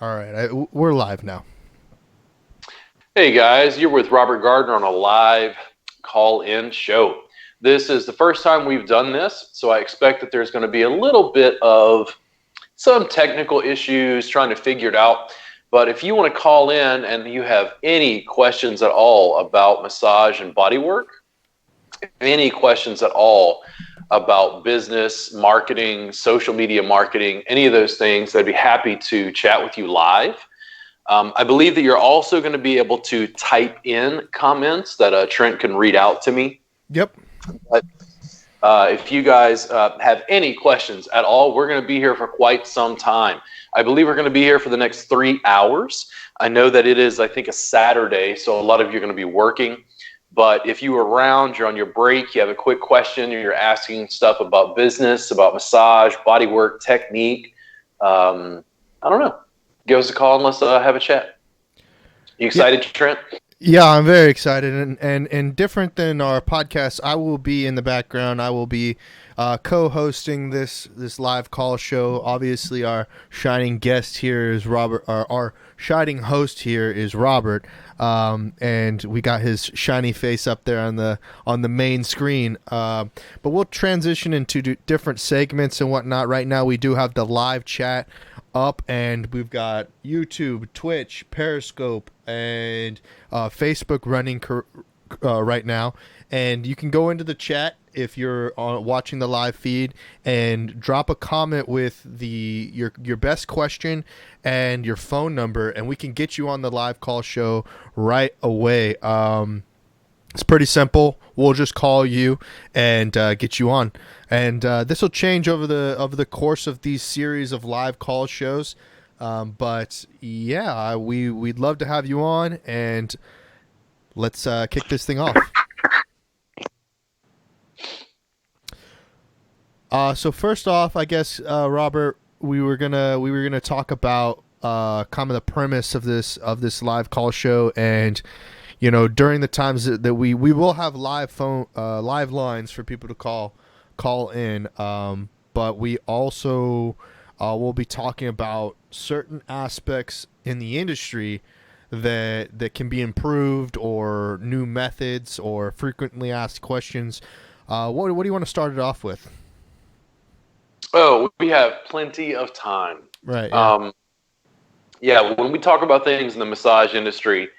All right, we're live now. Hey guys, you're with Robert Gardner on a live call-in show. This is the first time we've done this, so I expect that there's going to be a little bit of some technical issues trying to figure it out. But if you want to call in and you have any questions at all about massage and body work, any questions at all about business, marketing, social media marketing, any of those things, I'd be happy to chat with you live. I believe that you're also going to be able to type in comments that Trent can read out to me. Yep. But if you guys have any questions at all, we're going to be here for quite some time. I believe we're going to be here for the next 3 hours. I know that it is, I think, a Saturday, so a lot of you are going to be working. But if you're around, you're on your break, you have a quick question, you're asking stuff about business, about massage, body work, technique, I don't know. Give us a call and let's have a chat. You Yeah. excited, Trent? Yeah, I'm very excited, and different than our podcast, I will be in the background. I will be co-hosting this live call show. Obviously, our shining guest here is Robert. Our shining host here is Robert, and we got his shiny face up there on the main screen. But we'll transition into different segments and whatnot. Right now, we do have the live chat up, and we've got YouTube, Twitch, Periscope, and Facebook running right now. And you can go into the chat if you're watching the live feed and drop a comment with your best question and your phone number, and we can get you on the live call show right away. It's pretty simple. We'll just call you and get you on, and this will change over the course of these series of live call shows. But yeah, we'd love to have you on, and let's kick this thing off. So first off, I guess Robert, we were gonna talk about kind of the premise of this live call show, and during the times that we will have live lines for people to call in, but we also will be talking about certain aspects in the industry that can be improved, or new methods, or frequently asked questions. What do you want to start it off with? Oh, we have plenty of time. Right. Yeah. Um, yeah, when we talk about things in the massage industry,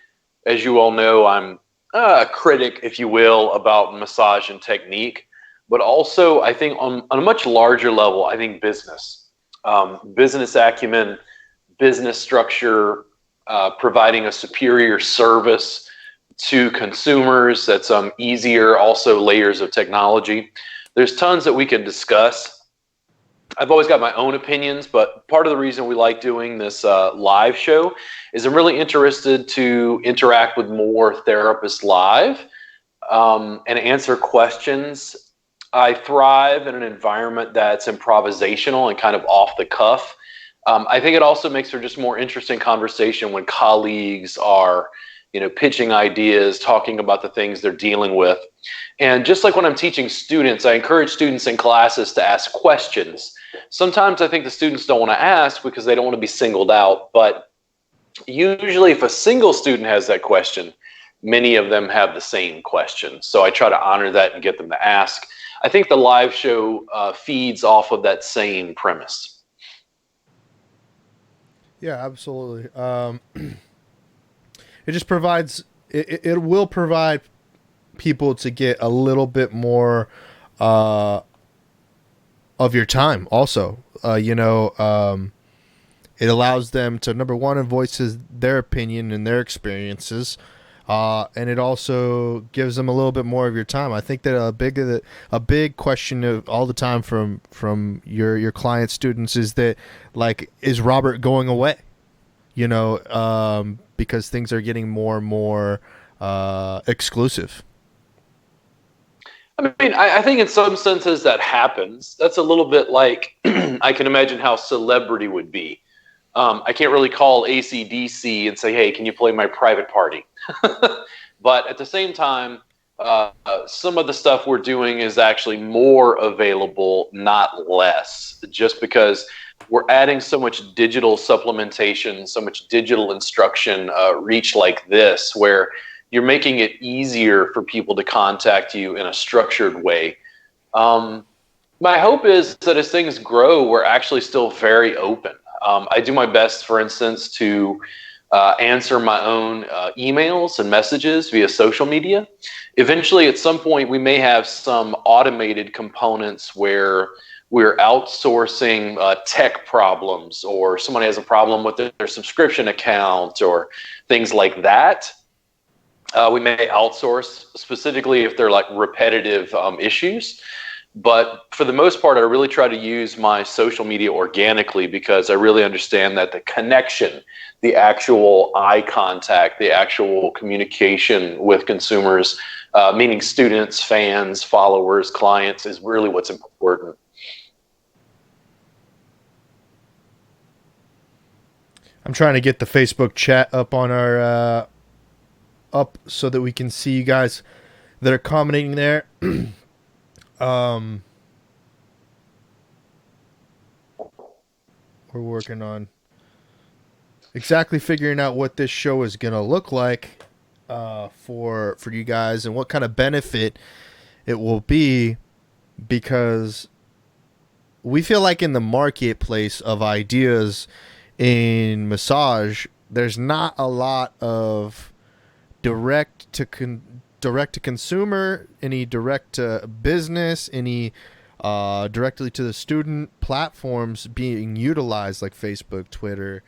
as you all know, I'm a critic, if you will, about massage and technique, but also I think on a much larger level, I think business acumen, business structure, providing a superior service to consumers that's easier, also layers of technology. There's tons that we can discuss. I've always got my own opinions, but part of the reason we like doing this live show is I'm really interested to interact with more therapists live and answer questions. I thrive in an environment that's improvisational and kind of off the cuff. I think it also makes for just more interesting conversation when colleagues are, pitching ideas, talking about the things they're dealing with. And just like when I'm teaching students, I encourage students in classes to ask questions. Sometimes I think the students don't want to ask because they don't want to be singled out. But usually if a single student has that question, many of them have the same question. So I try to honor that and get them to ask. I think the live show feeds off of that same premise. Yeah, absolutely. It just provides it will provide people to get a little bit more uh, of your time. Also, it allows them to, number one, and voices their opinion and their experiences, and it also gives them a little bit more of your time. I think that a big question of all the time from your client students is that, like, is Robert going away? Because things are getting more and more exclusive. I mean, I think in some senses that happens. That's a little bit like I can imagine how celebrity would be. I can't really call ACDC and say, hey, can you play my private party? But at the same time, some of the stuff we're doing is actually more available, not less, just because we're adding so much digital supplementation, so much digital instruction reach like this, where you're making it easier for people to contact you in a structured way. My hope is that as things grow, we're actually still very open. I do my best, for instance, to answer my own emails and messages via social media. Eventually, at some point, we may have some automated components where we're outsourcing tech problems, or someone has a problem with their subscription account or things like that. We may outsource specifically if they're like repetitive issues. But for the most part, I really try to use my social media organically because I really understand that the connection, the actual eye contact, the actual communication with consumers, meaning students, fans, followers, clients, is really what's important. I'm trying to get the Facebook chat up on our up so that we can see you guys that are commenting there. We're working on exactly figuring out what this show is gonna look like for you guys and what kind of benefit it will be, because we feel like in the marketplace of ideas in massage, there's not a lot of direct to consumer, any direct to business, any directly to the student platforms being utilized, like Facebook, Twitter,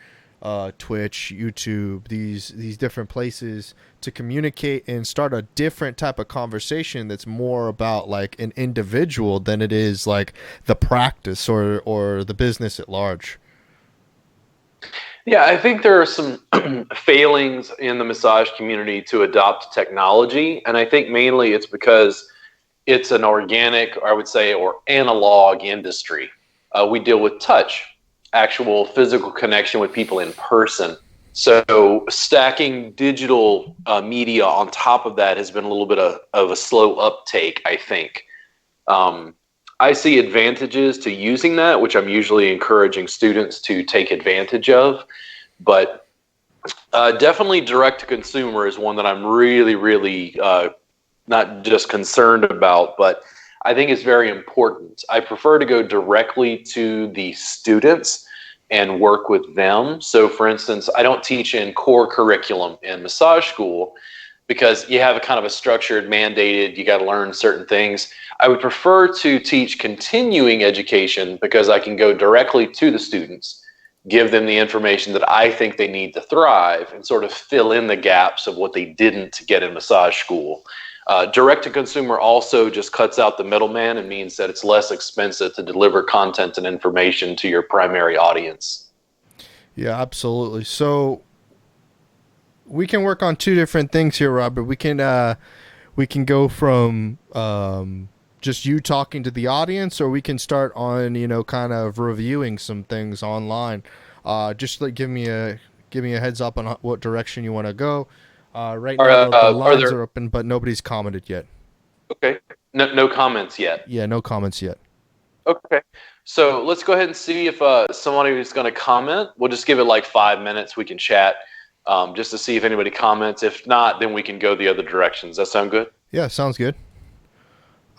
Twitch, YouTube, these different places to communicate and start a different type of conversation that's more about like an individual than it is like the practice or the business at large. Yeah, I think there are some failings in the massage community to adopt technology. And I think mainly it's because it's an organic, or I would say, or analog industry. We deal with touch, actual physical connection with people in person. So stacking digital media on top of that has been a little bit of a slow uptake, I think. I see advantages to using that, which I'm usually encouraging students to take advantage of. But definitely direct to consumer is one that I'm really, really not just concerned about, but I think it's very important. I prefer to go directly to the students and work with them. So, for instance, I don't teach in core curriculum in massage school because you have a kind of a structured, mandated, you got to learn certain things. I would prefer to teach continuing education because I can go directly to the students, give them the information that I think they need to thrive, and sort of fill in the gaps of what they didn't get in massage school. Direct to consumer also just cuts out the middleman and means that it's less expensive to deliver content and information to your primary audience. Yeah, absolutely. So we can work on two different things here, Robert. We can go from just you talking to the audience, or we can start on, kind of reviewing some things online. Just like give me a heads up on what direction you want to go. Right now the lines are open, but nobody's commented yet. Okay. No comments yet. Yeah, no comments yet. Okay. So let's go ahead and see if somebody is going to comment. We'll just give it like 5 minutes. We can chat just to see if anybody comments. If not, then we can go the other directions. Does that sound good? Yeah, sounds good.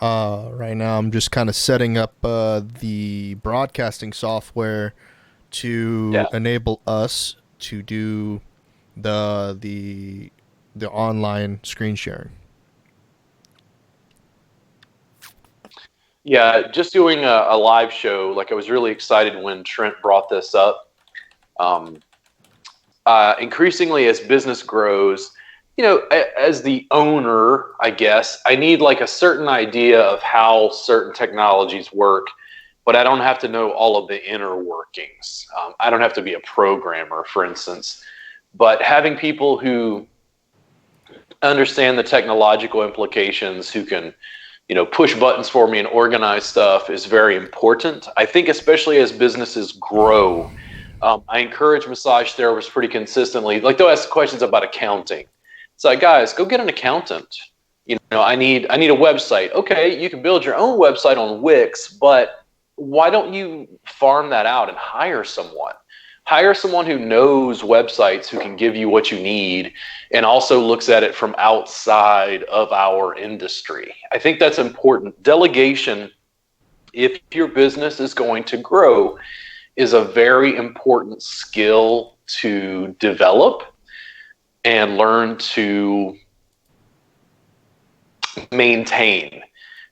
Right now I'm just kind of setting up the broadcasting software to enable us to do the online screen sharing. Yeah, just doing a live show. Like, I was really excited when Trent brought this up. Increasingly, as business grows, as the owner, I guess, I need like a certain idea of how certain technologies work, but I don't have to know all of the inner workings. I don't have to be a programmer, for instance. But having people who understand the technological implications, who can, push buttons for me and organize stuff, is very important. I think especially as businesses grow, I encourage massage therapists pretty consistently. Like, they'll ask questions about accounting. It's like, guys, go get an accountant. I need a website. Okay, you can build your own website on Wix, but why don't you farm that out and hire someone? Hire someone who knows websites, who can give you what you need, and also looks at it from outside of our industry. I think that's important. Delegation, if your business is going to grow, is a very important skill to develop and learn to maintain.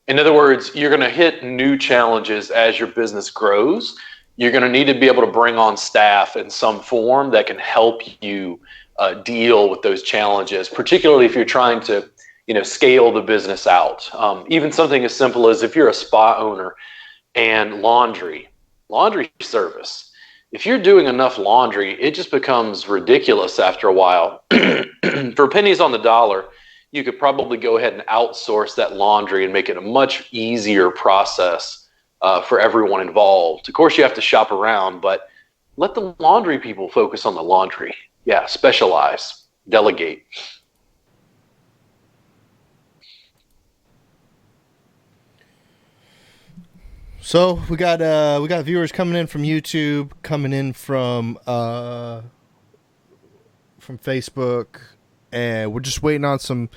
In other words, you're going to hit new challenges as your business grows. You're going to need to be able to bring on staff in some form that can help you deal with those challenges, particularly if you're trying to, scale the business out. Even something as simple as if you're a spa owner and laundry service. If you're doing enough laundry, it just becomes ridiculous after a while. For pennies on the dollar, you could probably go ahead and outsource that laundry and make it a much easier process for everyone involved. Of course, you have to shop around, but let the laundry people focus on the laundry. Yeah, specialize, delegate. So we got viewers coming in from YouTube, coming in from Facebook, and we're just waiting on the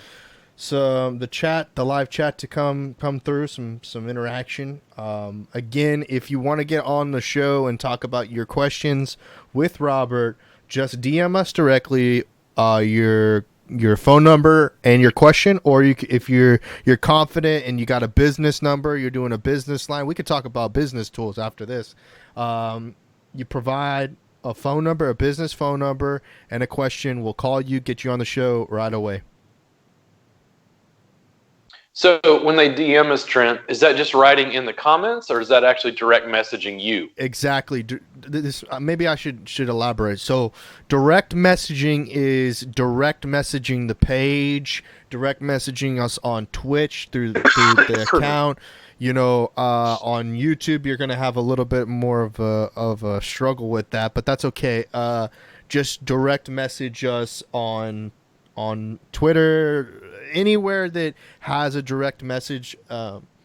live chat to come through, some interaction. Again, if you want to get on the show and talk about your questions with Robert, just DM us directly your phone number and your question, or if you're confident and you got a business number, you're doing a business line, we could talk about business tools after this. You provide a phone number, a business phone number, and a question. We'll call you, get you on the show right away. So when they DM us, Trent, is that just writing in the comments, or is that actually direct messaging you? Exactly. This maybe I should elaborate. So direct messaging is direct messaging the page, direct messaging us on Twitch through the account. On YouTube, you're going to have a little bit more of a struggle with that, but that's okay. Just direct message us on Twitter, anywhere that has a direct message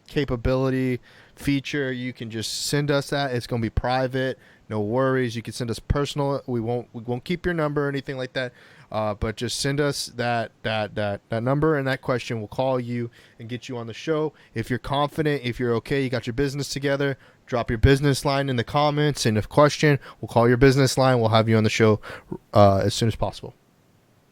capability feature. You can just send us that. It's going to be private. No worries. You can send us personal. We won't keep your number or anything like that. But just send us that number and that question. We'll call you and get you on the show. If you're confident, if you're okay, you got your business together, drop your business line in the comments. And if question, we'll call your business line. We'll have you on the show as soon as possible.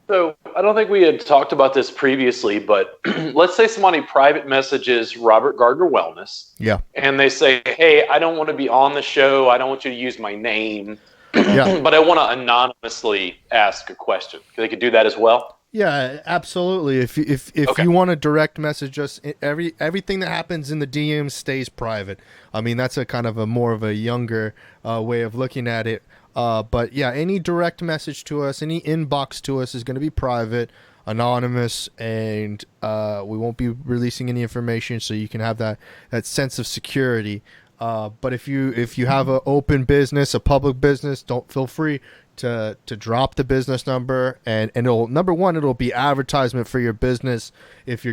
So I don't think we had talked about this previously, but let's say somebody private messages Robert Gardner Wellness. Yeah. And they say, hey, I don't want to be on the show. I don't want you to use my name. Yeah. But I want to anonymously ask a question. They could do that as well? Yeah, absolutely. If you want to direct message us, everything that happens in the DM stays private. I mean, that's a kind of a more of a younger way of looking at it. But yeah, any direct message to us, any inbox to us is going to be private, anonymous, and we won't be releasing any information, so you can have that sense of security. But if you have an open business, a public business, don't feel free to drop the business number, and it'll be advertisement for your business. If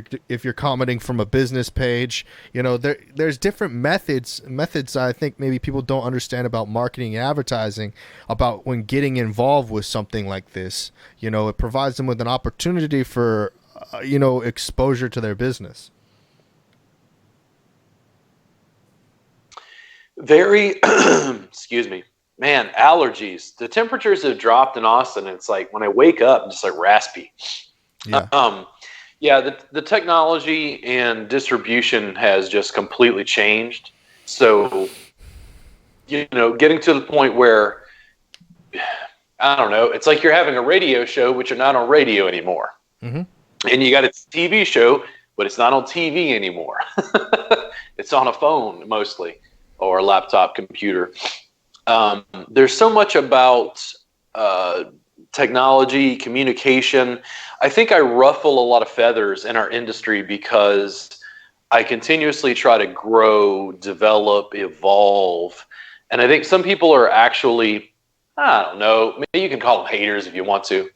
you're commenting from a business page, there's different methods I think maybe people don't understand about marketing and advertising, about when getting involved with something like this. It provides them with an opportunity for exposure to their business. Very excuse me. Man, allergies. The temperatures have dropped in Austin. It's like when I wake up, I'm just like raspy. Yeah. The technology and distribution has just completely changed. So, getting to the point where, I don't know, it's like you're having a radio show, but you're not on radio anymore. Mm-hmm. And you got a TV show, but it's not on TV anymore. It's on a phone mostly, or a laptop computer. There's so much about technology, communication. I think I ruffle a lot of feathers in our industry because I continuously try to grow, develop, evolve. And I think some people are actually, I don't know, maybe you can call them haters if you want to.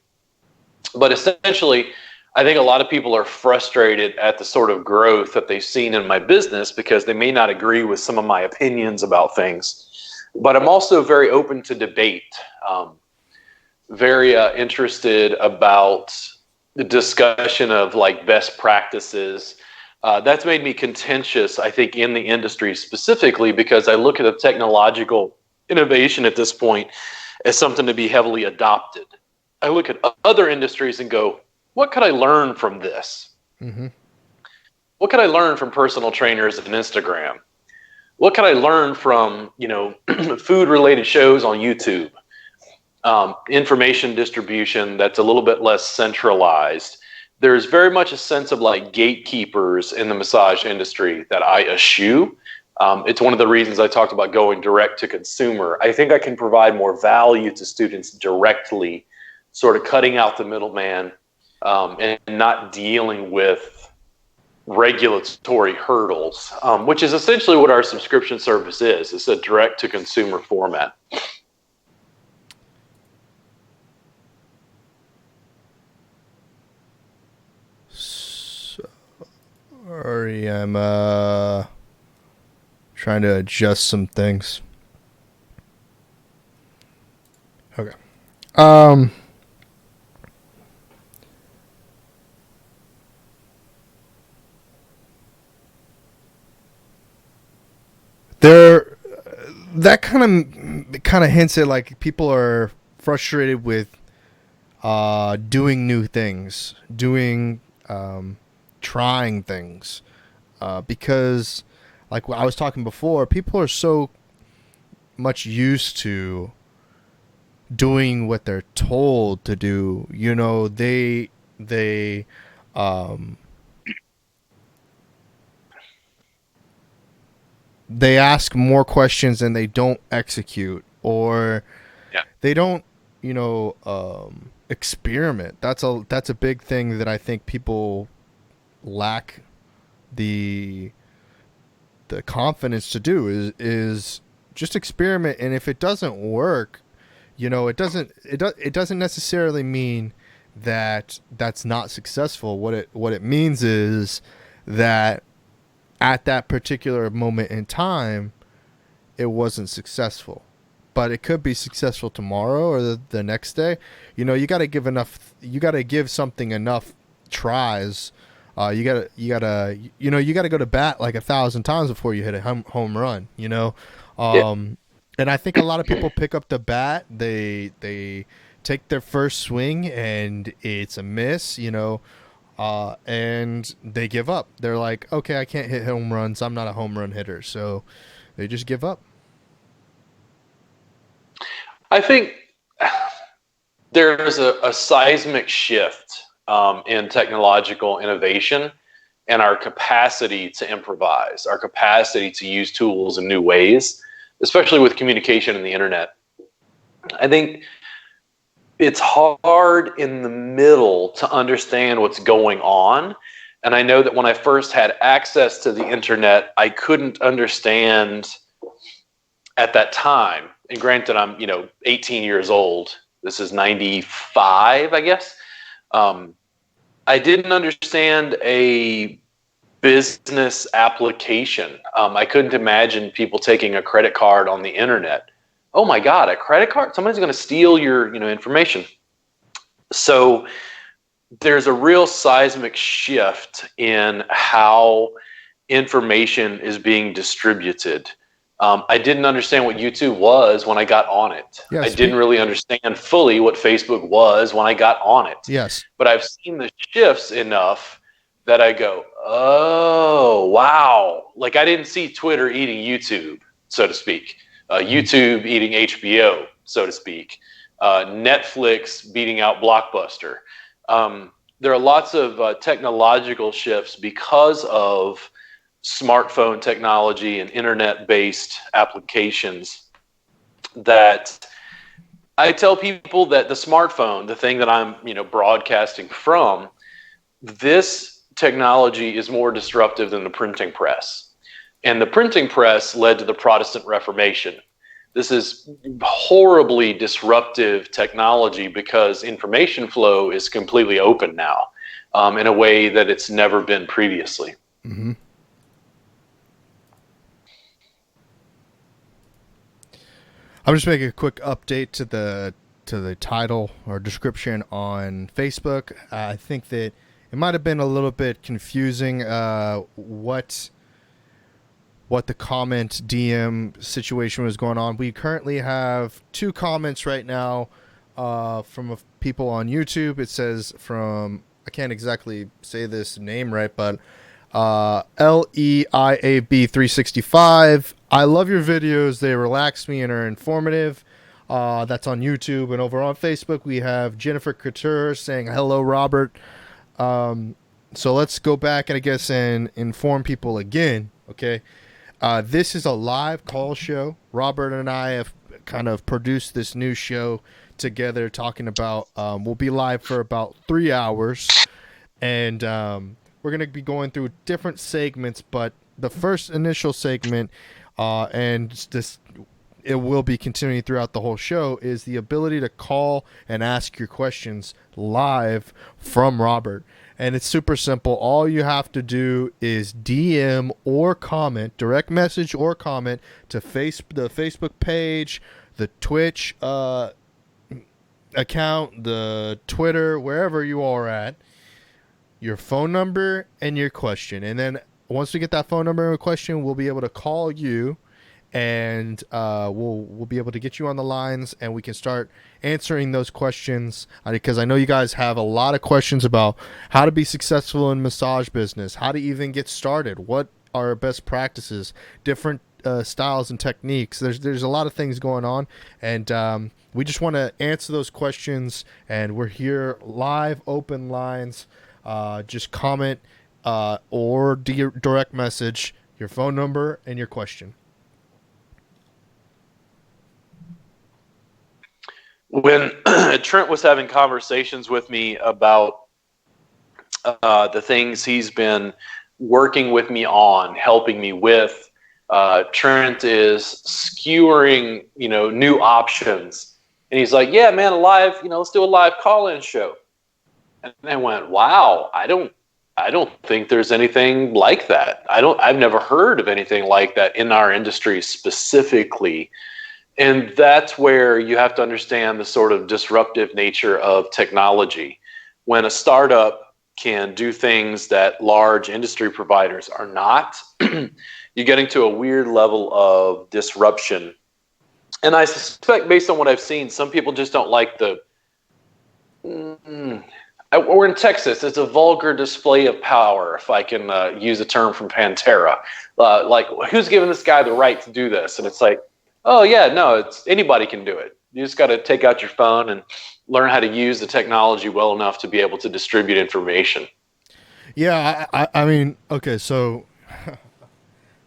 But essentially, I think a lot of people are frustrated at the sort of growth that they've seen in my business because they may not agree with some of my opinions about things. But I'm also very open to debate, very interested about the discussion of like best practices. That's made me contentious, I think, in the industry specifically because I look at the technological innovation at this point as something to be heavily adopted. I look at other industries and go, what could I learn from this? Mm-hmm. What could I learn from personal trainers and Instagram? What could I learn from, food related shows on YouTube? Information distribution that's a little bit less centralized. There's very much a sense of like gatekeepers in the massage industry that I eschew. It's one of the reasons I talked about going direct to consumer. I think I can provide more value to students directly, sort of cutting out the middleman, and not dealing with regulatory hurdles, which is essentially what our subscription service is. It's a direct-to-consumer format. Sorry, I'm trying to adjust some things. Okay. There, that kind of hints at like people are frustrated with doing new things, trying things, because like I was talking before, people are so much used to doing what they're told to do. They ask more questions and they don't execute, or they don't, experiment. That's a big thing that I think people lack the confidence to do is just experiment. And if it doesn't work, it doesn't necessarily mean that that's not successful. What it means is that at that particular moment in time, it wasn't successful, but it could be successful tomorrow or the next day. You got to give something enough tries. You gotta go to bat like 1,000 times before you hit a home run. And I think a lot of people pick up the bat, they take their first swing and it's a miss. And they give up. They're like, okay, I can't hit home runs. I'm not a home run hitter. So they just give up. I think there's a seismic shift in technological innovation and our capacity to improvise, our capacity to use tools in new ways, especially with communication and the internet. I think it's hard in the middle to understand what's going on. And I know that when I first had access to the internet, I couldn't understand at that time. And granted, I'm 18 years old. This is 95, I guess. I didn't understand a business application. I couldn't imagine people taking a credit card on the internet. Oh my God, a credit card? Somebody's going to steal your information. So there's a real seismic shift in how information is being distributed. I didn't understand what YouTube was when I got on it. Yes, I didn't really understand fully what Facebook was when I got on it. Yes. But I've seen the shifts enough that I go, oh, wow. Like I didn't see Twitter eating YouTube, so to speak. YouTube eating HBO, so to speak. Netflix beating out Blockbuster. There are lots of technological shifts because of smartphone technology and internet-based applications that I tell people that the smartphone, the thing that I'm broadcasting from, this technology is more disruptive than the printing press. And the printing press led to the Protestant Reformation. This is horribly disruptive technology because information flow is completely open now. in a way that it's never been previously. Mm-hmm. I'm just making a quick update to the title or description on Facebook. I think that it might have been a little bit confusing what the comment DM situation was going on. We currently have 2 comments right now from people on YouTube. It says from, I can't exactly say this name right, but LEIAB365. I love your videos. They relax me and are informative. That's on YouTube. And over on Facebook, we have Jennifer Couture saying, hello, Robert. So let's go back and I guess and inform people again. Okay. This is a live call show. Robert and I have kind of produced this new show together talking about, we'll be live for about 3 hours. And we're going to be going through different segments, but the first initial segment, and this, it will be continuing throughout the whole show, is the ability to call and ask your questions live from Robert. And it's super simple. All you have to do is DM or comment, direct message or comment to the Facebook page, the Twitch account, the Twitter, wherever you are at, your phone number and your question. And then once we get that phone number and question, we'll be able to call you, and we'll be able to get you on the lines, and we can start answering those questions, because I know you guys have a lot of questions about how to be successful in massage business, how to even get started, what are best practices, different styles and techniques. There's a lot of things going on, and we just want to answer those questions, and we're here live, open lines. Just comment or direct message your phone number and your question. When Trent was having conversations with me about the things he's been working with me on, helping me with, Trent is skewering, new options. And he's like, yeah, man, let's do a live call-in show. And I went, wow, I don't think there's anything like that. I've never heard of anything like that in our industry specifically. And that's where you have to understand the sort of disruptive nature of technology. When a startup can do things that large industry providers are not, you're getting to a weird level of disruption. And I suspect, based on what I've seen, some people just don't like we're in Texas. It's a vulgar display of power, if I can use a term from Pantera. Like, who's giving this guy the right to do this? And it's like, oh, yeah, no, anybody can do it. You just got to take out your phone and learn how to use the technology well enough to be able to distribute information. Yeah, I mean, okay, so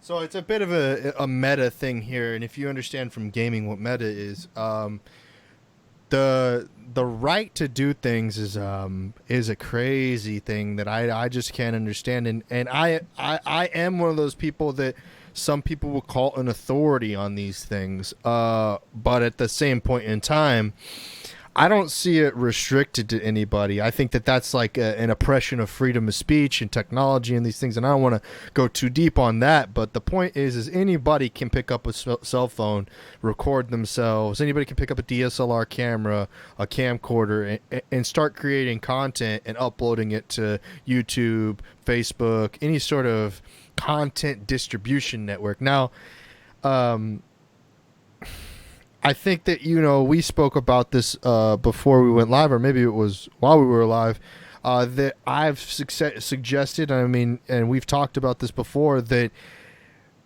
it's a bit of a meta thing here, and if you understand from gaming what meta is, the right to do things is a crazy thing that I just can't understand, and I am one of those people that some people will call an authority on these things, but at the same point in time, I don't see it restricted to anybody. I think that that's like an oppression of freedom of speech and technology and these things, and I don't want to go too deep on that, but the point is anybody can pick up a cell phone, record themselves, anybody can pick up a DSLR camera, a camcorder, and start creating content and uploading it to YouTube, Facebook, any sort of content distribution network. Now, I think that, we spoke about this before we went live, or maybe it was while we were live, that I've suggested, and we've talked about this before, that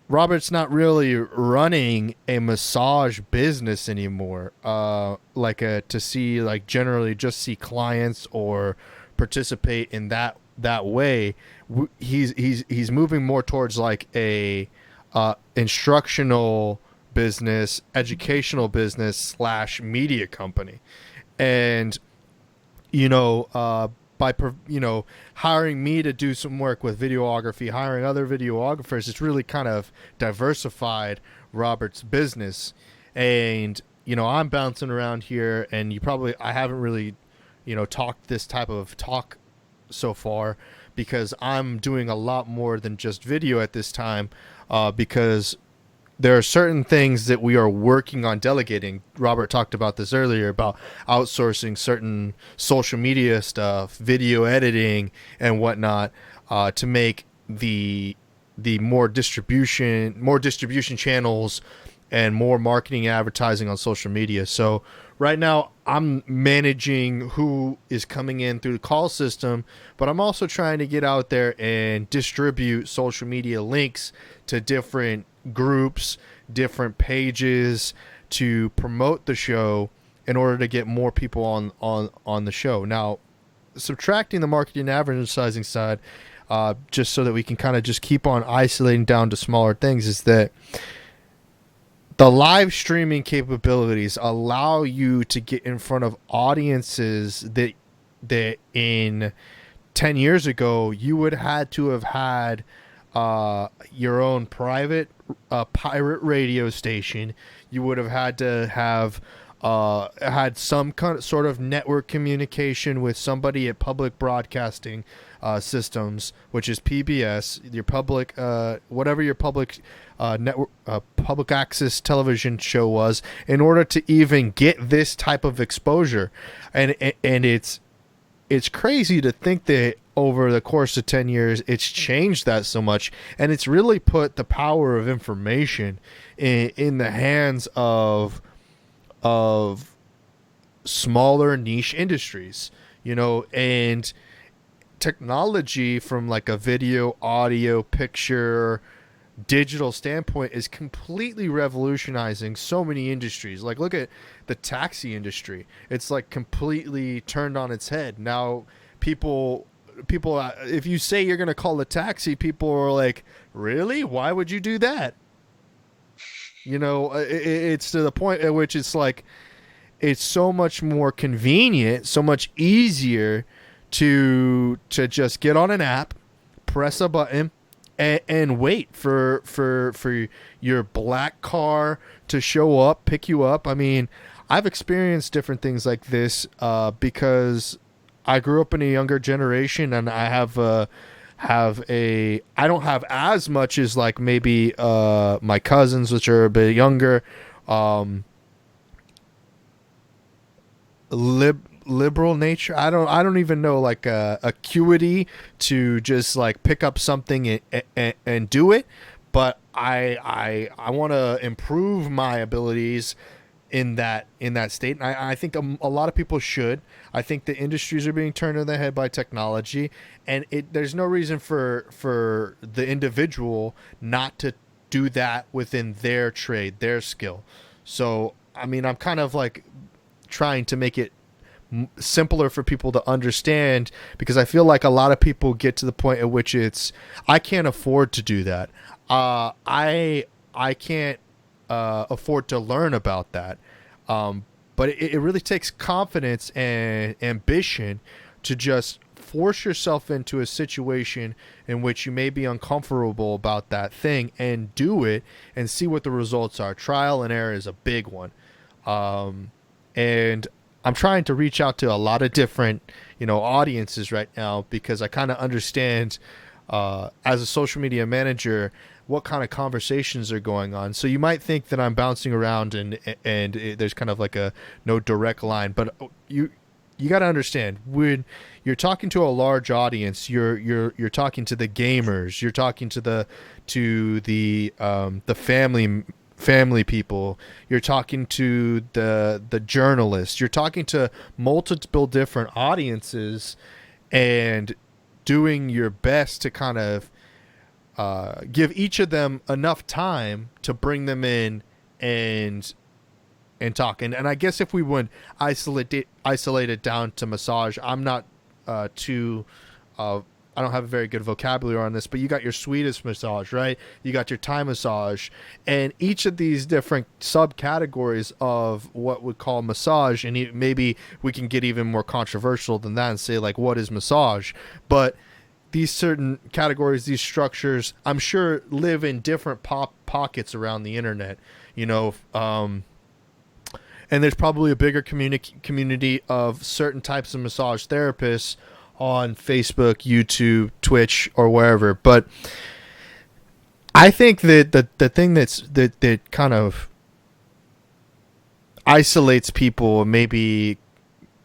Robert's not really running a massage business anymore, generally just see clients or participate in that way. He's moving more towards like a instructional business, educational business / media company, and by hiring me to do some work with videography, hiring other videographers, it's really kind of diversified Robert's business. And I'm bouncing around here, and I haven't really talked this type of talk so far, because I'm doing a lot more than just video at this time, because there are certain things that we are working on delegating. Robert talked about this earlier about outsourcing certain social media stuff, video editing and whatnot, to make the more distribution channels and more marketing and advertising on social media. So right now I'm managing who is coming in through the call system, but I'm also trying to get out there and distribute social media links to different groups, different pages to promote the show in order to get more people on the show. Now, subtracting the marketing and advertising side, just so that we can kind of just keep on isolating down to smaller things, is that the live streaming capabilities allow you to get in front of audiences that in 10 years ago you would had to have had your own private pirate radio station. You would have had to have had some kind of sort of network communication with somebody at public broadcasting systems, which is PBS, your public, whatever your public network, public access television show was, in order to even get this type of exposure. And it's crazy to think that over the course of 10 years, it's changed that so much. And it's really put the power of information in the hands of smaller niche industries, and technology from like a video, audio, picture, digital standpoint is completely revolutionizing so many industries. Like, look at the taxi industry. It's like completely turned on its head. Now people, if you say you're going to call a taxi, people are like, really? Why would you do that? It's to the point at which it's like, it's so much more convenient, so much easier to just get on an app, press a button, and wait for your black car to show up, pick you up. I mean, I've experienced different things like this because I grew up in a younger generation, and I I don't have as much as like maybe my cousins, which are a bit younger, liberal nature. I don't even know, like acuity to just like pick up something and do it. But I want to improve my abilities in that state, and I think a lot of people should. I think the industries are being turned on their head by technology, and there's no reason for the individual not to do that within their trade, their skill. So I mean, I'm kind of like trying to make it simpler for people to understand, because I feel like a lot of people get to the point at which it's, I can't afford to do that. I can't afford to learn about that. But it really takes confidence and ambition to just force yourself into a situation in which you may be uncomfortable about that thing and do it and see what the results are. Trial and error is a big one. And I'm trying to reach out to a lot of different, audiences right now, because I kind of understand, as a social media manager, what kind of conversations are going on. So you might think that I'm bouncing around and there's kind of like a no direct line, but you got to understand, when you're talking to a large audience, you're talking to the gamers, you're talking to the family people, you're talking to the journalists, you're talking to multiple different audiences, and doing your best to kind of give each of them enough time to bring them in and talk. And I guess if we would isolate it down to massage, I'm not I don't have a very good vocabulary on this, but you got your Swedish massage, right? You got your Thai massage, and each of these different subcategories of what we call massage, and maybe we can get even more controversial than that and say, like, what is massage? But these certain categories, these structures, I'm sure live in different pockets around the internet, and there's probably a bigger community of certain types of massage therapists on Facebook, YouTube, Twitch, or wherever. But I think that the thing that kind of isolates people, maybe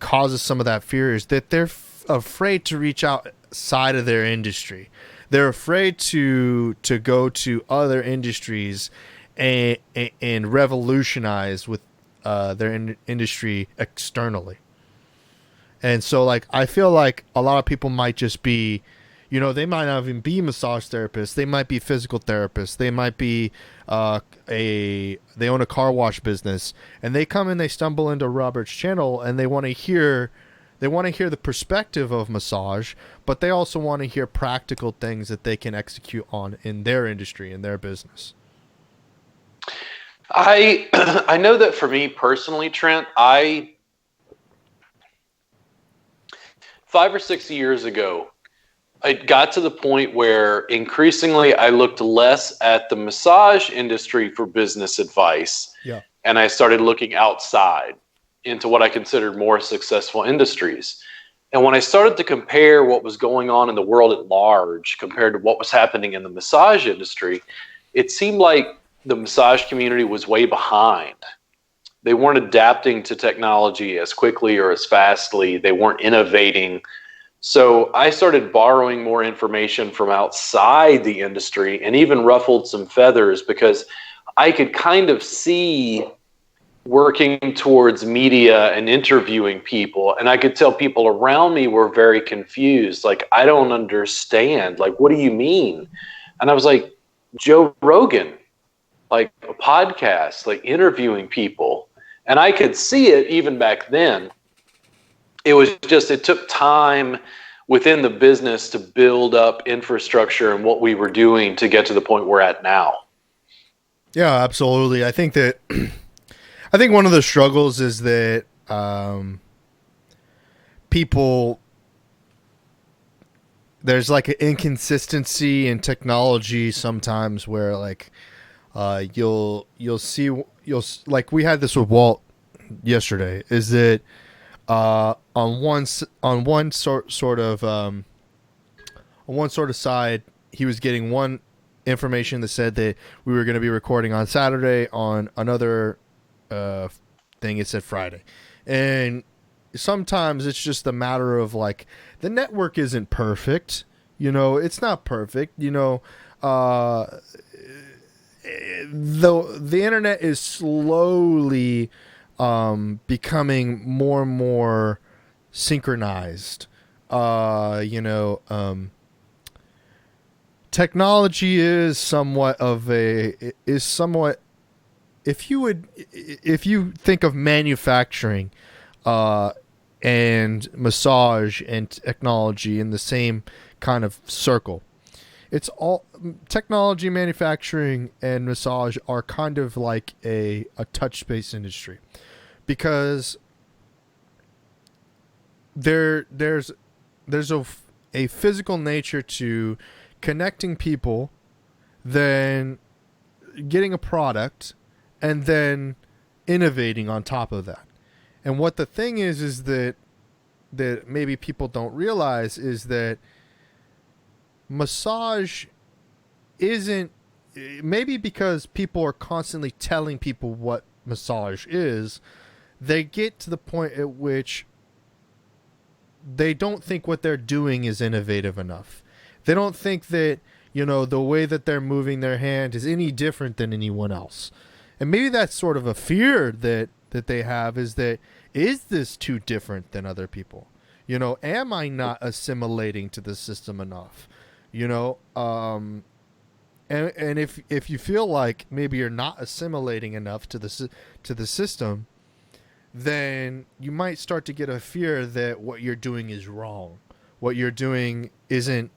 causes some of that fear, is that they're afraid to reach outside of their industry. They're afraid to go to other industries and revolutionize with their industry externally. And so, like, I feel like a lot of people might just be, they might not even be massage therapists. They might be physical therapists. They might be they own a car wash business, and they come and they stumble into Robert's channel, and they want to hear the perspective of massage, but they also want to hear practical things that they can execute on in their industry, in their business. I know that for me personally, Trent, 5 or 6 years ago, I got to the point where increasingly I looked less at the massage industry for business advice. Yeah. And I started looking outside into what I considered more successful industries. And when I started to compare what was going on in the world at large compared to what was happening in the massage industry, it seemed like the massage community was way behind. They weren't adapting to technology as quickly or as fastly. They weren't innovating. So I started borrowing more information from outside the industry and even ruffled some feathers because I could kind of see working towards media and interviewing people. And I could tell people around me were very confused. Like, I don't understand. Like, what do you mean? And I was like, Joe Rogan, like a podcast, like interviewing people. And I could see it even back then. It was just, it took time within the business to build up infrastructure and what we were doing to get to the point we're at now. Yeah, absolutely. I think one of the struggles is that there's like an inconsistency in technology sometimes where like you'll see like we had this with Walt yesterday, is that on one sort of side, he was getting one information that said that we were going to be recording on Saturday. On another thing, it said Friday. And sometimes it's just a matter of like, the network isn't perfect. It's not perfect. The internet is slowly becoming more and more synchronized. Technology is somewhat, if you think of manufacturing and massage and technology in the same kind of circle, it's all technology, manufacturing, and massage are kind of like a touch-based industry, because there's a physical nature to connecting people, then getting a product, and then innovating on top of that. And what the thing is that maybe people don't realize is that massage isn't, maybe because people are constantly telling people what massage is, they get to the point at which they don't think what they're doing is innovative enough. They don't think that, the way that they're moving their hand is any different than anyone else. And maybe that's sort of a fear that they have, is this too different than other people? Am I not assimilating to the system enough? And if you feel like maybe you're not assimilating enough to the system, then you might start to get a fear that what you're doing is wrong. What you're doing isn't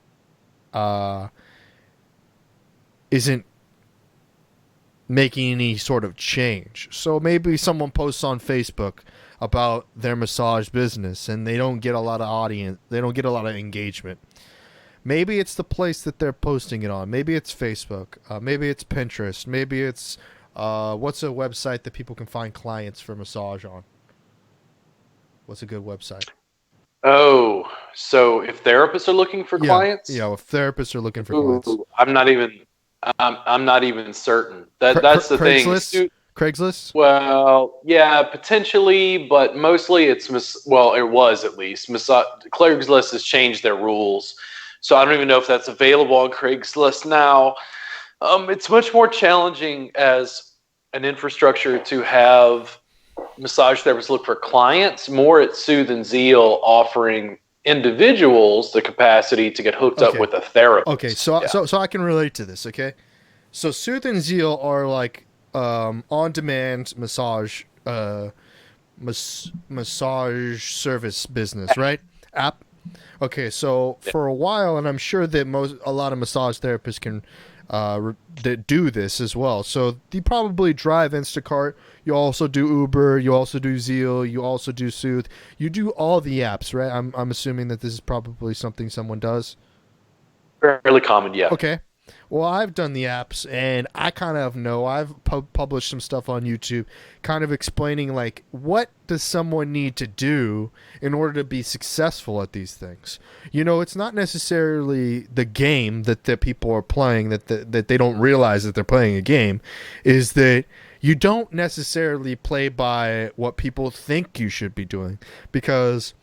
making any sort of change. So maybe someone posts on Facebook about their massage business and they don't get a lot of audience, they don't get a lot of engagement. Maybe it's the place that they're posting it on. Maybe it's Facebook. Maybe it's Pinterest. Maybe it's what's a website that people can find clients for massage on? What's a good website? Oh, so if therapists are looking for Yeah, clients, yeah. If therapists are looking for clients, ooh, I'm not even certain. That's the thing. Craigslist, Craigslist. Well, yeah, potentially, but mostly well, it was at least. Craigslist has changed their rules, so I don't even know if that's available on Craigslist now. It's much more challenging as an infrastructure to have massage therapists look for clients. More at Soothe and Zeal offering individuals the capacity to get hooked up Okay, with a okay. therapist. So Yeah. so I can relate to this. Okay, so Sooth and Zeal are like on-demand massage service business, right? App. Okay, so for a while, and I'm sure that a lot of massage therapists can that do this as well. So you probably drive Instacart. You also do Uber. You also do Zeal. You also do Soothe. You do all the apps, right? I'm assuming that this is probably something someone does. Fairly common, yeah. Okay. Well, I've done the apps, and I kind of know. I've published some stuff on YouTube, kind of explaining like what does someone need to do in order to be successful at these things. You know, it's not necessarily the game that people are playing that they don't realize that they're playing a game. Is that you don't necessarily play by what people think you should be doing, because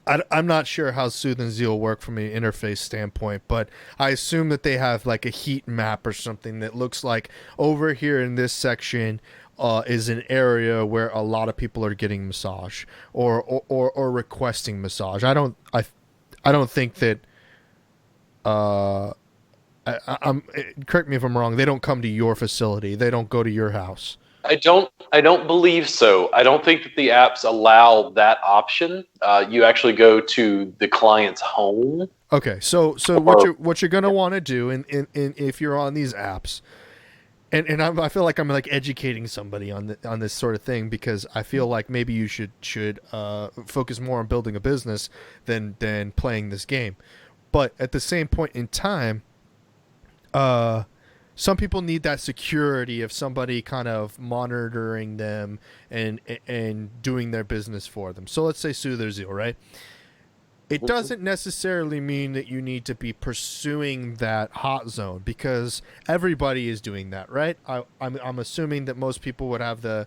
I'm not sure how Soothe and Zeal work from an interface standpoint, but I assume that they have like a heat map or something that looks like over here in this section is an area where a lot of people are getting massage or requesting massage. I don't think that I'm correct me if I'm wrong. They don't come to your facility. They don't go to your house. I don't believe so. I don't think that the apps allow that option. You actually go to the client's home. Okay, so Or what you're gonna want to do in if you're on these apps, and I feel like I'm like educating somebody on this sort of thing, because I feel like maybe you should focus more on building a business than playing this game, but at the same point in time, uh, some people need that security of somebody kind of monitoring them and doing their business for them. So let's say Soothe or Zeal, right? It doesn't necessarily mean that you need to be pursuing that hot zone, because everybody is doing that, right? I'm assuming that most people would have the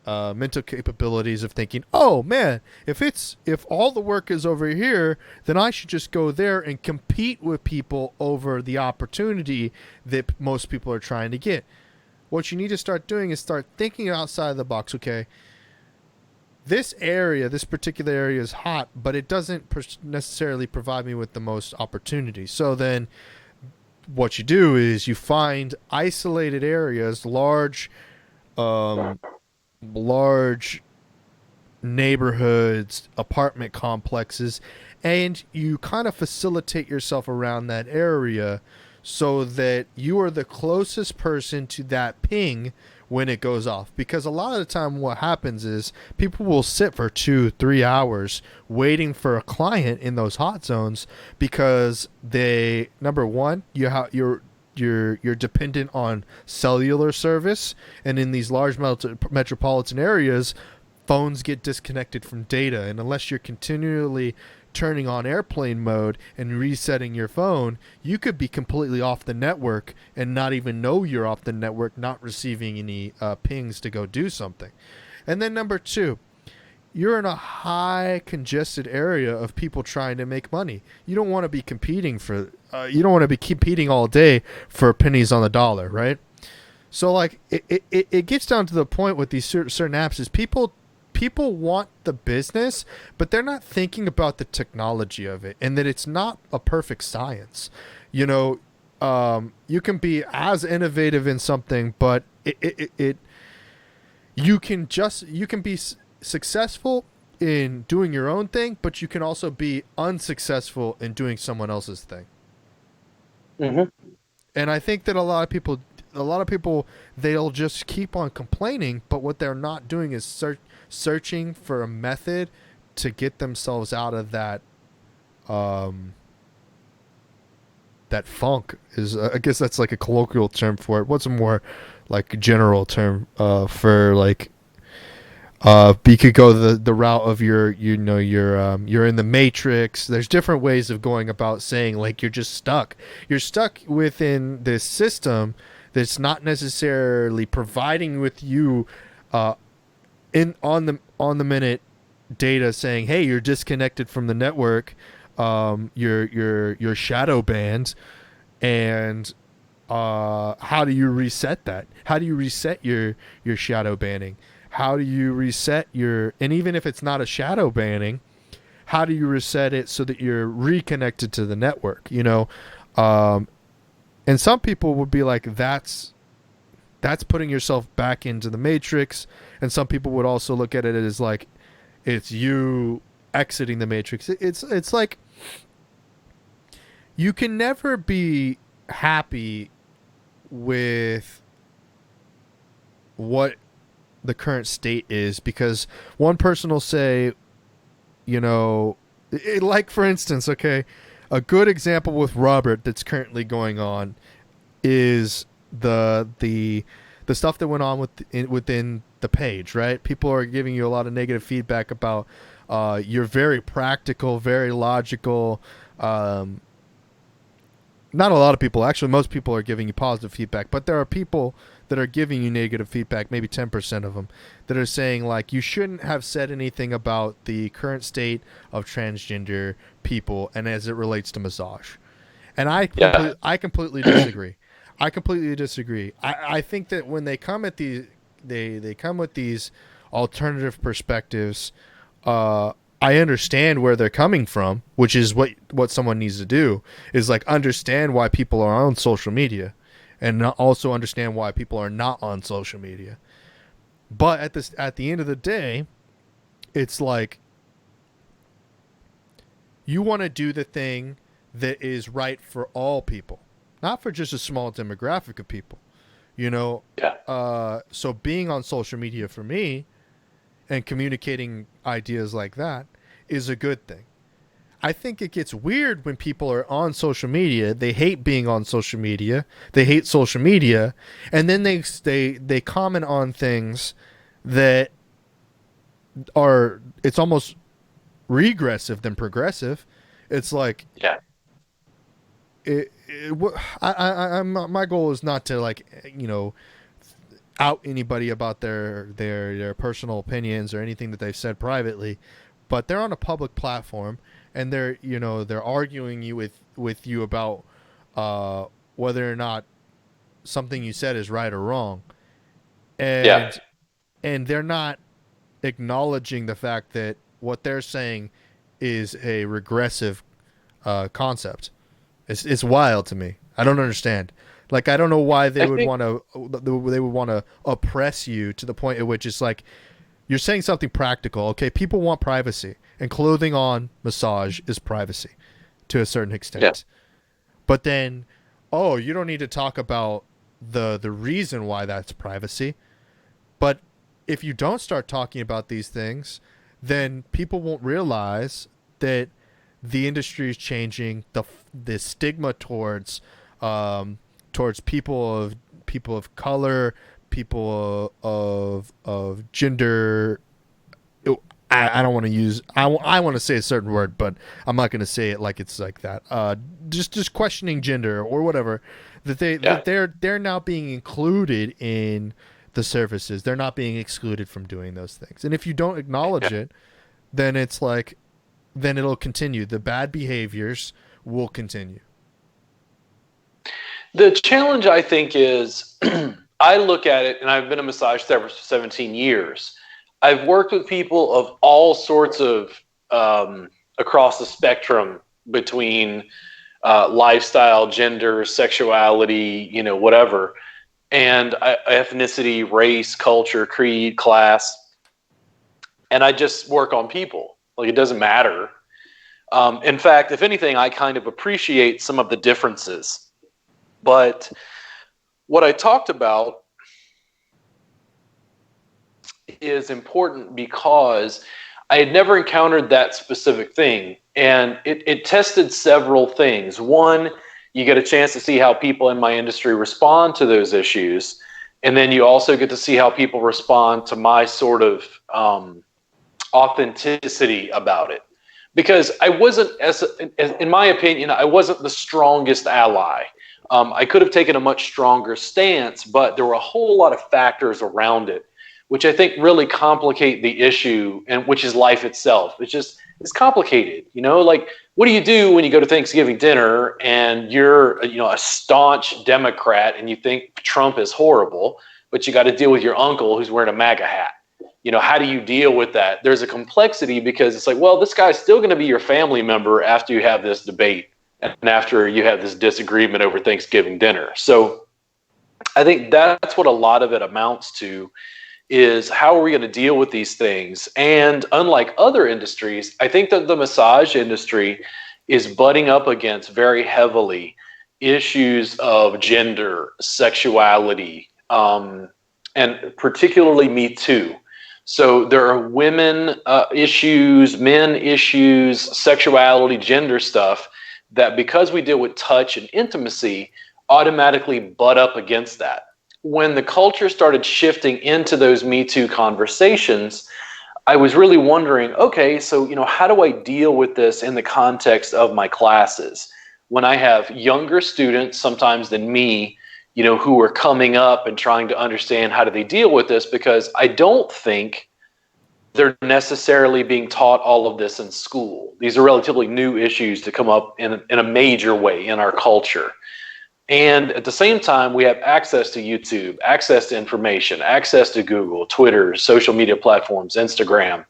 mental capabilities of thinking, oh man, if all the work is over here, then I should just go there and compete with people over the opportunity that most people are trying to get. What you need to start doing is start thinking outside the box. Okay, this particular area is hot, but it doesn't necessarily provide me with the most opportunity. So then what you do is you find isolated areas, large neighborhoods, apartment complexes, and you kind of facilitate yourself around that area so that you are the closest person to that ping when it goes off. Because a lot of the time what happens is people will sit for 2-3 hours waiting for a client in those hot zones, because they, number one, you're dependent on cellular service, and in these large metropolitan areas, phones get disconnected from data, and unless you're continually turning on airplane mode and resetting your phone, you could be completely off the network and not even know you're off the network, not receiving any pings to go do something. And then number two, you're in a high congested area of people trying to make money. You don't want to be you don't want to be competing all day for pennies on the dollar, right? So like it gets down to the point with these certain apps is people want the business, but they're not thinking about the technology of it, and that it's not a perfect science. You know, you can be as innovative in something, but you can be successful in doing your own thing, but you can also be unsuccessful in doing someone else's thing. Mhm. And I think that a lot of people, they'll just keep on complaining, but what they're not doing is searching for a method to get themselves out of that funk. Is I guess that's like a colloquial term for it. What's a more like general term for like You could go the route of you're in the matrix. There's different ways of going about saying like you're just stuck. You're stuck within this system that's not necessarily providing with you in on the minute data saying, hey, you're disconnected from the network. You're shadow banned, and how do you reset that? How do you reset your shadow banning? How do you reset your, and even if it's not a shadow banning, how do you reset it so that you're reconnected to the network? And some people would be like, that's putting yourself back into the matrix, and some people would also look at it as like it's you exiting the matrix. It's like you can never be happy with what the current state is, because one person will say, like for instance, okay, a good example with Robert that's currently going on is the stuff that went on within the page, right? People are giving you a lot of negative feedback about you're very practical, very logical. Not a lot of people, actually most people are giving you positive feedback, but there are people that are giving you negative feedback, maybe 10% of them, that are saying like you shouldn't have said anything about the current state of transgender people and as it relates to massage. And I completely disagree. I completely disagree. I think that when they come at these, they come with these alternative perspectives. I understand where they're coming from, which is what someone needs to do, is like understand why people are on social media, and also understand why people are not on social media. But at the end of the day, it's like you want to do the thing that is right for all people, not for just a small demographic of people. So being on social media for me and communicating ideas like that is a good thing. I think it gets weird when people are on social media. They hate being on social media. They hate social media, and then they comment on things that are, it's almost regressive than progressive. It's like my goal is not to like out anybody about their personal opinions or anything that they've said privately, but they're on a public platform and they're arguing with you about whether or not something you said is right or wrong, and they're not acknowledging the fact that what they're saying is a regressive concept. It's wild to me. I don't understand. Like, I don't know why they would want to oppress you to the point at which it's like you're saying something practical. Okay, people want privacy, and clothing on massage is privacy to a certain extent. Yeah. But then, you don't need to talk about the reason why that's privacy. But if you don't start talking about these things, then people won't realize that the industry is changing. The stigma towards people of color, people of gender. I don't want to use. I want to say a certain word, but I'm not going to say it like it's like that. Just questioning gender or whatever. That they're now being included in the services. They're not being excluded from doing those things. And if you don't acknowledge it, then it's like, then it'll continue. The bad behaviors will continue. The challenge, I think, is I look at it, and I've been a massage therapist for 17 years. I've worked with people of all sorts of across the spectrum between lifestyle, gender, sexuality, whatever, and ethnicity, race, culture, creed, class. And I just work on people. Like, it doesn't matter. In fact, if anything, I kind of appreciate some of the differences. But what I talked about is important because I had never encountered that specific thing. And it tested several things. One, you get a chance to see how people in my industry respond to those issues. And then you also get to see how people respond to my sort of authenticity about it. Because I wasn't, in my opinion, I wasn't the strongest ally. I could have taken a much stronger stance, but there were a whole lot of factors around it, which I think really complicate the issue, and which is life itself. It's complicated, like, what do you do when you go to Thanksgiving dinner and you're, a staunch Democrat and you think Trump is horrible, but you got to deal with your uncle who's wearing a MAGA hat? How do you deal with that? There's a complexity because it's like, well, this guy's still going to be your family member after you have this debate and after you have this disagreement over Thanksgiving dinner. So I think that's what a lot of it amounts to, is how are we going to deal with these things? And unlike other industries, I think that the massage industry is butting up against very heavily issues of gender, sexuality, and particularly Me Too. So there are women issues, men issues, sexuality, gender stuff that, because we deal with touch and intimacy, automatically butt up against that. When the culture started shifting into those Me Too conversations, I was really wondering, okay, so, how do I deal with this in the context of my classes? When I have younger students, sometimes than me, who are coming up and trying to understand how do they deal with this, because I don't think they're necessarily being taught all of this in school. These are relatively new issues to come up in a major way in our culture. And at the same time, we have access to YouTube, access to information, access to Google, Twitter, social media platforms, Instagram.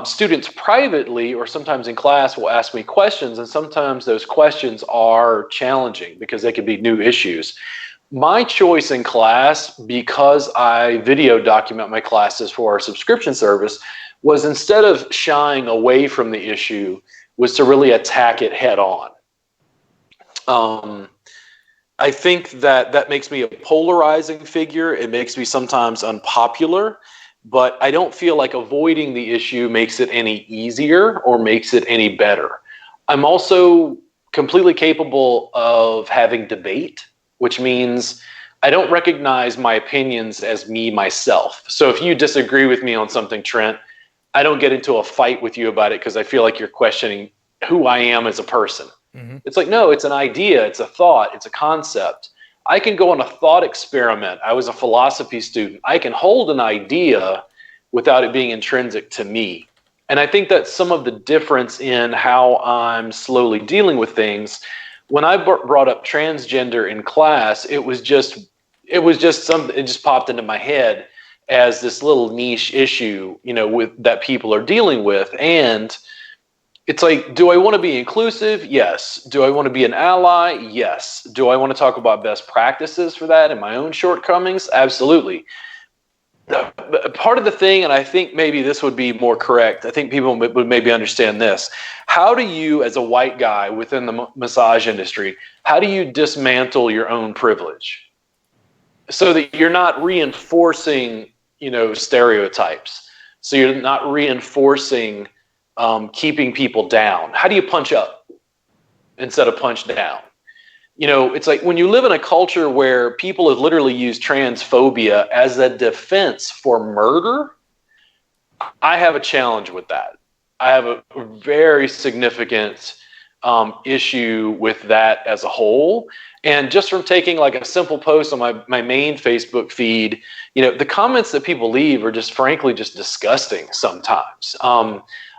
Students privately or sometimes in class will ask me questions, and sometimes those questions are challenging because they could be new issues. My choice in class, because I video document my classes for our subscription service, was, instead of shying away from the issue, was to really attack it head on. I think that makes me a polarizing figure. It makes me sometimes unpopular. But I don't feel like avoiding the issue makes it any easier or makes it any better. I'm also completely capable of having debate, which means I don't recognize my opinions as me, myself. So if you disagree with me on something, Trent, I don't get into a fight with you about it because I feel like you're questioning who I am as a person. Mm-hmm. It's like, no, it's an idea, it's a thought, it's a concept. I can go on a thought experiment. I was a philosophy student. I can hold an idea without it being intrinsic to me. And I think that's some of the difference in how I'm slowly dealing with things. When I brought up transgender in class, it just popped into my head as this little niche issue, that people are dealing with. And it's like, do I want to be inclusive? Yes. Do I want to be an ally? Yes. Do I want to talk about best practices for that and my own shortcomings? Absolutely. Part of the thing, and I think maybe this would be more correct, I think people would maybe understand this. How do you, as a white guy within the massage industry, how do you dismantle your own privilege so that you're not reinforcing, stereotypes? So you're not reinforcing keeping people down. How do you punch up instead of punch down? It's like when you live in a culture where people have literally used transphobia as a defense for murder, I have a challenge with that. I have a very significant issue with that as a whole. And just from taking like a simple post on my main Facebook feed, the comments that people leave are just frankly just disgusting sometimes.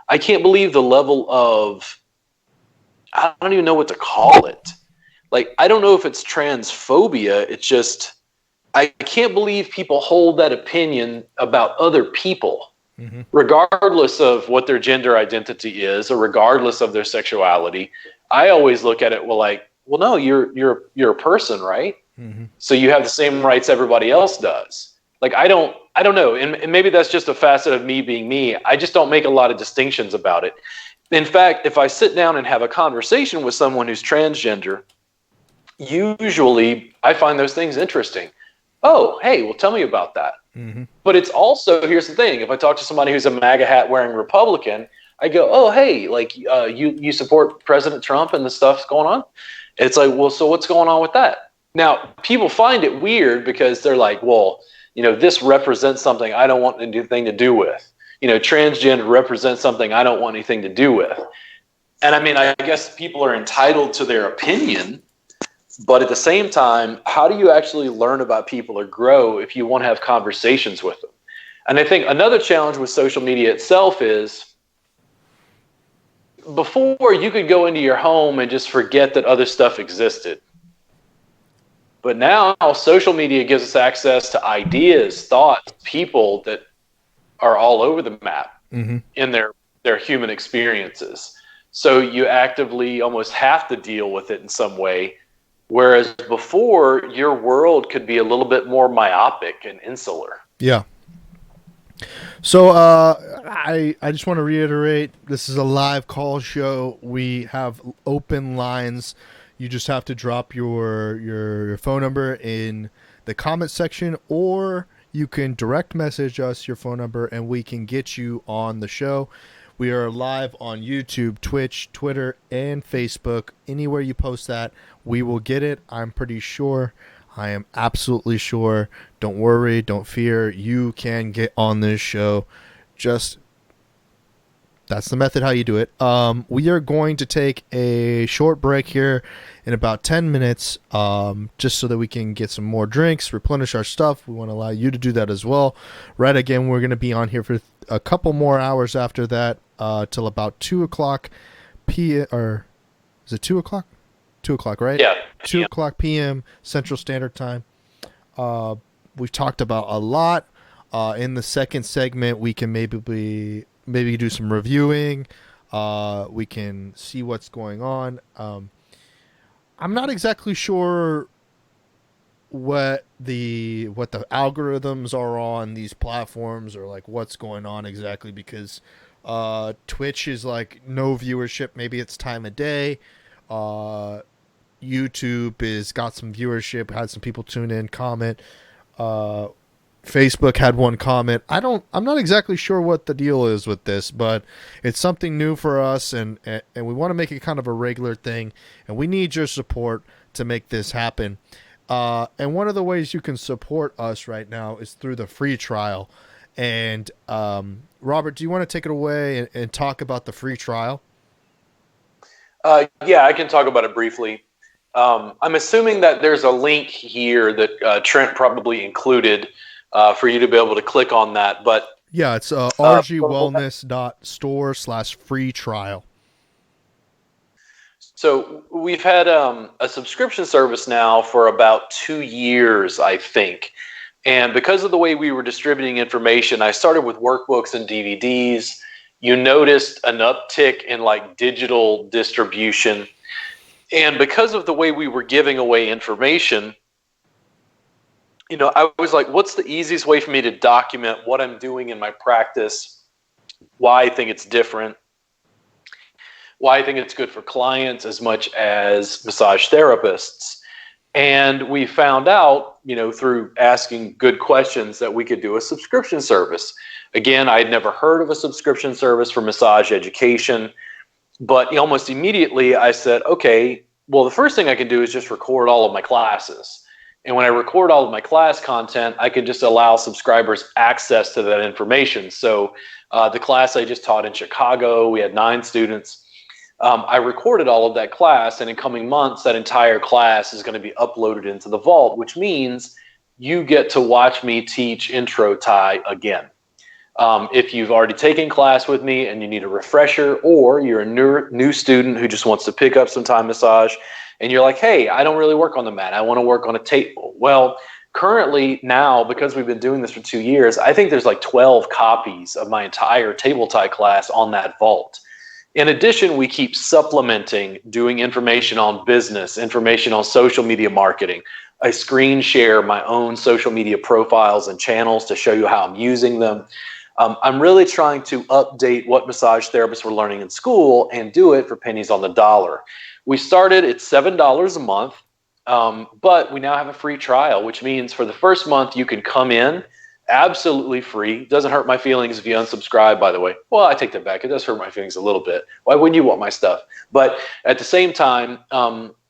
I can't believe the level of, I don't even know what to call it. Like, I don't know if it's transphobia. It's just, I can't believe people hold that opinion about other people, mm-hmm. regardless of what their gender identity is or regardless of their sexuality. I always look at it, well, no, you're a person, right? Mm-hmm. So you have the same rights everybody else does. Like, I don't know. And maybe that's just a facet of me being me. I just don't make a lot of distinctions about it. In fact, if I sit down and have a conversation with someone who's transgender, usually I find those things interesting. Oh, hey, well, tell me about that. Mm-hmm. But it's also, here's the thing. If I talk to somebody who's a MAGA hat wearing Republican, I go, oh, hey, like you support President Trump and the stuff's going on? It's like, well, so what's going on with that? Now, people find it weird because they're like, well, this represents something I don't want anything to do with. Transgender represents something I don't want anything to do with. And I mean, I guess people are entitled to their opinion, but at the same time, how do you actually learn about people or grow if you want to have conversations with them? And I think another challenge with social media itself is before you could go into your home and just forget that other stuff existed. But now social media gives us access to ideas, thoughts, people that are all over the map in their human experiences. So you actively almost have to deal with it in some way. Whereas before, your world could be a little bit more myopic and insular. Yeah. So I just want to reiterate, this is a live call show. We have open lines. You just have to drop your phone number in the comment section, or you can direct message us your phone number and we can get you on the show. We are live on YouTube, Twitch, Twitter, and Facebook. Anywhere you post that, we will get it. I'm pretty sure. I am absolutely sure. Don't worry. Don't fear. You can get on this show. Just that's the method how you do it. We are going to take a short break here in about 10 minutes just so that we can get some more drinks, replenish our stuff. We want to allow you to do that as well. Right, again, we're going to be on here for a couple more hours after that till about 2 o'clock p.m. Or is it 2 o'clock? 2 o'clock, right? Yeah. 2 o'clock p.m. Central Standard Time. We've talked about a lot. In the second segment, we can maybe do some reviewing. We can see what's going on. I'm not exactly sure what the algorithms are on these platforms, or like what's going on exactly, because Twitch is like no viewership. Maybe it's time of day. YouTube is got some viewership, had some people tune in, comment. Facebook had one comment. I'm not exactly sure what the deal is with this, but it's something new for us, and we want to make it kind of a regular thing, and we need your support to make this happen. And one of the ways you can support us right now is through the free trial. And Robert, do you want to take it away and talk about the free trial? Yeah, I can talk about it briefly. I'm assuming that there's a link here that Trent probably included for you to be able to click on that. But yeah, it's rgwellness.store/free trial. So we've had a subscription service now for about 2 years, I think. And because of the way we were distributing information, I started with workbooks and DVDs. You noticed an uptick in like digital distribution. And because of the way we were giving away information, I was like, what's the easiest way for me to document what I'm doing in my practice, why I think it's different, why I think it's good for clients as much as massage therapists. And we found out, through asking good questions, that we could do a subscription service. Again, I had never heard of a subscription service for massage education, but almost immediately I said, okay, well, the first thing I can do is just record all of my classes. And when I record all of my class content, I can just allow subscribers access to that information. So the class I just taught in Chicago, we had 9 students. I recorded all of that class, and in coming months, that entire class is going to be uploaded into the vault, which means you get to watch me teach intro Thai again. If you've already taken class with me and you need a refresher, or you're a new student who just wants to pick up some Thai massage, and you're like, hey, I don't really work on the mat, I want to work on a table. Well, currently now, because we've been doing this for 2 years, I think there's like 12 copies of my entire table Thai class on that vault. In addition, we keep supplementing, doing information on business, information on social media marketing. I screen share my own social media profiles and channels to show you how I'm using them. I'm really trying to update what massage therapists were learning in school and do it for pennies on the dollar. We started at $7 a month, but we now have a free trial, which means for the first month you can come in absolutely free. Doesn't hurt my feelings if you unsubscribe, by the way. Well, I take that back. It does hurt my feelings a little bit. Why wouldn't you want my stuff? But at the same time,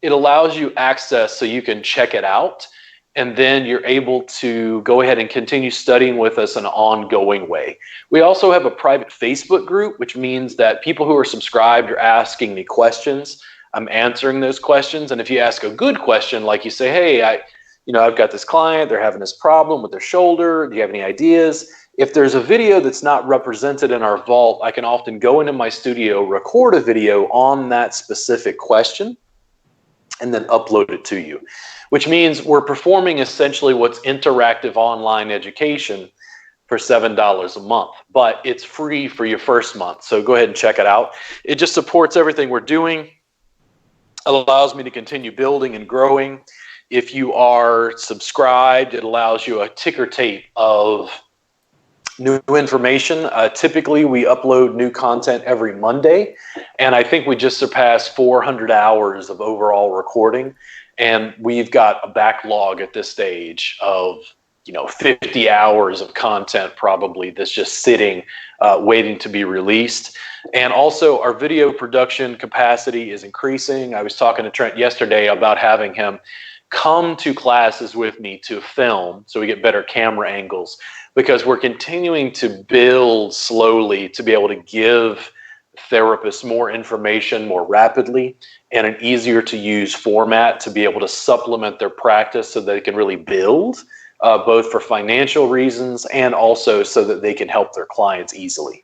it allows you access so you can check it out. And then you're able to go ahead and continue studying with us in an ongoing way. We also have a private Facebook group, which means that people who are subscribed are asking me questions. I'm answering those questions. And if you ask a good question, like you say, hey, I've got this client, they're having this problem with their shoulder. Do you have any ideas? If there's a video that's not represented in our vault, I can often go into my studio, record a video on that specific question, and then upload it to you, which means we're performing essentially what's interactive online education for $7 a month, but it's free for your first month. So go ahead and check it out. It just supports everything we're doing, allows me to continue building and growing. If you are subscribed, it allows you a ticker tape of new information. Typically, we upload new content every Monday, and I think we just surpassed 400 hours of overall recording, and we've got a backlog at this stage of 50 hours of content probably that's just sitting, waiting to be released. And also, our video production capacity is increasing. I was talking to Trent yesterday about having him come to classes with me to film so we get better camera angles, because we're continuing to build slowly to be able to give therapists more information more rapidly and an easier to use format to be able to supplement their practice so they can really build, both for financial reasons and also so that they can help their clients easily.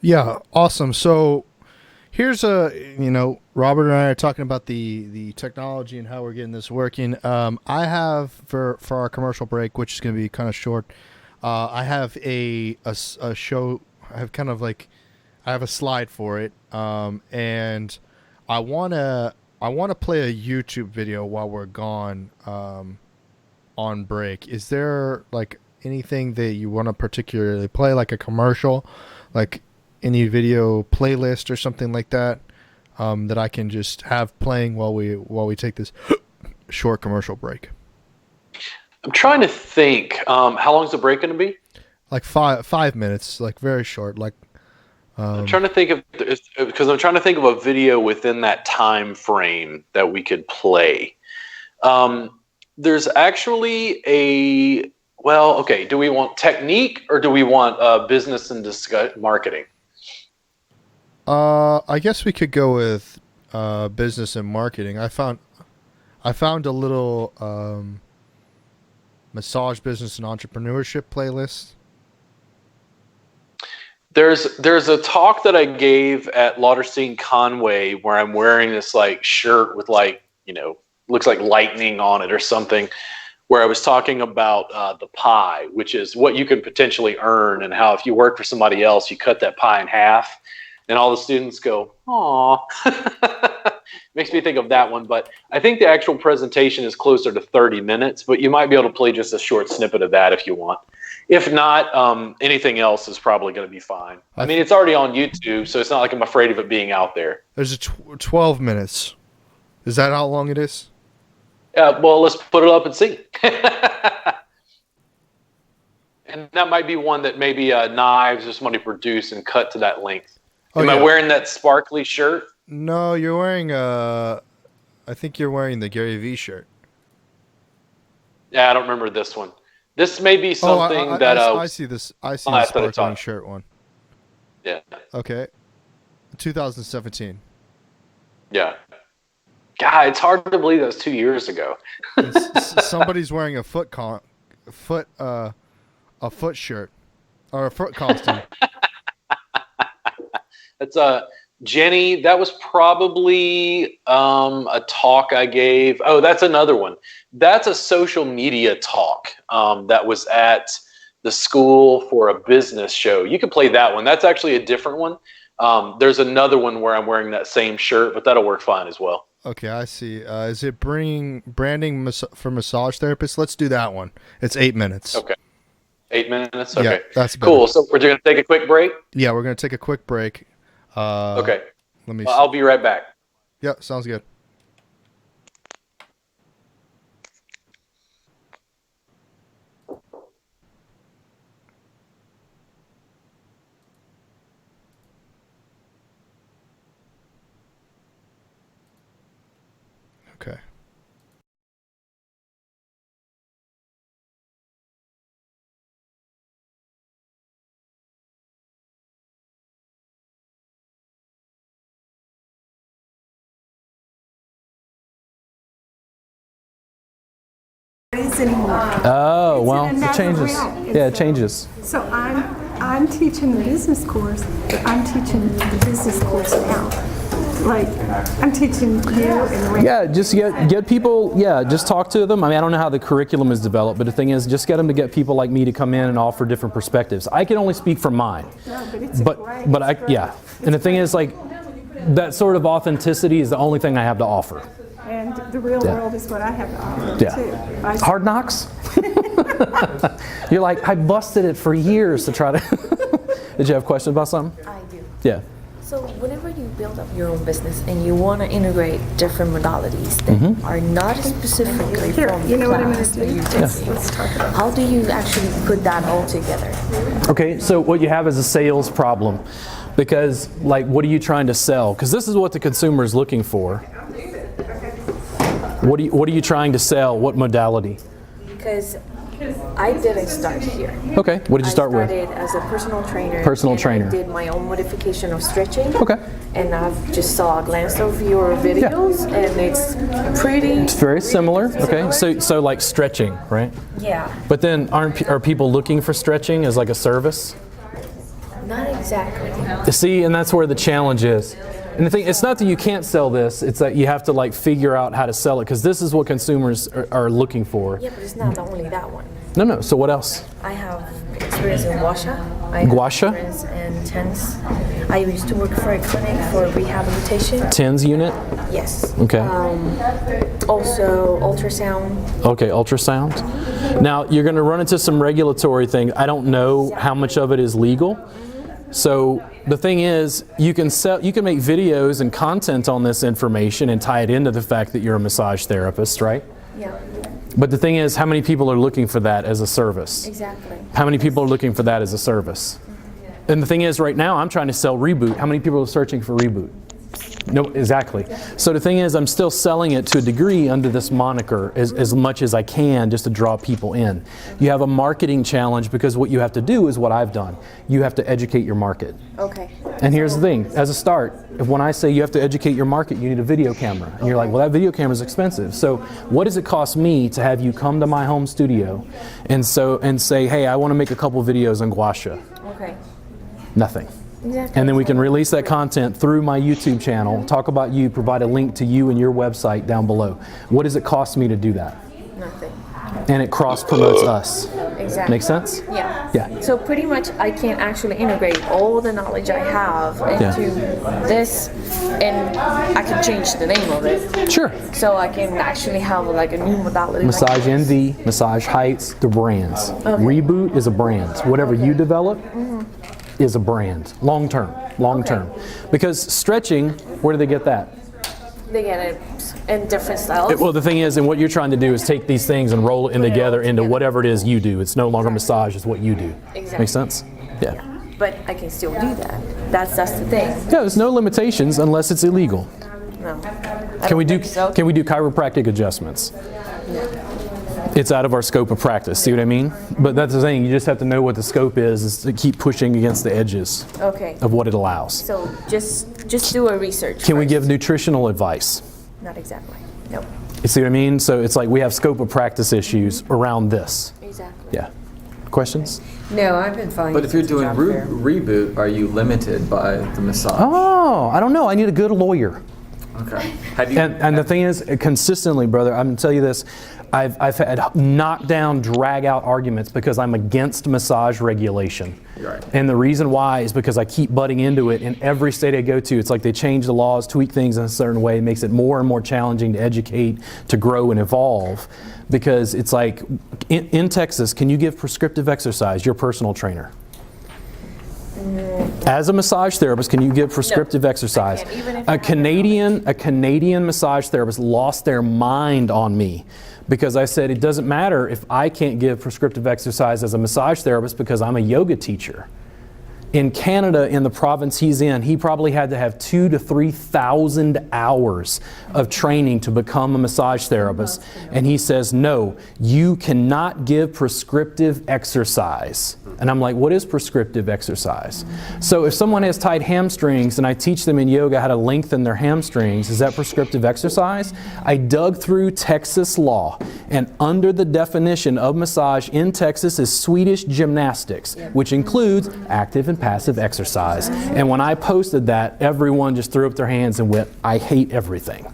Yeah, awesome. So here's Robert and I are talking about the technology and how we're getting this working. I have for our commercial break, which is going to be kind of short. I have a show. I have a slide for it, and I wanna play a YouTube video while we're gone on break. Is there like anything that you want to particularly play, like a commercial, like any video playlist or something like that, that I can just have playing while we take this short commercial break? I'm trying to think. How long is the break going to be? Like 5 minutes, like very short. Like I'm trying to think of a video within that time frame that we could play. There's actually do we want technique or do we want business and marketing? I guess we could go with business and marketing. I found a little massage business and entrepreneurship playlist. There's a talk that I gave at Lauderstein Conway where I'm wearing this like shirt with looks like lightning on it or something, where I was talking about the pie, which is what you can potentially earn, and how if you work for somebody else, you cut that pie in half. And all the students go, "Aw." Makes me think of that one. But I think the actual presentation is closer to 30 minutes, but you might be able to play just a short snippet of that if you want. If not, anything else is probably going to be fine. I mean, it's already on YouTube, so it's not like I'm afraid of it being out there. There's a 12 minutes. Is that how long it is? Yeah, well, let's put it up and see. And that might be one that maybe Knives or somebody produce and cut to that length. Am I wearing that sparkly shirt? No, you're wearing I think you're wearing the Gary Vee shirt. Yeah, I don't remember this one. This may be something I see this. I see the sparkling shirt one. Yeah. Okay. 2017. Yeah. God, it's hard to believe that was 2 years ago. Somebody's wearing a foot shirt or a foot costume. That's Jenny. That was probably a talk I gave. Oh, that's another one. That's a social media talk that was at the school for a business show. You can play that one. That's actually a different one. There's another one where I'm wearing that same shirt, but that'll work fine as well. Okay, I see. Is it branding for massage therapists? Let's do that one. It's 8 minutes. Okay. 8 minutes? Okay. Yeah, that's better. Cool. So we're going to take a quick break? Yeah, we're going to take a quick break. Okay. Let me see. I'll be right back. Yeah, sounds good. Okay. Anymore. Oh, well, it changes. Realm. Yeah, it changes. So I'm teaching the business course, but I'm teaching the business course now. Like, I'm teaching you and Ray. Yeah, just get people, just talk to them. I mean, I don't know how the curriculum is developed, but the thing is, just get them to get people like me to come in and offer different perspectives. I can only speak from mine. No, but it's great. But and the thing is, like, that sort of authenticity is the only thing I have to offer. And the real world is what I have to offer too. Hard knocks? You're like, I busted it for years to try to... Did you have questions about something? I do. Yeah. So whenever you build up your own business and you want to integrate different modalities that are not specifically from you know what I'm class going to do? that you're taking, Let's talk about how do you actually put that all together? Okay, so what you have is a sales problem. Because, like, what are you trying to sell? Because this is what the consumer is looking for. What are you trying to sell? What modality? Because I didn't start here. Okay, what did you start with? I started as a personal trainer. Personal trainer. I did my own modification of stretching. Okay. And I've just saw a glance of your videos, and it's pretty. It's very similar. Okay, so like stretching, right? Yeah. But then are people looking for stretching as like a service? Not exactly. See, and that's where the challenge is. And the thing, it's not that you can't sell this, it's that you have to like figure out how to sell it, because this is what consumers are looking for. Yeah, but it's not only that one. No, so what else? I have experience in gua sha. Gua sha? Experience in TENS. I used to work for a clinic for rehabilitation. TENS unit? Yes. Okay. Also ultrasound. Okay, ultrasound. Now, you're going to run into some regulatory things. I don't know how much of it is legal. So the thing is, you can make videos and content on this information and tie it into the fact that you're a massage therapist, right? Yeah. But the thing is, how many people are looking for that as a service? Exactly. How many people are looking for that as a service? And the thing is, right now, I'm trying to sell Reboot. How many people are searching for Reboot? No, exactly. So the thing is, I'm still selling it to a degree under this moniker as much as I can, just to draw people in. You have a marketing challenge, because what you have to do is what I've done. You have to educate your market. Okay. And here's the thing, as a start, when I say you have to educate your market, you need a video camera. And you're like, well, that video camera is expensive. So what does it cost me to have you come to my home studio and say, hey, I want to make a couple videos on gua sha? Okay. Nothing. Exactly. And then we can release that content through my YouTube channel, talk about you, provide a link to you and your website down below. What does it cost me to do that? Nothing. And it cross promotes us. Exactly. Make sense? Yeah. Yeah. So pretty much I can actually integrate all the knowledge I have into this, and I can change the name of it. Sure. So I can actually have like a new modality. Massage NV, Massage Heights, the brands. Okay. Reboot is a brand. Whatever you develop is a brand. Long term. Because stretching, where do they get that? They get it in different styles. Well, the thing is, and what you're trying to do is take these things and roll it in together into whatever it is you do. It's no longer massage, it's what you do. Exactly. Make sense? Yeah. But I can still do that. That's the thing. Yeah, there's no limitations unless it's illegal. No. Can we do So? Can we do chiropractic adjustments? No. It's out of our scope of practice. See what I mean? But that's the thing. You just have to know what the scope is to keep pushing against the edges Okay. of what it allows. So just do a research. Can we first. give nutritional advice? Not exactly. No. You see what I mean? So it's like we have scope of practice issues around this. Exactly. Yeah. Questions? No, I've been fine. But if you're since the doing job fair. Reboot, are you limited by the massage? Oh, I don't know. I need a good lawyer. Okay. Have you? And the thing is, consistently, brother, I'm going to tell you this. I've had knockdown, drag-out arguments because I'm against massage regulation. Right. And the reason why is because I keep butting into it in every state I go to. It's like they change the laws, tweak things in a certain way. It makes it more and more challenging to educate, to grow and evolve. Because it's like, in Texas, can you give prescriptive exercise? You're a personal trainer. As a massage therapist, can you give prescriptive exercise? can't, even if I A Canadian massage therapist lost their mind on me because I said it doesn't matter if I can't give prescriptive exercise as a massage therapist because I'm a yoga teacher. In Canada, in the province he's in, he probably had to have 2,000 to 3,000 hours of training to become a massage therapist. And he says, no, you cannot give prescriptive exercise. And I'm like, what is prescriptive exercise? So if someone has tight hamstrings and I teach them in yoga how to lengthen their hamstrings, is that prescriptive exercise? I dug through Texas law, and under the definition of massage in Texas is Swedish gymnastics, which includes active and passive exercise. And when I posted that, everyone just threw up their hands and went, I hate everything.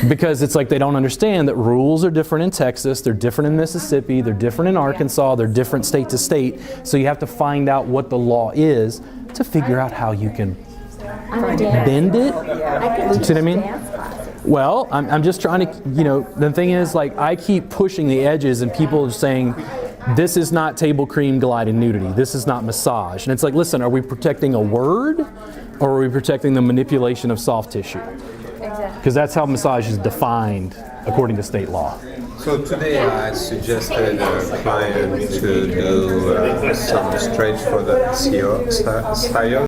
Because it's like they don't understand that rules are different in Texas, they're different in Mississippi, they're different in Arkansas, they're different state to state. So you have to find out what the law is to figure out how you can bend it. See what I mean? Well, I'm just trying to, the thing is, like, I keep pushing the edges and people are saying, this is not table cream, glide, and nudity. This is not massage. And it's like, listen, are we protecting a word or are we protecting the manipulation of soft tissue? Because that's how massage is defined according to state law. So today I suggested a client to do some stretch for the sciatica.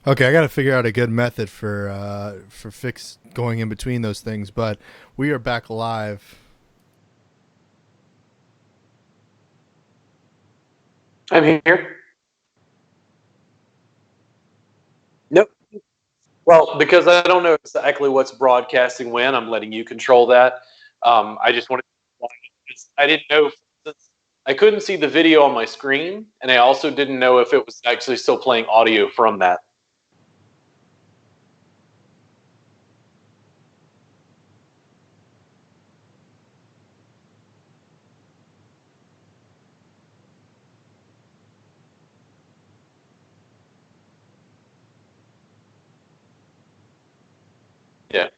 Okay, I got to figure out a good method for fix going in between those things. But we are back live. I'm here. Nope. Well, because I don't know exactly what's broadcasting when, I'm letting you control that. I just wanted to, I didn't know, I couldn't see the video on my screen, and I also didn't know if it was actually still playing audio from that. Yeah.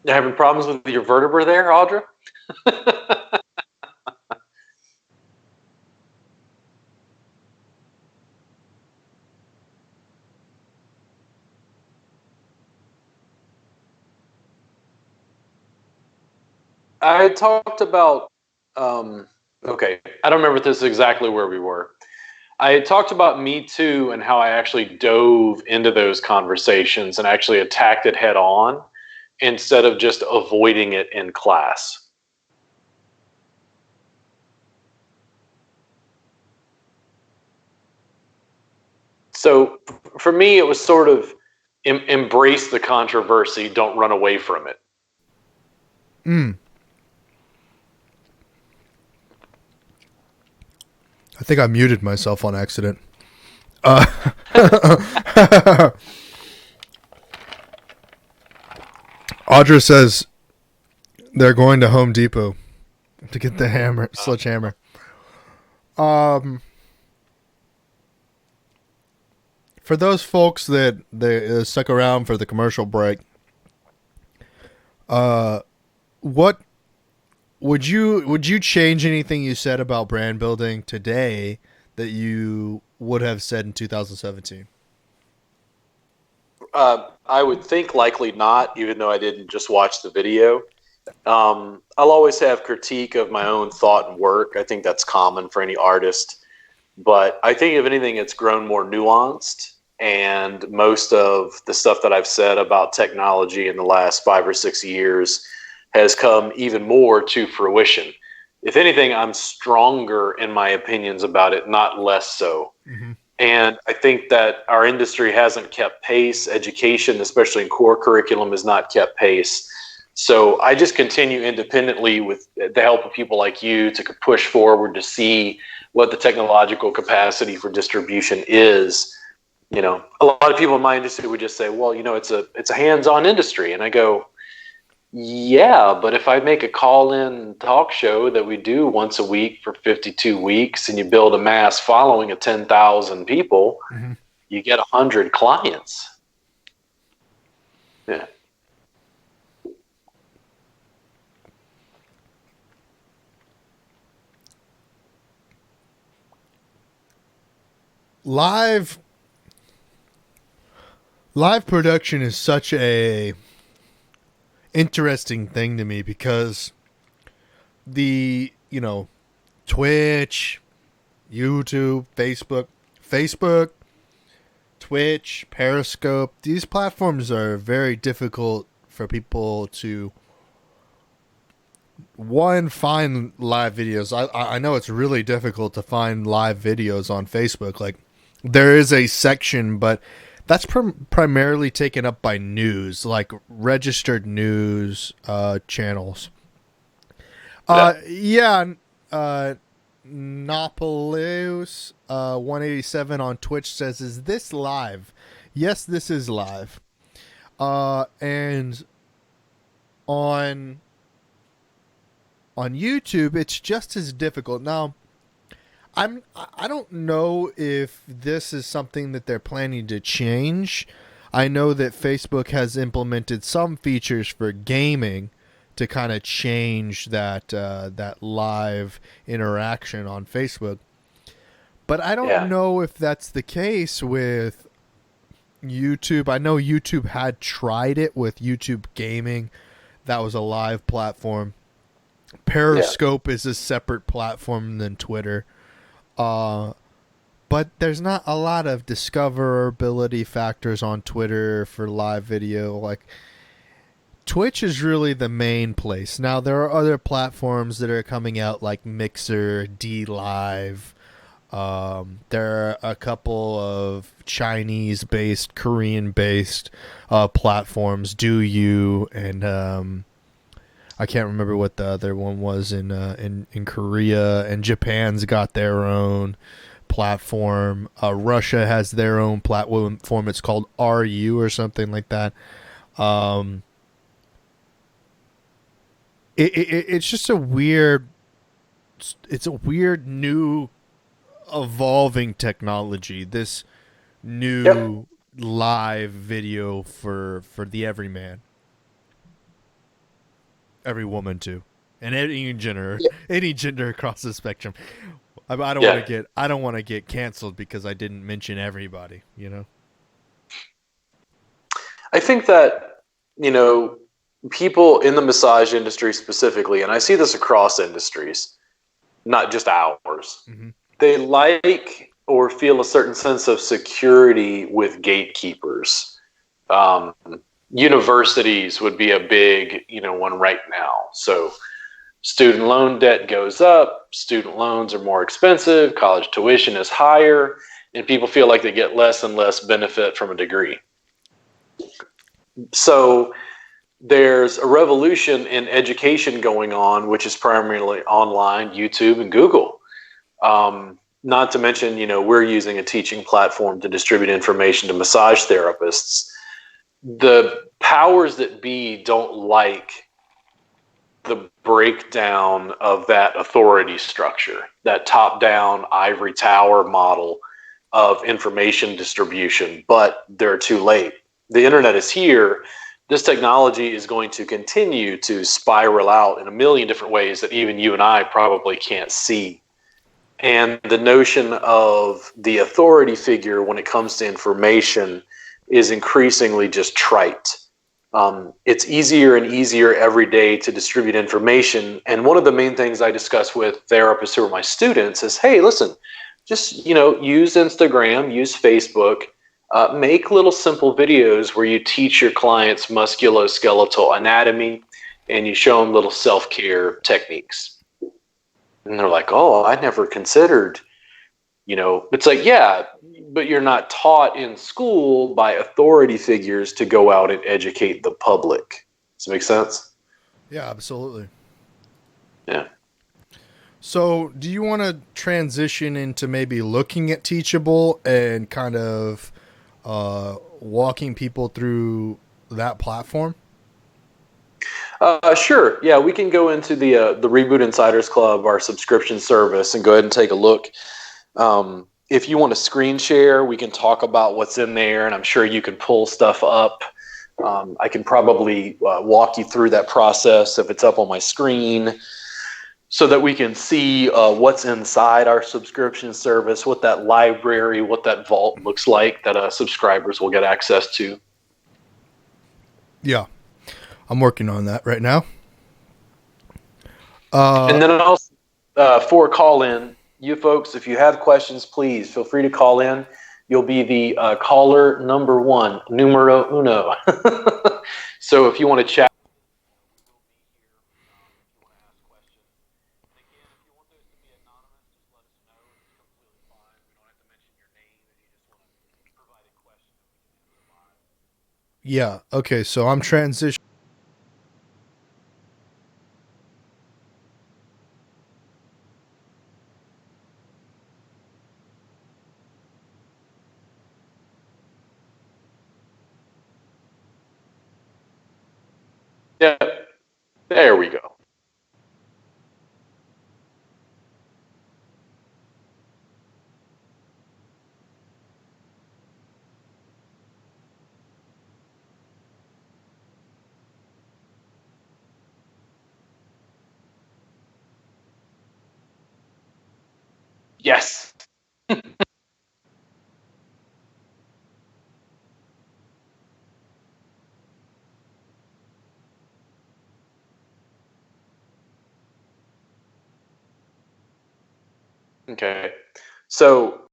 You having problems with your vertebra there, Audra? I had talked about, okay, I don't remember if this is exactly where we were. I had talked about Me Too and how I actually dove into those conversations and actually attacked it head on instead of just avoiding it in class. So for me, it was sort of embrace the controversy, don't run away from it. I think I muted myself on accident. Audra says they're going to Home Depot to get the sledgehammer. For those folks that they stuck around for the commercial break, what would you change anything you said about brand building today that you would have said in 2017? I would think likely not, even though I didn't just watch the video. I'll always have critique of my own thought and work. I think that's common for any artist. But I think if anything, it's grown more nuanced. And most of the stuff that I've said about technology in the last 5 or 6 years has come even more to fruition. If anything, I'm stronger in my opinions about it, not less so. Mm-hmm. And I think that our industry hasn't kept pace. Education, especially in core curriculum, has not kept pace. So I just continue independently with the help of people like you to push forward to see what the technological capacity for distribution is. You know, a lot of people in my industry would just say, well, you know, it's a hands-on industry. And I go, yeah, but if I make a call-in talk show that we do once a week for 52 weeks and you build a mass following of 10,000 people, mm-hmm. you get 100 clients. Yeah. Live Live production is such a interesting thing to me because Twitch, YouTube, Facebook, Twitch, Periscope, these platforms are very difficult for people to find live videos. I know it's really difficult to find live videos on Facebook. Like, there is a section, but that's primarily taken up by news, like registered news channels. Nopoleus 187 on Twitch says, "Is this live?" Yes, this is live. And on YouTube, it's just as difficult. Now, I don't know if this is something that they're planning to change. I know that Facebook has implemented some features for gaming to kind of change that live interaction on Facebook. But I don't know if that's the case with YouTube. I know YouTube had tried it with YouTube Gaming. That was a live platform. Periscope is a separate platform than Twitter. But there's not a lot of discoverability factors on Twitter for live video. Like, Twitch is really the main place. Now, there are other platforms that are coming out like Mixer, D-Live. There are a couple of Chinese-based, Korean-based platforms, DoYou, and I can't remember what the other one was in Korea, and Japan's got their own platform. Russia has their own platform. It's called RU or something like that. It's just a weird. It's a weird new evolving technology. This new live video for the everyman. Every woman too, and any gender across the spectrum. I don't want to get canceled because I didn't mention everybody. I think that people in the massage industry specifically, and I see this across industries, not just ours. Mm-hmm. They like or feel a certain sense of security with gatekeepers. Universities would be a big, one right now. So student loan debt goes up, student loans are more expensive, college tuition is higher, and people feel like they get less and less benefit from a degree. So there's a revolution in education going on, which is primarily online, YouTube, and Google. Not to mention, we're using a teaching platform to distribute information to massage therapists. The powers that be don't like the breakdown of that authority structure, that top-down ivory tower model of information distribution, but they're too late. The internet is here. This technology is going to continue to spiral out in a million different ways that even you and I probably can't see. And the notion of the authority figure when it comes to information is increasingly just trite. It's easier and easier every day to distribute information. And one of the main things I discuss with therapists who are my students is, hey, listen, just, use Instagram, use Facebook, make little simple videos where you teach your clients musculoskeletal anatomy and you show them little self-care techniques. And they're like, oh, I never considered, it's like, yeah, but you're not taught in school by authority figures to go out and educate the public. Does that make sense? Yeah, absolutely. Yeah. So do you want to transition into maybe looking at Teachable and kind of walking people through that platform? Sure. Yeah, we can go into the Reboot Insiders Club, our subscription service, and go ahead and take a look. If you want to screen share, we can talk about what's in there, and I'm sure you can pull stuff up. I can probably walk you through that process if it's up on my screen. so that we can see what's inside our subscription service, what that library, what that vault looks like that subscribers will get access to. Yeah, I'm working on that right now. And then also for call in, you folks, if you have questions, please feel free to call in. You'll be the caller number one, numero uno. So if you want to chat. Yeah. Okay. So I'm transitioning. Yeah, there we go. Yes. Okay. So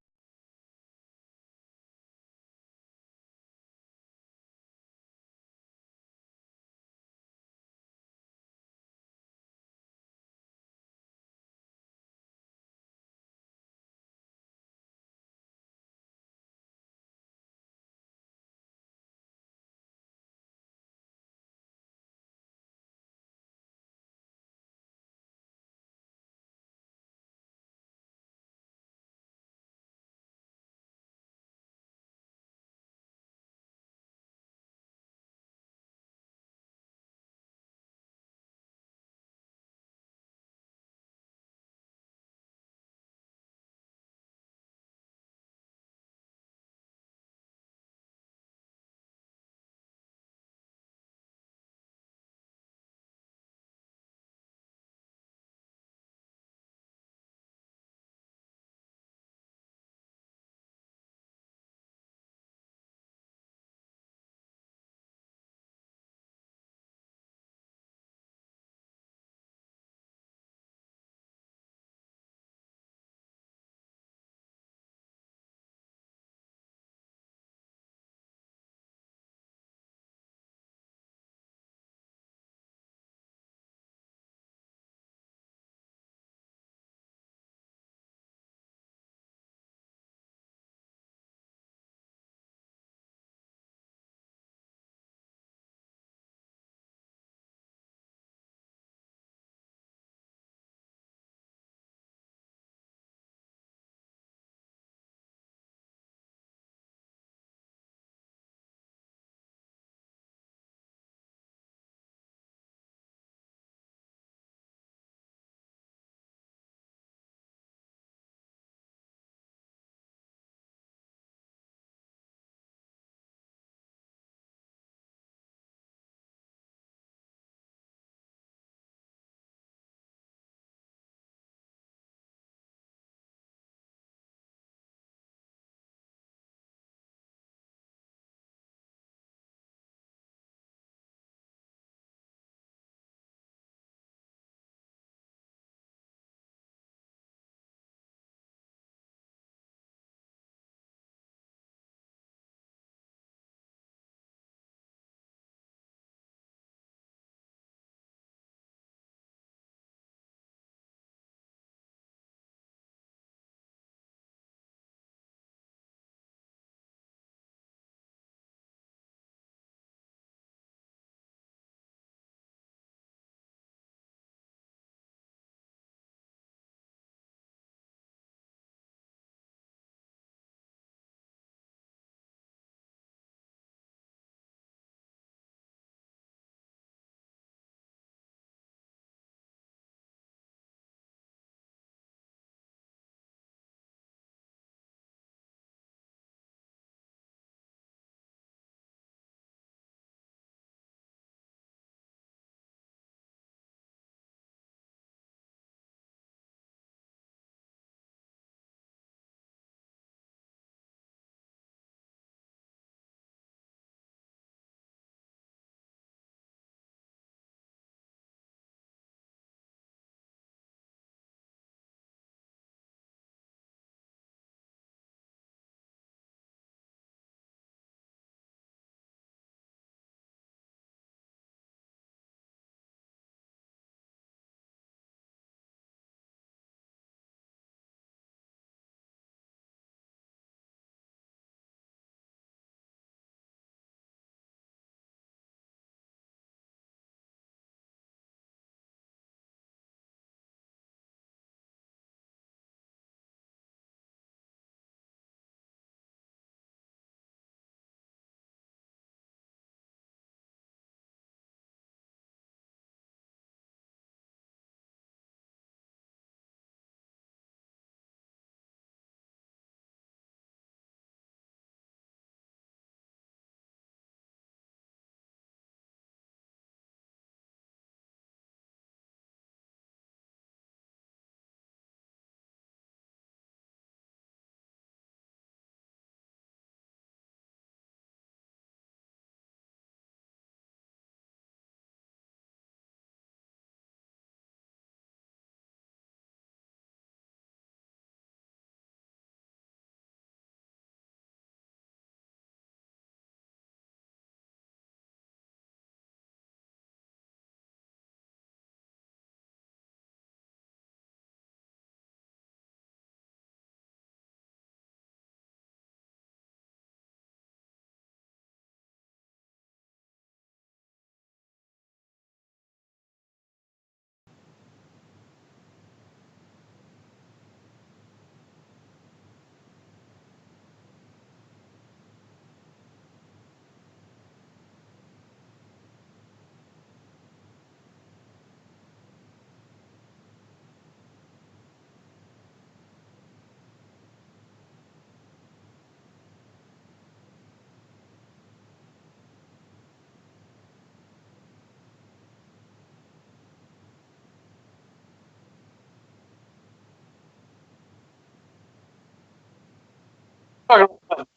talking about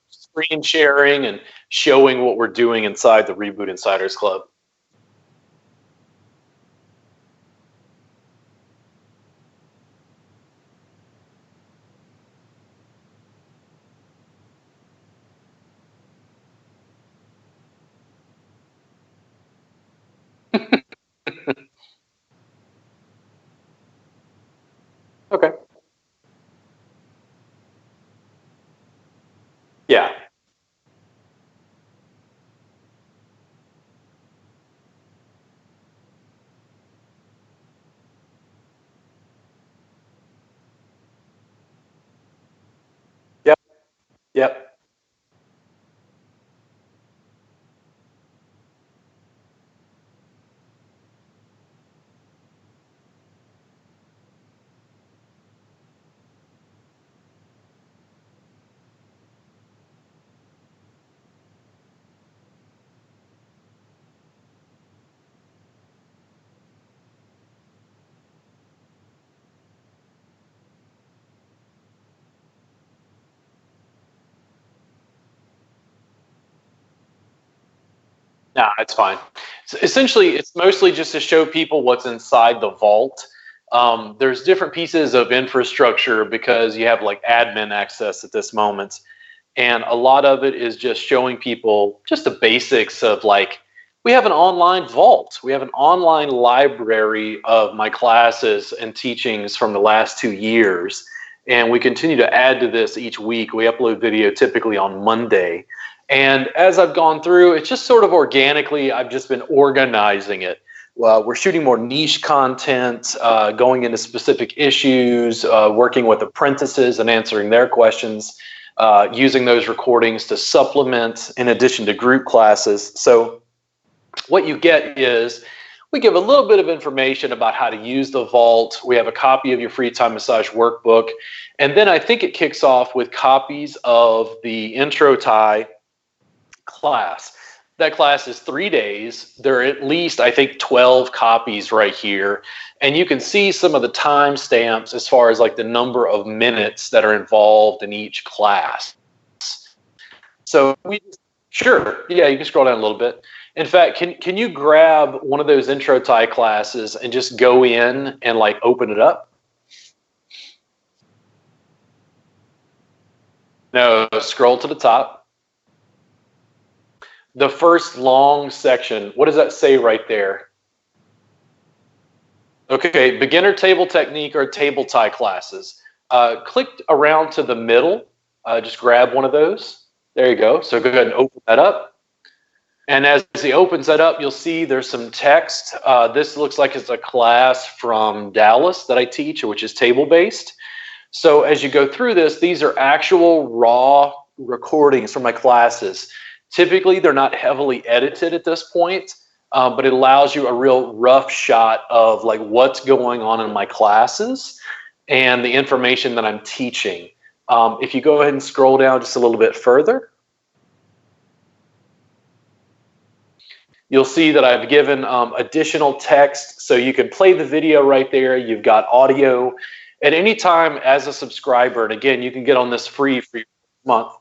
screen sharing and showing what we're doing inside the Reboot Insiders Club. Okay. Yeah. Yep. Yep. Nah, it's fine. So essentially, it's mostly just to show people what's inside the vault. There's different pieces of infrastructure because you have like admin access at this moment. And a lot of it is just showing people just the basics of like, we have an online vault. We have an online library of my classes and teachings from the last 2 years. And we continue to add to this each week. We upload video typically on Monday. And as I've gone through, it's just sort of organically, I've just been organizing it. We're shooting more niche content, going into specific issues, working with apprentices and answering their questions, using those recordings to supplement in addition to group classes. So what you get is we give a little bit of information about how to use the vault. We have a copy of your free time massage workbook. And then I think it kicks off with copies of the intro Thai class. That class is 3 days. There are at least, I think, 12 copies right here. And you can see some of the timestamps as far as like the number of minutes that are involved in each class. So sure, yeah, you can scroll down a little bit. In fact, can you grab one of those intro Thai classes and just go in and like open it up? No, scroll to the top. The first long section, what does that say right there? Okay, beginner table technique or table Thai classes. Click around to the middle, just grab one of those. There you go. So go ahead and open that up. And as he opens that up, you'll see there's some text. This looks like it's a class from Dallas that I teach, which is table-based. So as you go through this, these are actual raw recordings from my classes. Typically, they're not heavily edited at this point, but it allows you a real rough shot of like what's going on in my classes and the information that I'm teaching. If you go ahead and scroll down just a little bit further, you'll see that I've given additional text, so you can play the video right there. You've got audio at any time as a subscriber. And again, you can get on this free for your month.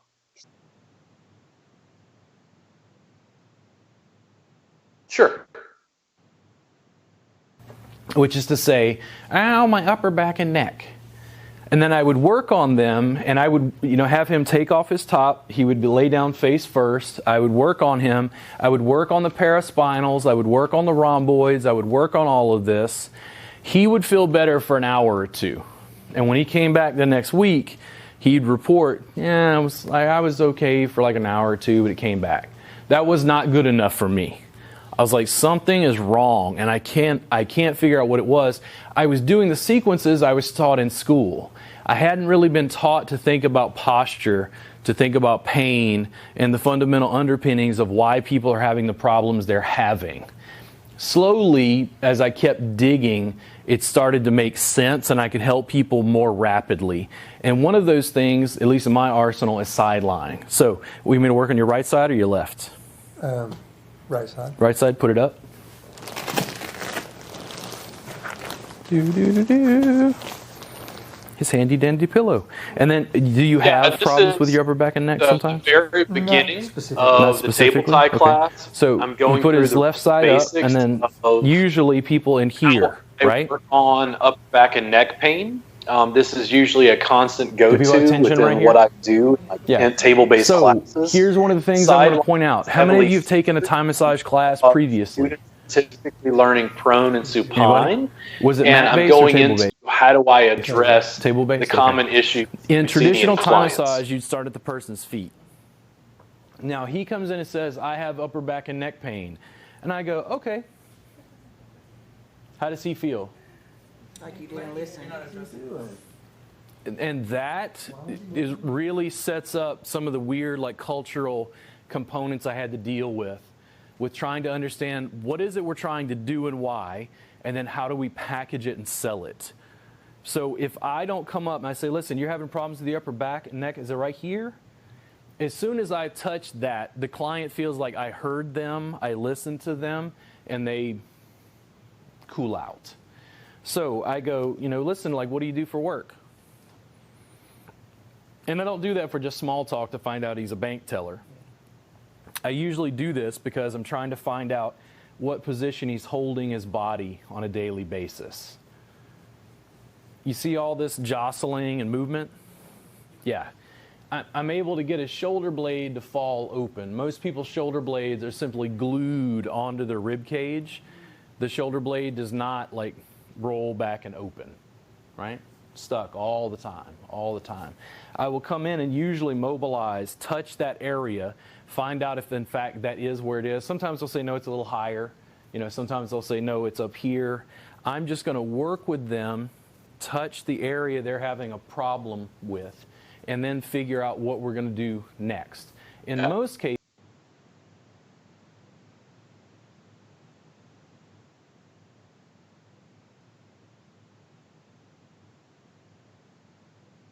Sure. Which is to say, ow, my upper back and neck. And then I would work on them, and I would, have him take off his top. He would lay down face first. I would work on him. I would work on the paraspinals. I would work on the rhomboids. I would work on all of this. He would feel better for an hour or two. And when he came back the next week, he'd report, I was okay for like an hour or two, but it came back. That was not good enough for me. I was like, something is wrong, and I can't figure out what it was. I was doing the sequences I was taught in school. I hadn't really been taught to think about posture, to think about pain, and the fundamental underpinnings of why people are having the problems they're having. Slowly, as I kept digging, it started to make sense, and I could help people more rapidly. And one of those things, at least in my arsenal, is side lying. So, we mean to work on your right side or your left? Right side. Right side, put it up. his handy dandy pillow. And then, do you have problems with your upper back and neck sometimes? The very beginning Not of the table tie okay. class. So I'm going you put through his the left side up, and then usually people in here, right? Work on upper back and neck pain. This is usually a constant go-to within what I do in table-based classes. Here's one of the things I want to point out. How many of you have taken a Thai massage class previously? Typically learning prone and supine. Was it and I'm going into how do I address the common issue. In traditional Thai massage, you'd start at the person's feet. Now he comes in and says, I have upper back and neck pain. And I go, okay. How does he feel? Like you didn't listen. And that is really sets up some of the weird cultural components I had to deal with trying to understand what is it we're trying to do and why, and then how do we package it and sell it. So if I don't come up and I say, listen, you're having problems with the upper back and neck, is it right here? As soon as I touch that, the client feels like I heard them, I listened to them, and they cool out. So I go, listen, what do you do for work? And I don't do that for just small talk to find out he's a bank teller. I usually do this because I'm trying to find out what position he's holding his body on a daily basis. You see all this jostling and movement? Yeah. I'm able to get his shoulder blade to fall open. Most people's shoulder blades are simply glued onto their rib cage. The shoulder blade does not roll back and open, right? Stuck all the time. I will come in and usually mobilize, touch that area, find out if in fact that is where it is. Sometimes they'll say, no, it's a little higher. Sometimes they'll say, no, it's up here. I'm just going to work with them, touch the area they're having a problem with, and then figure out what we're going to do next. In most cases,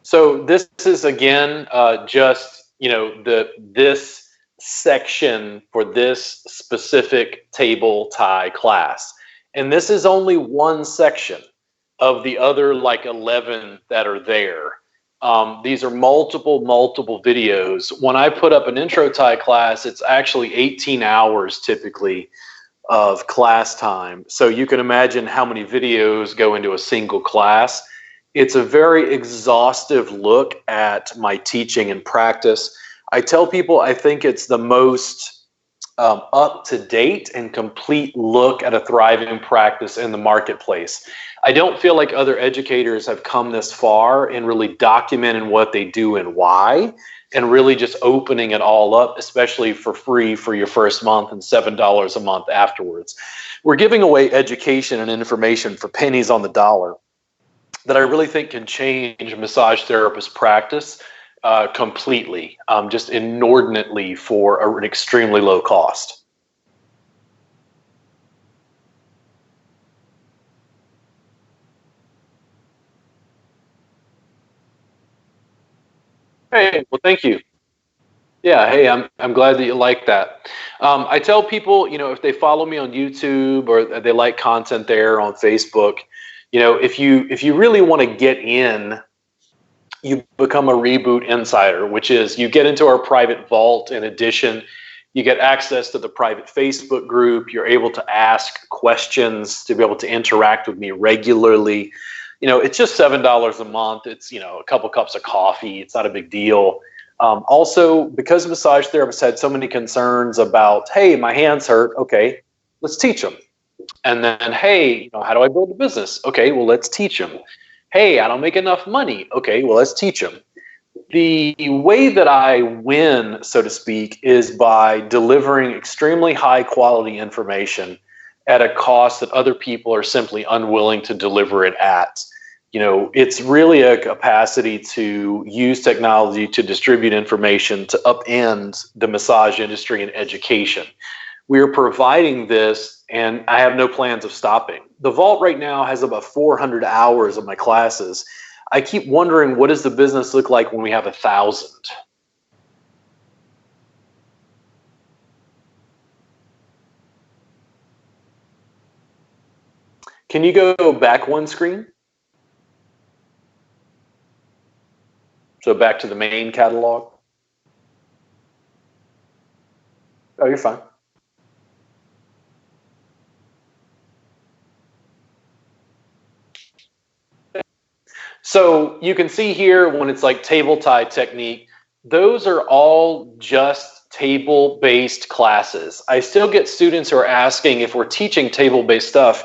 so this is again just this section for this specific table tie class, and this is only one section of the other 11 that are there. These are multiple videos. When I put up an intro tie class, it's actually 18 hours typically of class time. So you can imagine how many videos go into a single class. It's a very exhaustive look at my teaching and practice. I tell people I think it's the most up-to-date and complete look at a thriving practice in the marketplace. I don't feel like other educators have come this far in really documenting what they do and why, and really just opening it all up, especially for free for your first month and $7 a month afterwards. We're giving away education and information for pennies on the dollar that I really think can change a massage therapist practice completely, just inordinately for an extremely low cost. Hey, well, thank you. Yeah, hey, I'm glad that you like that. I tell people, if they follow me on YouTube or they like content there on Facebook, if you really want to get in, you become a Reboot insider, which is you get into our private vault. In addition, you get access to the private Facebook group. You're able to ask questions, to be able to interact with me regularly. It's just $7 a month. It's, a couple cups of coffee. It's not a big deal. Also, because massage therapists had so many concerns about, hey, my hands hurt. Okay, let's teach them. And then, hey, how do I build a business? Okay, well, let's teach them. Hey, I don't make enough money. Okay, well, let's teach them. The way that I win, so to speak, is by delivering extremely high quality information at a cost that other people are simply unwilling to deliver it at. It's really a capacity to use technology to distribute information to upend the massage industry and education. We are providing this, and I have no plans of stopping. The vault right now has about 400 hours of my classes. I keep wondering, what does the business look like when we have 1,000? Can you go back one screen? So back to the main catalog. Oh, you're fine. So you can see here when it's like table tie technique, those are all just table-based classes. I still get students who are asking if we're teaching table-based stuff.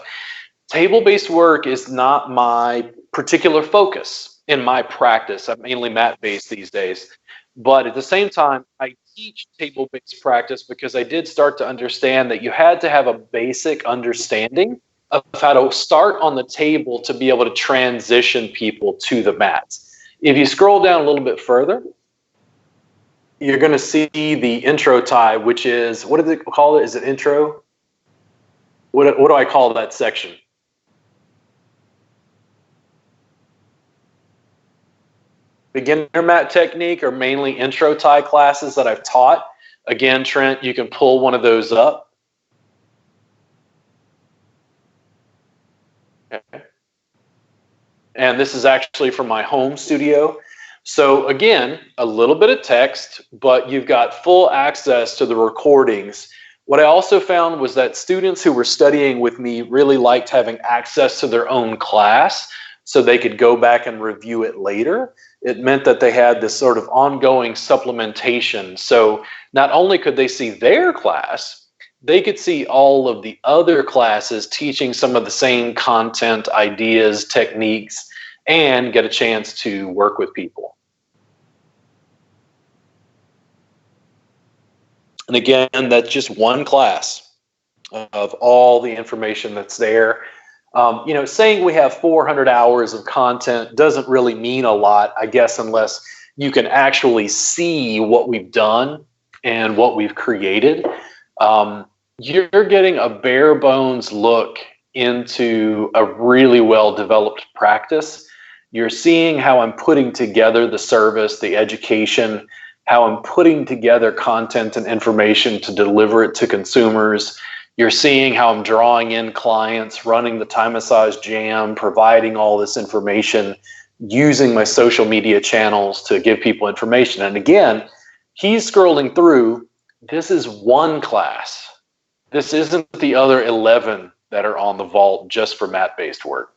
Table-based work is not my particular focus in my practice. I'm mainly mat-based these days. But at the same time, I teach table-based practice because I did start to understand that you had to have a basic understanding of how to start on the table to be able to transition people to the mats. If you scroll down a little bit further, you're going to see the intro tie, which is, what do they call it? Is it intro? What do I call that section? Beginner mat technique are mainly intro tie classes that I've taught. Again, Trent, you can pull one of those up. Okay. And this is actually from my home studio. So again, a little bit of text, but you've got full access to the recordings. What I also found was that students who were studying with me really liked having access to their own class so they could go back and review it later. It meant that they had this sort of ongoing supplementation. So not only could they see their class, they could see all of the other classes teaching some of the same content, ideas, techniques, and get a chance to work with people. And again, that's just one class of all the information that's there. You know, saying we have 400 hours of content doesn't really mean a lot, I guess, unless you can actually see what we've done and what we've created. You're getting a bare bones look into a really well developed practice. You're seeing how I'm putting together the service, the education, how I'm putting together content and information to deliver it to consumers. You're seeing how I'm drawing in clients, running the Thai Massage Jam, providing all this information, using my social media channels to give people information. And again, he's scrolling through. This is one class. This isn't the other 11 that are on the vault just for mat-based work.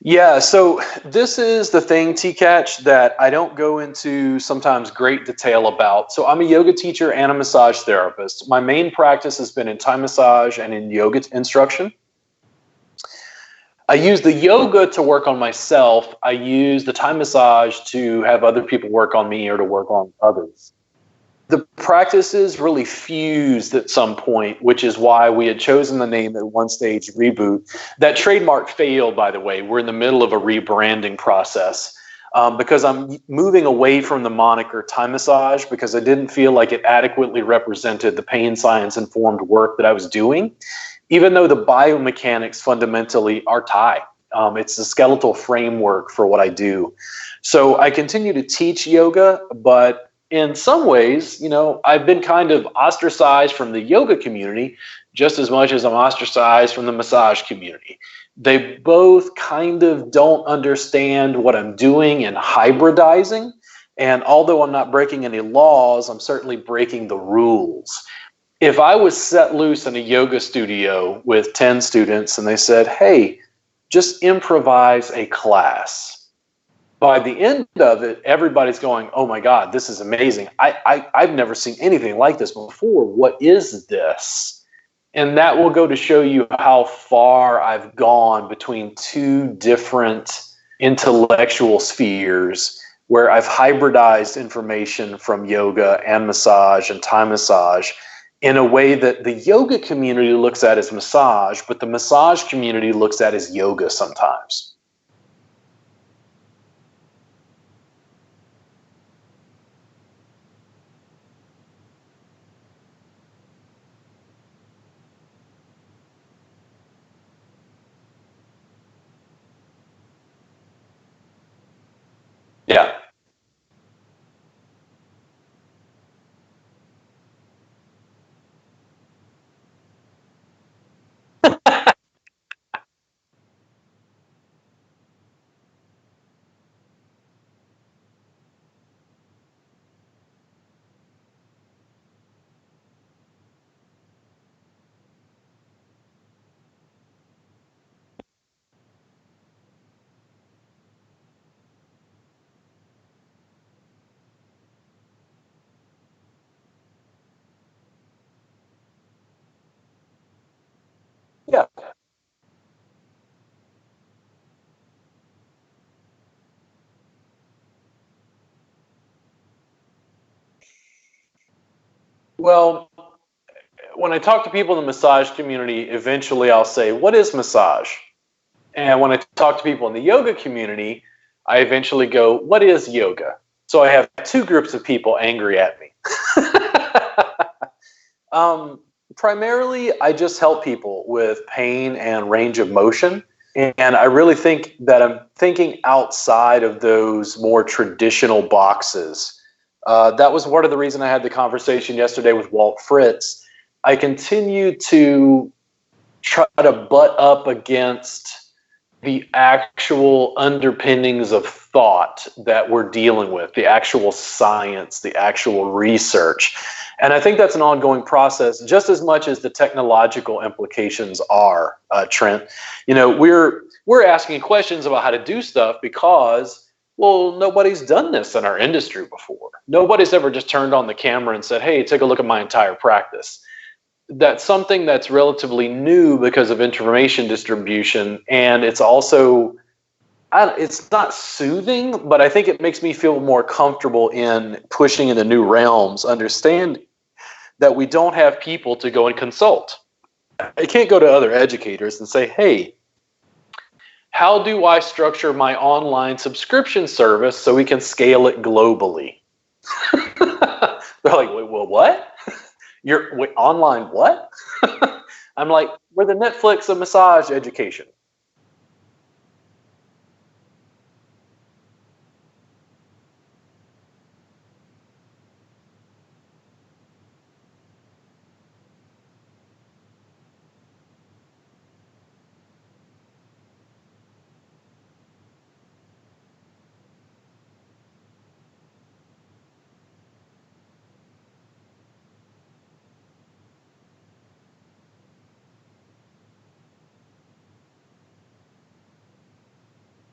Yeah, so this is the thing, T-Catch, that I don't go into sometimes great detail about. So I'm a yoga teacher and a massage therapist. My main practice has been in Thai massage and in yoga instruction. I use the yoga to work on myself. I use the Thai massage to have other people work on me or to work on others. The practices really fused at some point, which is why we had chosen the name at one stage, Reboot. That trademark failed, by the way. We're in the middle of a rebranding process because I'm moving away from the moniker Thai massage because I didn't feel like it adequately represented the pain science informed work that I was doing, even though the biomechanics fundamentally are Thai. It's the skeletal framework for what I do. So I continue to teach yoga, but in some ways, you know, I've been kind of ostracized from the yoga community just as much as I'm ostracized from the massage community. They both kind of don't understand what I'm doing and hybridizing. And although I'm not breaking any laws, I'm certainly breaking the rules. If I was set loose in a yoga studio with 10 students and they said, hey, just improvise a class. By the end of it, everybody's going, oh my God, this is amazing. I've never seen anything like this before. What is this? And that will go to show you how far I've gone between two different intellectual spheres where I've hybridized information from yoga and massage and Thai massage in a way that the yoga community looks at as massage, but the massage community looks at as yoga sometimes. Yeah. Well, when I talk to people in the massage community, eventually I'll say, what is massage? And when I talk to people in the yoga community, I eventually go, what is yoga? So I have two groups of people angry at me. Primarily, I just help people with pain and range of motion. And I really think that I'm thinking outside of those more traditional boxes. That was part of the reason I had the conversation yesterday with Walt Fritz. I continue to try to butt up against the actual underpinnings of thought that we're dealing with, the actual science, the actual research. And I think that's an ongoing process just as much as the technological implications are, Trent. You know, we're asking questions about how to do stuff because, well, nobody's done this in our industry before. Nobody's ever just turned on the camera and said, hey, take a look at my entire practice. That's something that's relatively new because of information distribution, and it's also, it's not soothing, but I think it makes me feel more comfortable in pushing into new realms, understand that we don't have people to go and consult. I can't go to other educators and say, hey, how do I structure my online subscription service so we can scale it globally? They're like, wait, well, what? You're online what? I'm like, we're the Netflix of massage education.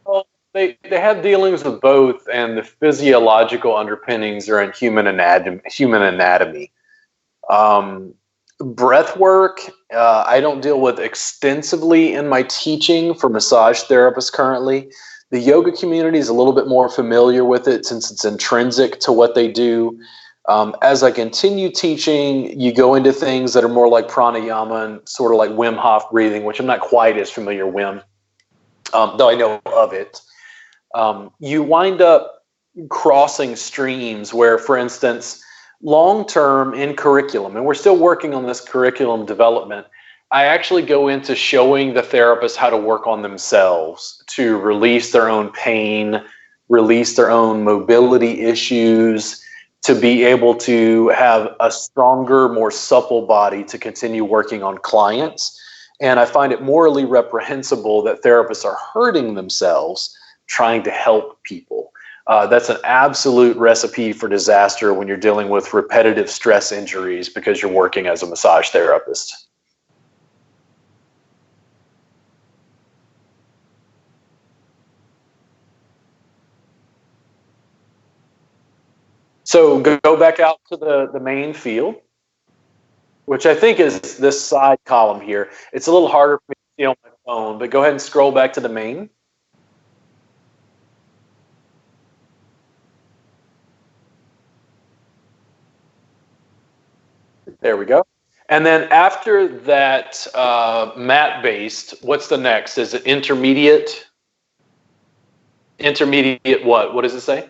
Well, they have dealings with both, and the physiological underpinnings are in human anatomy. Breath work, I don't deal with extensively in my teaching for massage therapists currently. The yoga community is a little bit more familiar with it since it's intrinsic to what they do. As I continue teaching, you go into things that are more like pranayama and sort of like Wim Hof breathing, which I'm not quite as familiar with, though I know of it. You wind up crossing streams where, for instance, long-term in curriculum, and we're still working on this curriculum development, I actually go into showing the therapists how to work on themselves to release their own pain, release their own mobility issues, to be able to have a stronger, more supple body to continue working on clients. And I find it morally reprehensible that therapists are hurting themselves trying to help people. That's an absolute recipe for disaster when you're dealing with repetitive stress injuries because you're working as a massage therapist. So go back out to the main field, which I think is this side column here. It's a little harder for me to see on my phone, but go ahead and scroll back to the main. There we go. And then after that mat-based, what's the next? Is it intermediate? Intermediate what? What does it say?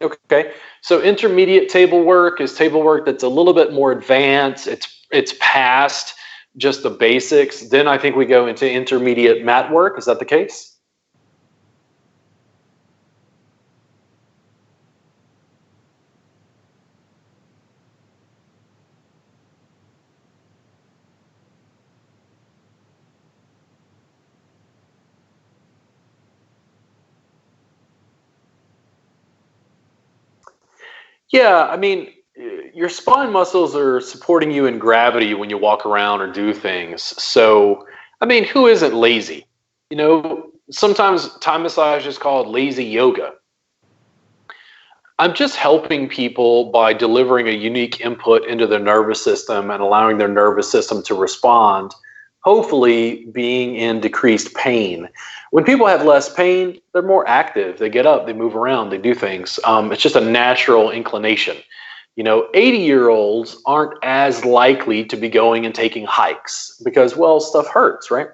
Okay, so intermediate table work is table work that's a little bit more advanced. It's past just the basics. Then I think we go into intermediate mat work. Is that the case? Yeah, I mean, your spine muscles are supporting you in gravity when you walk around or do things. So, I mean, who isn't lazy? You know, sometimes Thai massage is called lazy yoga. I'm just helping people by delivering a unique input into their nervous system and allowing their nervous system to respond, hopefully being in decreased pain. When people have less pain, they're more active. They get up, they move around, they do things. It's just a natural inclination. 80-year-olds aren't as likely to be going and taking hikes because, well, stuff hurts, right?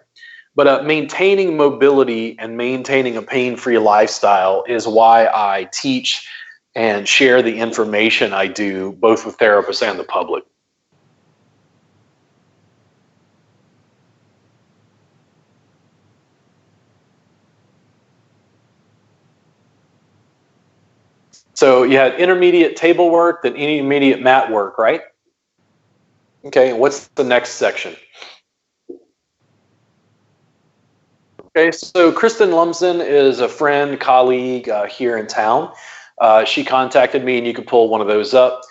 But maintaining mobility and maintaining a pain-free lifestyle is why I teach and share the information I do, both with therapists and the public. So you had intermediate table work, then intermediate mat work, right? Okay, and what's the next section? Okay, so Kristen Lumsden is a friend, colleague here in town. She contacted me, and you can pull one of those up.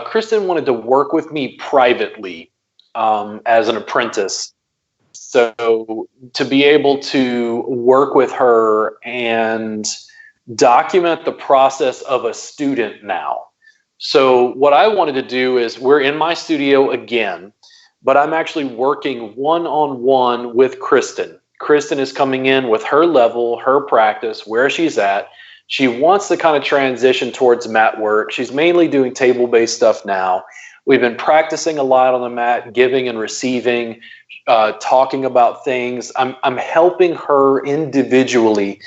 Kristen wanted to work with me privately as an apprentice. So to be able to work with her and document the process of a student now. So what I wanted to do is, we're in my studio again, but I'm actually working one-on-one with Kristen. Kristen is coming in with her level, her practice, where she's at. She wants to kind of transition towards mat work. She's mainly doing table-based stuff now. We've been practicing a lot on the mat, giving and receiving, talking about things. I'm helping her individually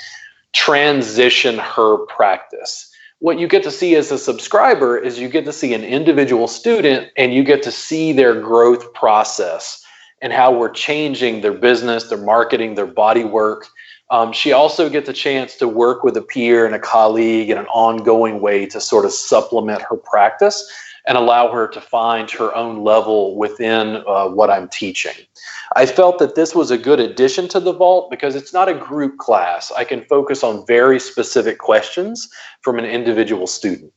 transition her practice. What you get to see as a subscriber is you get to see an individual student, and you get to see their growth process and how we're changing their business, their marketing, their body work. She also gets a chance to work with a peer and a colleague in an ongoing way to sort of supplement her practice and allow her to find her own level within what I'm teaching. I felt that this was a good addition to the Vault because it's not a group class. I can focus on very specific questions from an individual student.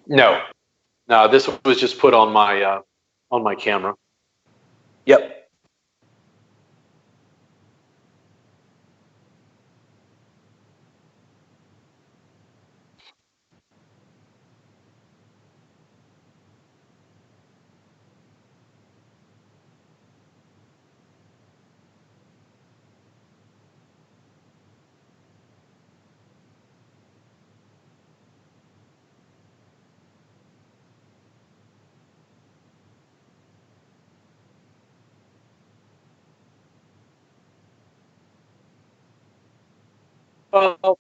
No, this was just put on my camera. Yep. Well,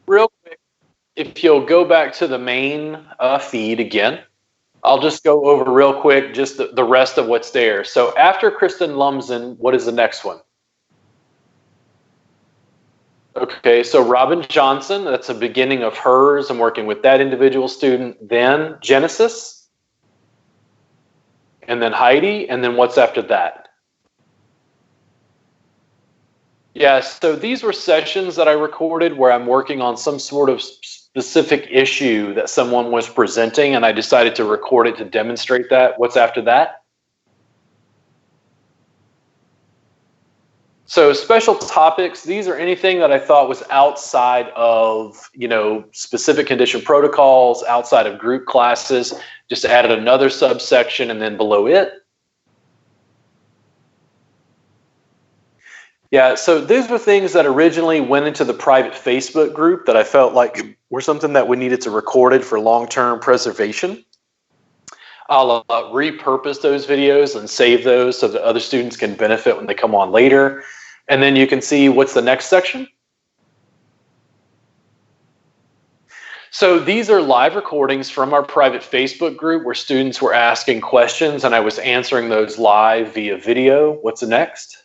real quick, if you'll go back to the main feed again, I'll just go over real quick just the rest of what's there. So after Kristen Lumsden, what is the next one? Okay, so Robin Johnson, that's the beginning of hers. I'm working with that individual student. Then Genesis, and then Heidi, and then what's after that? Yeah, so these were sessions that I recorded where I'm working on some sort of specific issue that someone was presenting, and I decided to record it to demonstrate that. What's after that? So special topics, these are anything that I thought was outside of, specific condition protocols, outside of group classes, just added another subsection and then below it. Yeah, so these were things that originally went into the private Facebook group that I felt like were something that we needed to record it for long-term preservation. I'll repurpose those videos and save those so that other students can benefit when they come on later. And then you can see what's the next section. So these are live recordings from our private Facebook group where students were asking questions and I was answering those live via video. What's the next?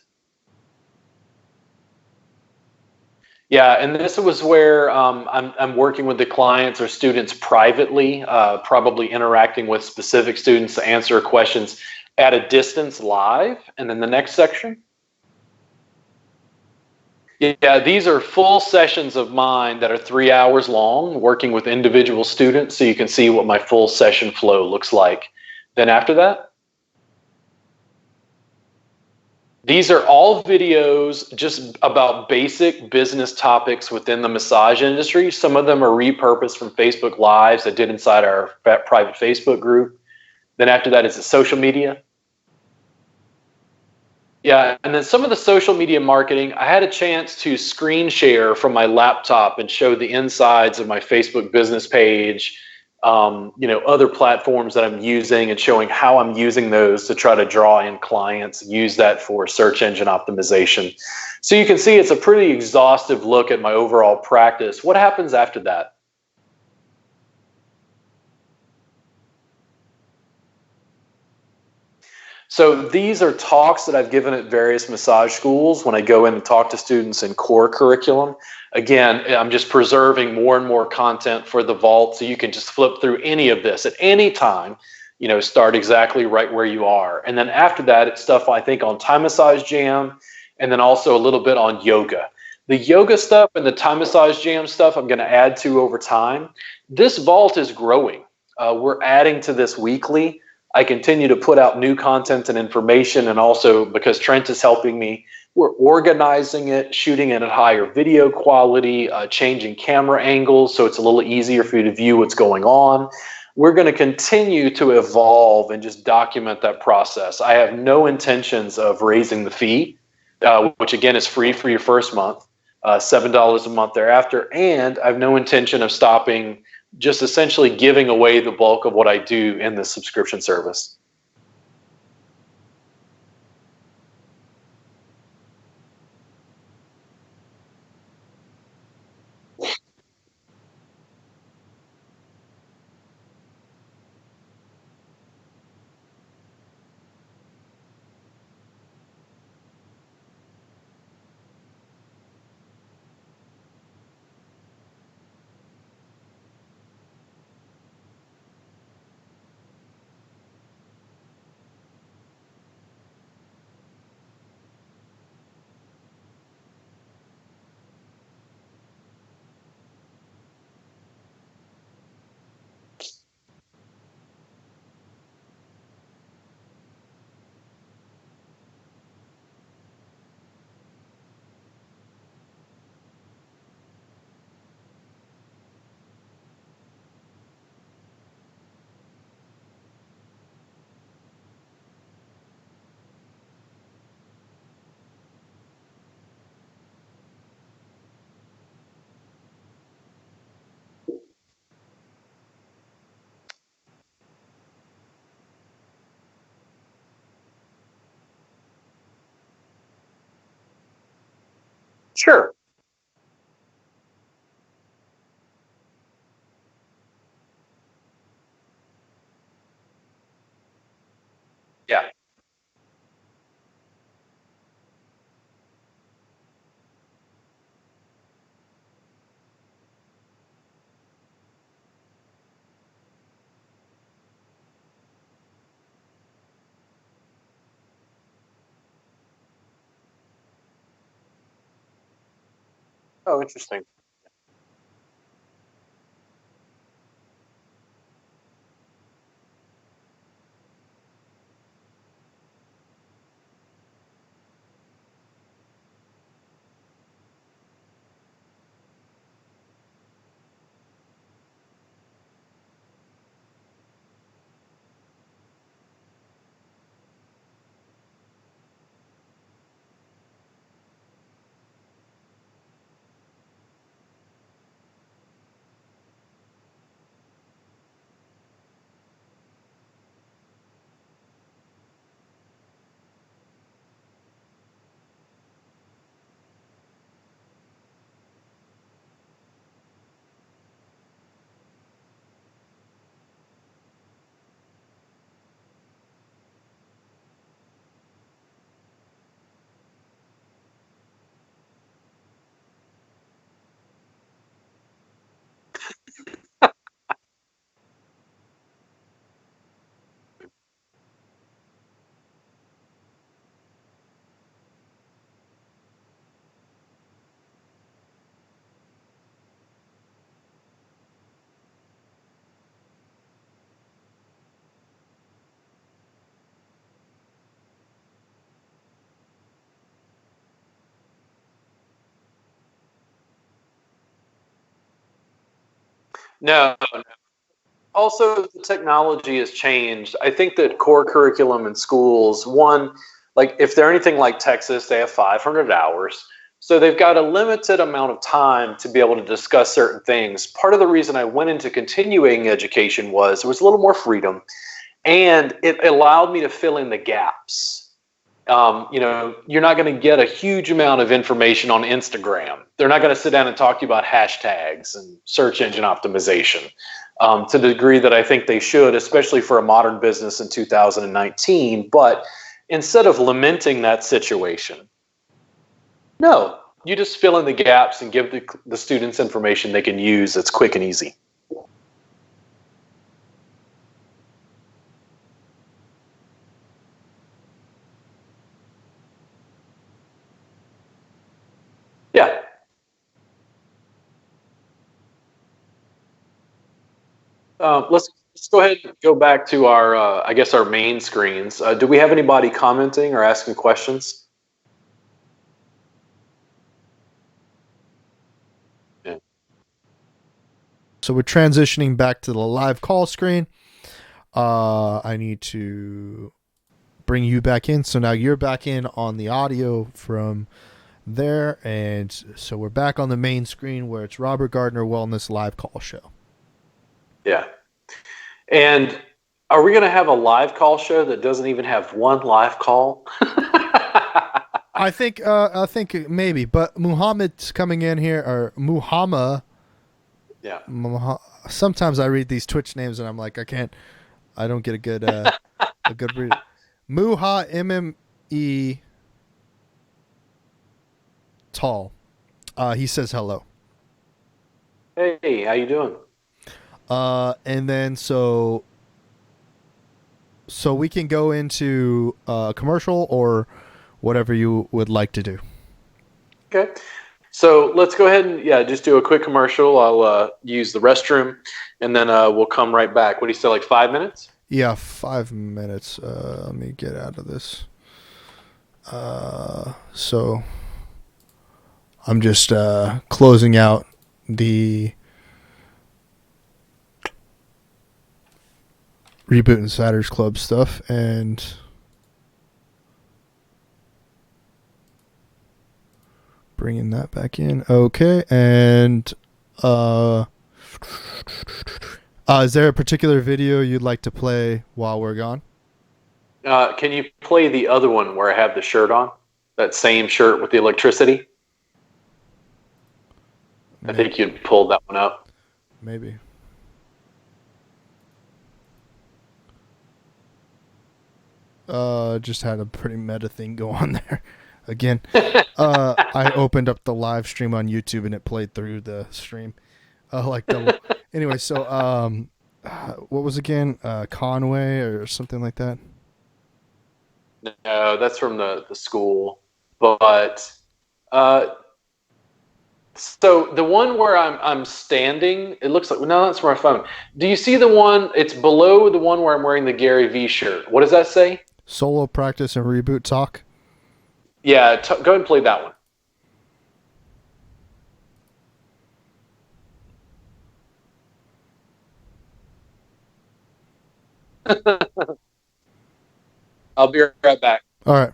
Yeah, and this was where I'm working with the clients or students privately, probably interacting with specific students to answer questions at a distance live. And then the next section. Yeah, these are full sessions of mine that are 3 hours long, working with individual students, so you can see what my full session flow looks like. Then after that, these are all videos just about basic business topics within the massage industry. Some of them are repurposed from Facebook Lives I did inside our private Facebook group. Then after that is the social media. Yeah, and then some of the social media marketing, I had a chance to screen share from my laptop and show the insides of my Facebook business page, other platforms that I'm using and showing how I'm using those to try to draw in clients, use that for search engine optimization. So you can see it's a pretty exhaustive look at my overall practice. What happens after that? So these are talks that I've given at various massage schools when I go in and talk to students in core curriculum. Again, I'm just preserving more and more content for the vault, so you can just flip through any of this at any time, start exactly right where you are. And then after that, it's stuff I think on Thai Massage Jam, and then also a little bit on yoga. The yoga stuff and the Thai Massage Jam stuff I'm going to add to over time. This vault is growing. We're adding to this weekly. I continue to put out new content and information, and also because Trent is helping me, we're organizing it, shooting it at higher video quality, changing camera angles so it's a little easier for you to view what's going on. We're going to continue to evolve and just document that process. I have no intentions of raising the fee, which again is free for your first month, $7 a month thereafter, and I have no intention of stopping, just essentially giving away the bulk of what I do in the subscription service. Sure. Yeah. Oh, interesting. No. Also, the technology has changed. I think that core curriculum in schools, one, Like if they're anything like Texas, they have 500 hours. So they've got a limited amount of time to be able to discuss certain things. Part of the reason I went into continuing education was there was a little more freedom, and it allowed me to fill in the gaps. You're not going to get a huge amount of information on Instagram. They're not going to sit down and talk to you about hashtags and search engine optimization to the degree that I think they should, especially for a modern business in 2019. But instead of lamenting that situation, no, you just fill in the gaps and give the students information they can use that's quick and easy. Yeah. Let's go ahead and go back to our, our main screens. Do we have anybody commenting or asking questions? Yeah. So we're transitioning back to the live call screen. I need to bring you back in. So now you're back in on the audio from there, and so we're back on the main screen where it's Robert Gardner Wellness Live Call Show. Yeah. And are we going to have a live call show that doesn't even have one live call? I think maybe, but Muhammad's coming in here, or Muhammad. Yeah. Sometimes I read these Twitch names and I'm like, I don't get a good read. Muha M-M-E Tall. He says hello. Hey, how you doing? And then so we can go into a commercial or whatever you would like to do. Okay. So let's go ahead and just do a quick commercial. I'll use the restroom, and then we'll come right back. What do you say, like 5 minutes? Yeah, 5 minutes. Let me get out of this. So I'm just closing out the Reboot Insiders Club stuff and bringing that back in. Okay, and is there a particular video you'd like to play while we're gone? Can you play the other one where I have the shirt on? That same shirt with the electricity? Maybe. I think you'd pull that one up. Maybe. Just had a pretty meta thing go on there. Again, I opened up the live stream on YouTube and it played through the stream. Anyway, so what was again? Conway or something like that? No, that's from the school. But so the one where I'm standing, it looks like, no, that's my phone. Do you see the one? It's below the one where I'm wearing the Gary V shirt. What does that say? Solo practice and reboot talk. Yeah, go ahead and play that one. I'll be right back. All right.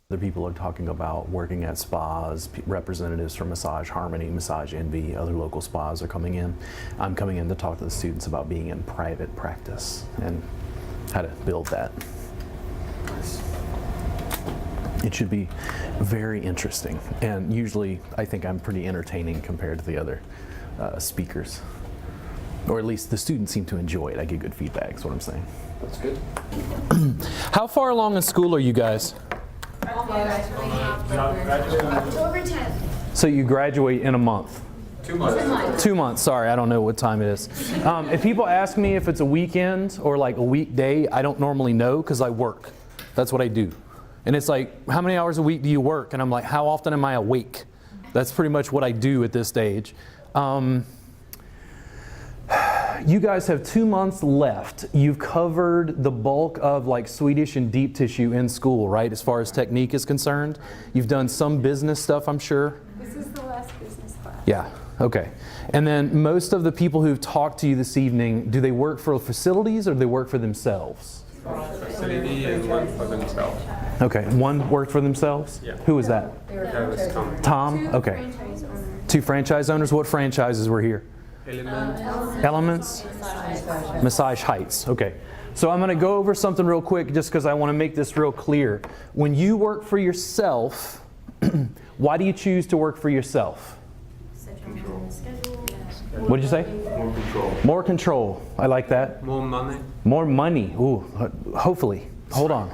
Other people are talking about working at spas. Representatives from Massage Harmony, Massage Envy, other local spas are coming in. I'm coming in to talk to the students about being in private practice and how to build that. It should be very interesting, and usually I think I'm pretty entertaining compared to the other speakers, or at least the students seem to enjoy it. I get good feedback, is what I'm saying. That's good. How far along in school are you guys? October 10th. So you graduate in a month? 2 months. 2 months, sorry, I don't know what time it is. If people ask me if it's a weekend or like a weekday, I don't normally know because I work. That's what I do. And it's like, how many hours a week do you work? And I'm like, how often am I awake? That's pretty much what I do at this stage. You guys have 2 months left. You've covered the bulk of like Swedish and deep tissue in school, right? As far as technique is concerned. You've done some business stuff, I'm sure. This is the last business class. Yeah. Okay. And then most of the people who've talked to you this evening, do they work for facilities or do they work for themselves? Facility and one for themselves. Okay. One worked for themselves? Yeah. Who was that? That was Tom. Tom? Okay. 2 franchise owners. What franchises were here? Elements? Massage Heights. Okay. So I'm going to go over something real quick just because I want to make this real clear. When you work for yourself, why do you choose to work for yourself? What did you say? More control. More control. I like that. More money. More money. Ooh, hopefully. Hold on.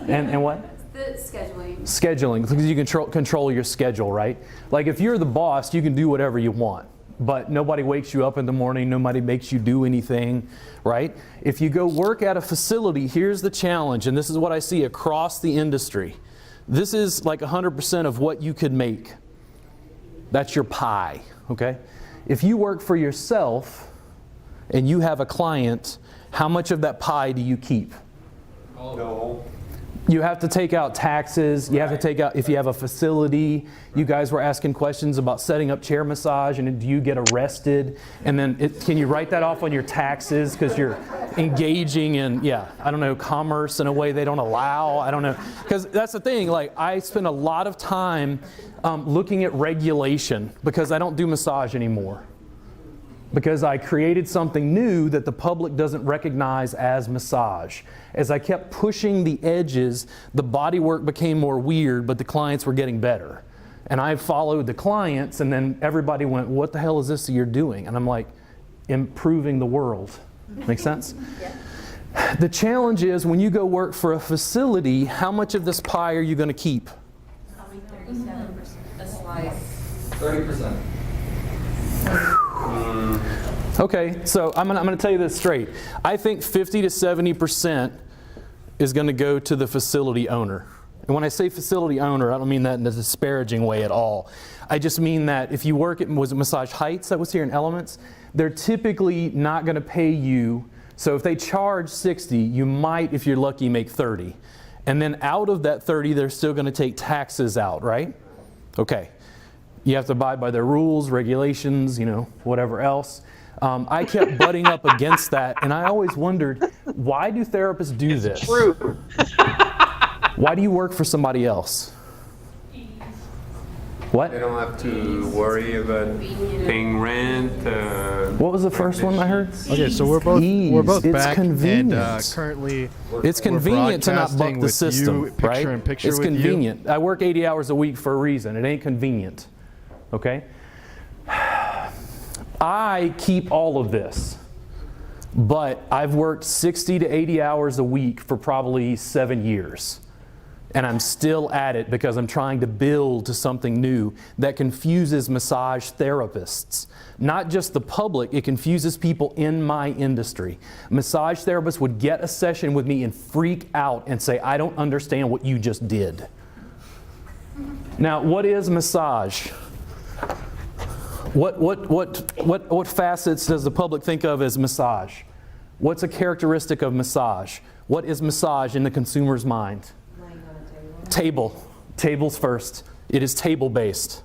And what? The scheduling. Scheduling, because you control your schedule, right? Like if you're the boss, you can do whatever you want. But nobody wakes you up in the morning, nobody makes you do anything, right? If you go work at a facility, here's the challenge, and this is what I see across the industry. This is like 100% of what you could make. That's your pie, okay? If you work for yourself and you have a client, how much of that pie do you keep? No. You have to take out taxes. You have to take out, if you have a facility, you guys were asking questions about setting up chair massage, and do you get arrested? And then can you write that off on your taxes because you're engaging in, I don't know, commerce in a way they don't allow? I don't know. Because that's the thing, like I spend a lot of time looking at regulation because I don't do massage anymore. Because I created something new that the public doesn't recognize as massage. As I kept pushing the edges, the body work became more weird, but the clients were getting better. And I followed the clients, and then everybody went, what the hell is this that you're doing? And I'm like, improving the world. Make sense? Yeah. The challenge is when you go work for a facility, how much of this pie are you going to keep? Probably 37%. A slice. 30%. Okay, so I'm gonna tell you this straight. I think 50 to 70% is going to go to the facility owner. And when I say facility owner, I don't mean that in a disparaging way at all. I just mean that if you work at, was it Massage Heights that was here in Elements? They're typically not going to pay you. So if they charge 60, you might, if you're lucky, make 30. And then out of that 30, they're still going to take taxes out, right? Okay. You have to abide by their rules, regulations, whatever else. I kept butting up against that, and I always wondered, why do therapists do this? True. Why do you work for somebody else? What? They don't have to worry about paying rent. What was the first one I heard? Okay, so we're both It's back, convenient. and currently it's convenient to not buck broadcasting the with system, you, picture right? in picture It's with you. convenient. I work 80 hours a week for a reason. It ain't convenient. Okay? I keep all of this, but I've worked 60 to 80 hours a week for probably 7 years. And I'm still at it because I'm trying to build to something new that confuses massage therapists. Not just the public, it confuses people in my industry. Massage therapists would get a session with me and freak out and say, I don't understand what you just did. Now, what is massage? What facets does the public think of as massage? What's a characteristic of massage? What is massage in the consumer's mind? Table. Table's first. It is table-based.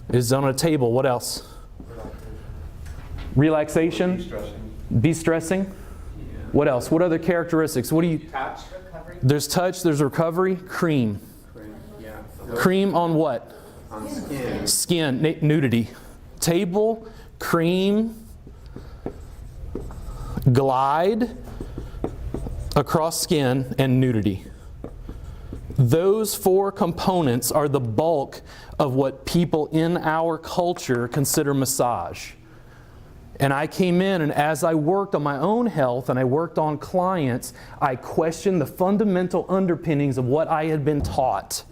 It is done on a table. What else? Relaxation. De-stressing. What else? What other characteristics? What do you? Touch. There's touch. There's recovery. Cream. Cream on what? On skin. Skin. Nudity. Table. Cream. Glide. Across skin and nudity. Those 4 components are the bulk of what people in our culture consider massage. And I came in, and as I worked on my own health and I worked on clients, I questioned the fundamental underpinnings of what I had been taught.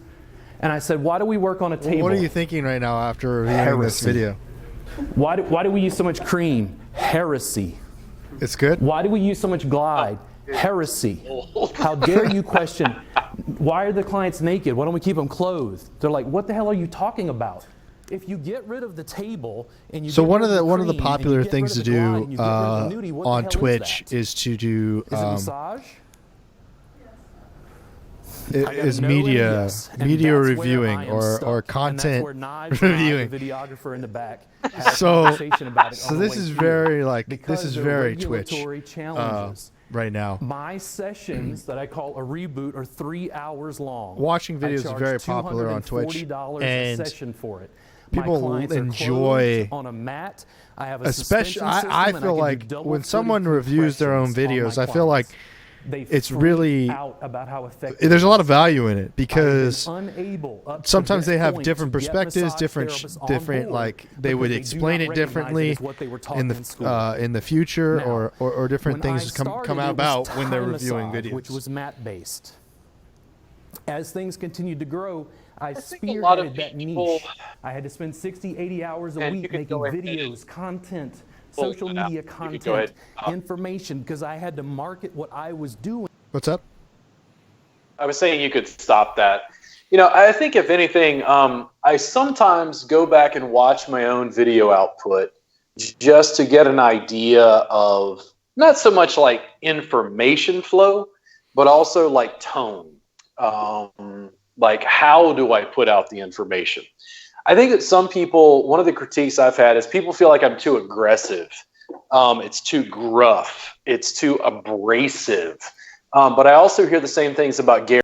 And I said, why do we work on a table? What are you thinking right now after reviewing this video? Why do we use so much cream? Heresy. It's good? Why do we use so much glide? Heresy. How dare you question, why are the clients naked? Why don't we keep them clothed? They're like, what the hell are you talking about? If you get rid of the table and you one of the popular things to do on Twitch is to do is it massage? is no media and yes. And media that's where reviewing I am or stuck. content and that's where Knives reviewing. and I, the videographer in the back, had a So conversation about it so on the this way is here. very like this Because is there are very Twitch regulatory challenges. right now. My sessions that I call a reboot are 3 hours long. Watching videos is I charge very popular on Twitch, $240 and a session for it. people My clients enjoy- are clothed on a mat. I have a Especially, suspension system, I and feel can like do double when footed someone reviews their own compressions on videos, my I feel like clients. They it's freak really out about how effective there's a it lot of is. value in it because I've been unable up to sometimes this they have point different to get perspectives, massage different therapists on different board like they because would do explain not it recognize differently as what they were taught in school. the future Now, or different when I things come started, it was about when they're Thai reviewing massage, videos. which was mat based. As things continued to grow, I think a lot of spearheaded that people- niche. I had to spend 60, 80 hours a And you week could making go ahead videos, content, pull social that out. media You could go ahead content, and stop. information, because I had to market what I was doing. What's up? I was saying you could stop that. I think if anything, I sometimes go back and watch my own video output just to get an idea of not so much like information flow, but also like tone. Like how do I put out the information? I think that some people, one of the critiques I've had is people feel like I'm too aggressive. It's too gruff. It's too abrasive. But I also hear the same things about Gary.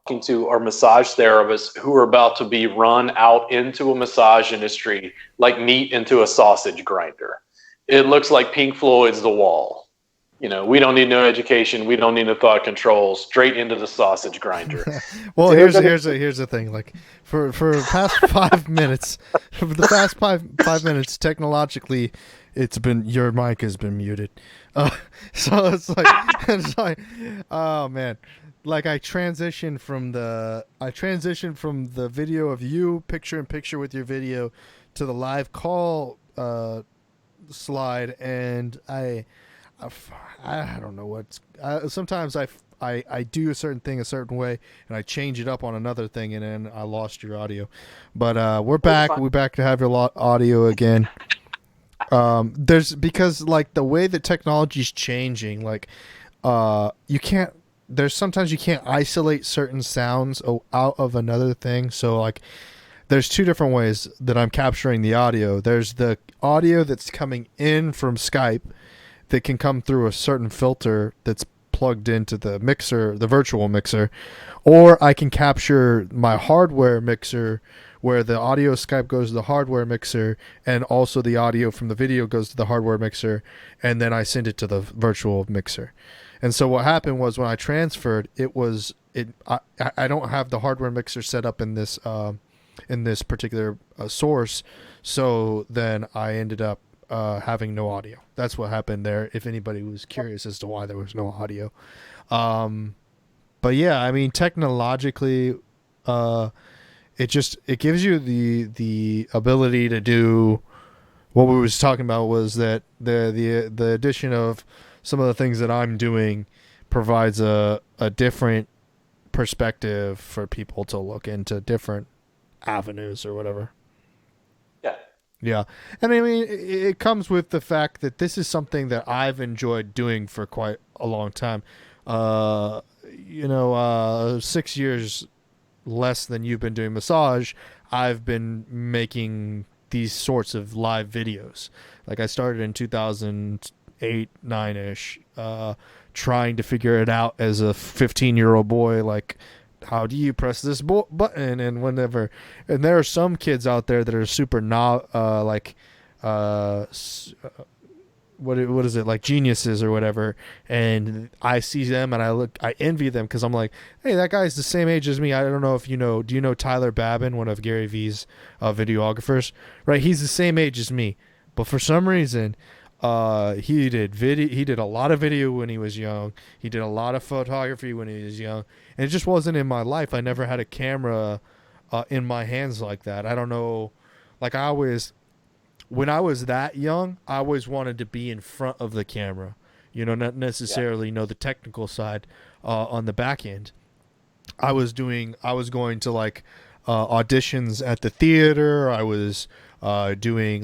Talking to are massage therapists who are about to be run out into a massage industry like meat into a sausage grinder. It looks like Pink Floyd's The Wall. We don't need no education. We don't need no thought control. Straight into the sausage grinder. Well, here's the thing. Like for the past 5 minutes, for the past five minutes, technologically, your mic has been muted. So it's like, oh man. Like I transitioned from the video of you picture in picture with your video to the live call slide, and I don't know sometimes I do a certain thing a certain way and I change it up on another thing and then I lost your audio, but we're back to have your audio again. Because like the way the technology's changing, like sometimes you can't isolate certain sounds out of another thing. So like there's two different ways that I'm capturing the audio. There's the audio that's coming in from Skype that can come through a certain filter that's plugged into the mixer, the virtual mixer, or I can capture my hardware mixer where the audio Skype goes to the hardware mixer and also the audio from the video goes to the hardware mixer, and then I send it to the virtual mixer. And so what happened was when I transferred, I don't have the hardware mixer set up in this particular source, so then I ended up having no audio. That's what happened there. If anybody was curious as to why there was no audio, but yeah, I mean technologically, it gives you the ability to do what we was talking about was that the addition of some of the things that I'm doing provides a different perspective for people to look into different avenues or whatever. Yeah. And I mean, it comes with the fact that this is something that I've enjoyed doing for quite a long time. 6 years less than you've been doing massage, I've been making these sorts of live videos. Like I started in 2008, 9-ish, trying to figure it out as a 15-year-old boy, like, how do you press this button and whatever. And there are some kids out there that are super what is it, like geniuses or whatever, and I see them and I envy them, because I'm like, hey, that guy's the same age as me. I don't know if do you know Tyler Babin, one of Gary V's videographers, right? He's the same age as me, but for some reason he did a lot of video when he was young. He did a lot of photography when he was young, and it just wasn't in my life. I never had a camera in my hands like that. I don't know, like when I was that young, I always wanted to be in front of the camera, not necessarily know the technical side on the back end. I was going to like auditions at the theater. I was doing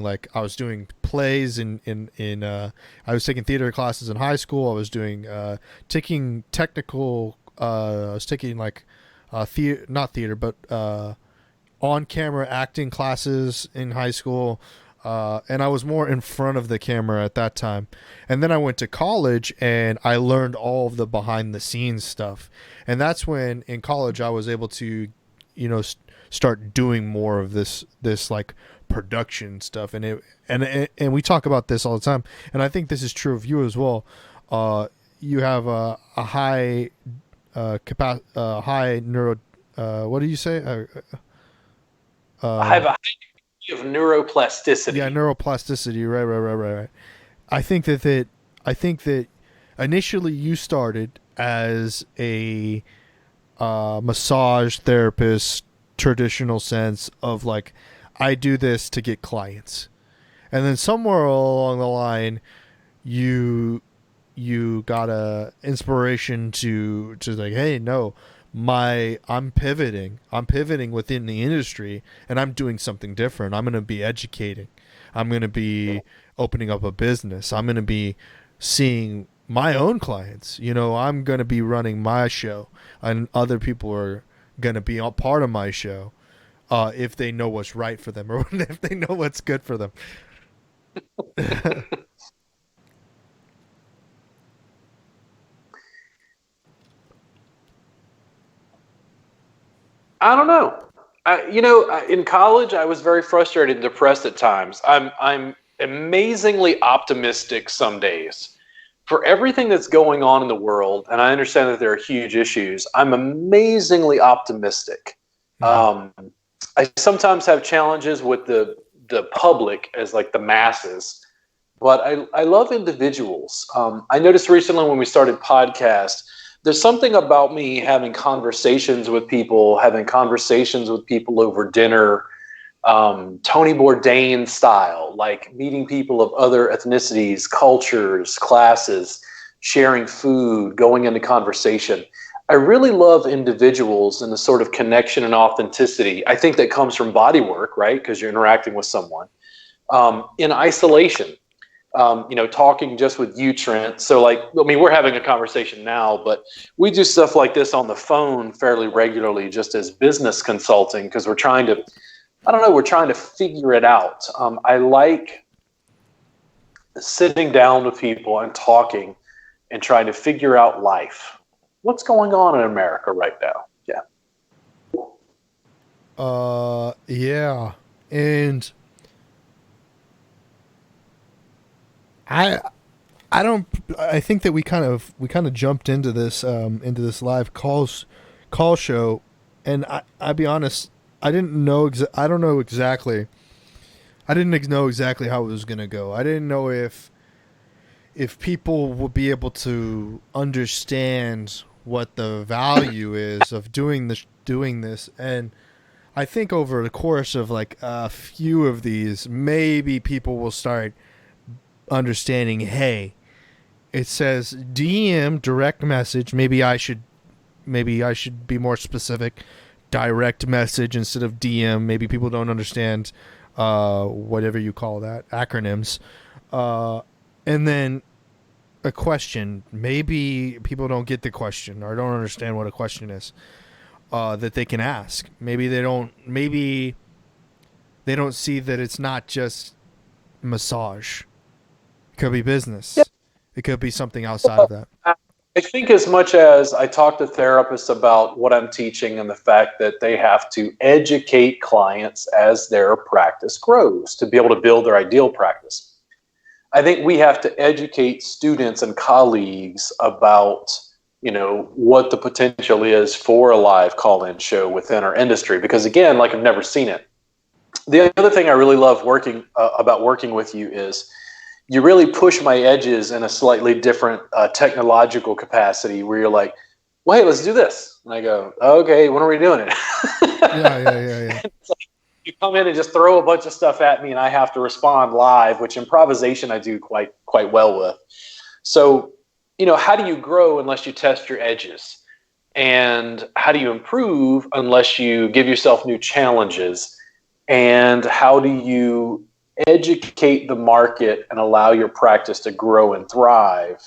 plays I was taking theater classes in high school. I was taking technical, I was taking like not theater, but on camera acting classes in high school. And I was more in front of the camera at that time. And then I went to college and I learned all of the behind the scenes stuff. And that's when in college I was able to, start doing more of this like production stuff. And we talk about this all the time. And I think this is true of you as well. You have a high high neuro, what do you say? I have a of neuroplasticity. Yeah, neuroplasticity. Right. I think that initially you started as a massage therapist, traditional sense of like, I do this to get clients, and then somewhere along the line, you got a inspiration to like, hey, no. I'm pivoting within the industry, and I'm doing something different. I'm going to be educating. I'm going to be opening up a business. I'm going to be seeing my own clients. I'm going to be running my show, and other people are going to be a part of my show if they know what's right for them, or if they know what's good for them. I don't know. In college, I was very frustrated and depressed at times. I'm amazingly optimistic some days. For everything that's going on in the world, and I understand that there are huge issues, I'm amazingly optimistic. I sometimes have challenges with the public as like the masses, but I love individuals. I noticed recently when we started podcast, there's something about me having conversations with people over dinner, Tony Bourdain style, like meeting people of other ethnicities, cultures, classes, sharing food, going into conversation. I really love individuals and the sort of connection and authenticity. I think that comes from body work, right? Because you're interacting with someone. In isolation, talking just with you, Trent. So we're having a conversation now, but we do stuff like this on the phone fairly regularly, just as business consulting, because we're trying to figure it out. I like sitting down with people and talking and trying to figure out life. What's going on in America right now? Yeah. Yeah. And I think that we kind of jumped into this live call show, and I'll be honest, I didn't know exactly how it was going to go. I didn't know if people would be able to understand what the value is of doing this. And I think over the course of like a few of these, maybe people will start understanding, hey, it says DM, direct message. Maybe I should be more specific. Direct message instead of DM. Maybe people don't understand whatever you call that, acronyms. And then a question, maybe people don't get the question or don't understand what a question is, that they can ask. Maybe they don't see that it's not just massage. It could be business. Yeah. It could be something outside of that. I think as much as I talk to therapists about what I'm teaching and the fact that they have to educate clients as their practice grows to be able to build their ideal practice, I think we have to educate students and colleagues about, what the potential is for a live call-in show within our industry. Because again, like I've never seen it. The other thing I really love about working with you is you really push my edges in a slightly different technological capacity where you're like, well, hey, let's do this. And I go, okay, when are we doing it? Yeah. It's like you come in and just throw a bunch of stuff at me and I have to respond live, which improvisation I do quite well with. So, how do you grow unless you test your edges? And how do you improve unless you give yourself new challenges? And how do you educate the market and allow your practice to grow and thrive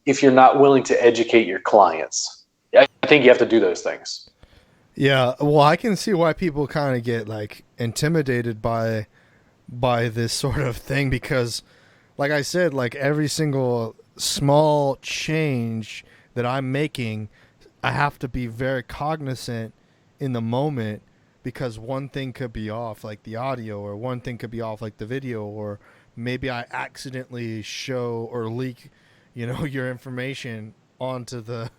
if you're not willing to educate your clients? I think you have to do those things. Yeah, well, I can see why people kind of get like intimidated by this sort of thing because, like I said, like every single small change that I'm making, I have to be very cognizant in the moment because one thing could be off, like the audio, or one thing could be off, like the video, or maybe I accidentally show or leak, your information onto the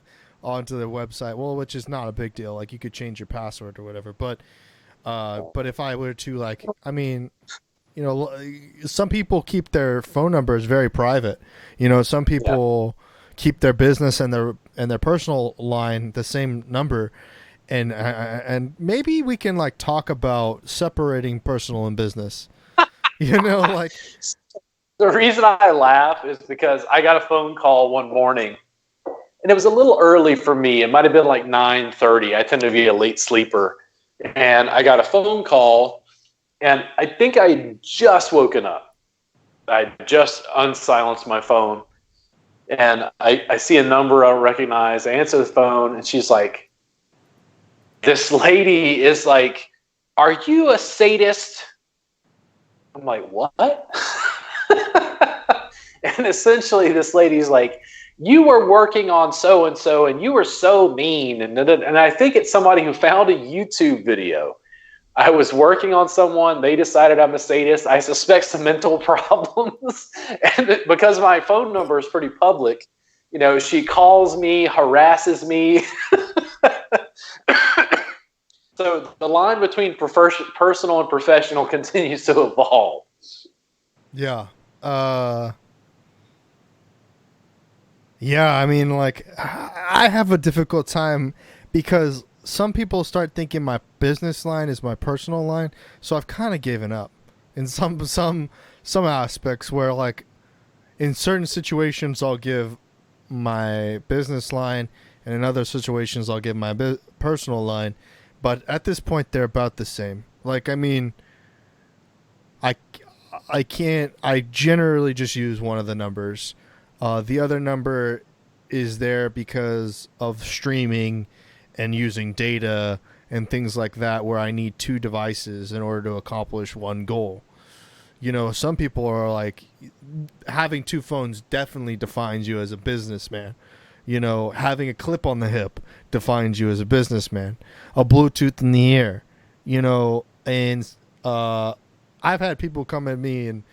website. Well, which is not a big deal. Like you could change your password or whatever. But if I were to some people keep their phone numbers very private. Some people keep their business and their personal line the same number. And maybe we can like talk about separating personal and business. Like the reason I laugh is because I got a phone call one morning and it was a little early for me. It might have been like 9:30. I tend to be a late sleeper. And I got a phone call and I think I had just woken up. I just unsilenced my phone and I see a number I don't recognize. I answer the phone and she's like, this lady is like, are you a sadist? I'm like, what? And essentially this lady's like, you were working on so-and-so and you were so mean. And I think it's somebody who found a YouTube video. I was working on someone. They decided I'm a sadist. I suspect some mental problems. And because my phone number is pretty public, she calls me, harasses me. So the line between personal and professional continues to evolve. Yeah. I mean, like, I have a difficult time because some people start thinking my business line is my personal line. So I've kind of given up in some aspects where, like, in certain situations I'll give my business line and in other situations I'll give my personal line. But at this point, they're about the same. Like, I mean, I generally just use one of the numbers. The other number is there because of streaming and using data and things like that where I need two devices in order to accomplish one goal. Some people are like, having two phones definitely defines you as a businessman. Having a clip on the hip defines you as a businessman. A Bluetooth in the ear, and I've had people come at me and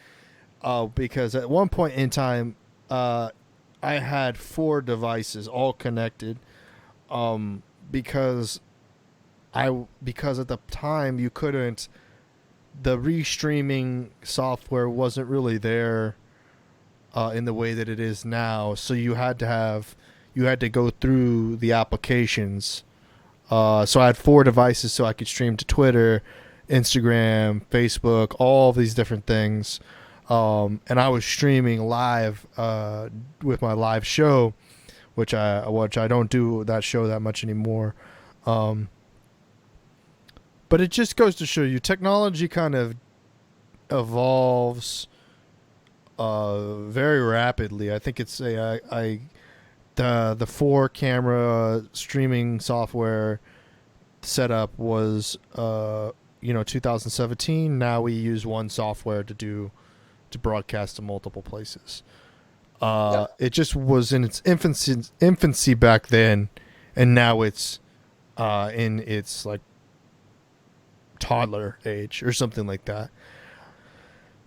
because at one point in time I had 4 devices all connected because at the time you couldn't, the restreaming software wasn't really there in the way that it is now, so you had to go through the applications. So I had 4 devices so I could stream to Twitter, Instagram, Facebook, all of these different things. And I was streaming live with my live show, which I don't do that show that much anymore. But it just goes to show you technology kind of evolves very rapidly. I think it's the 4-camera streaming software setup was 2017. Now we use one software to broadcast to multiple places. It just was in its infancy back then, and now it's in its like toddler age or something like that.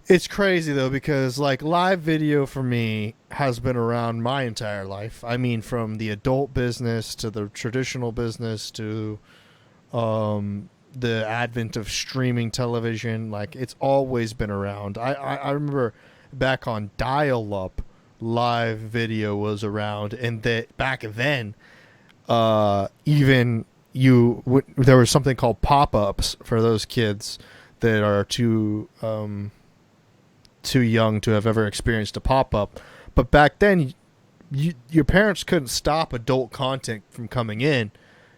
It's crazy though, because like live video for me has been around my entire life. I mean, from the adult business to the traditional business to the advent of streaming television. Like, it's always been around. I remember back on dial-up, live video was around, and that back then even there was something called pop-ups for those kids that are too young to have ever experienced a pop-up. But back then, your parents couldn't stop adult content from coming in,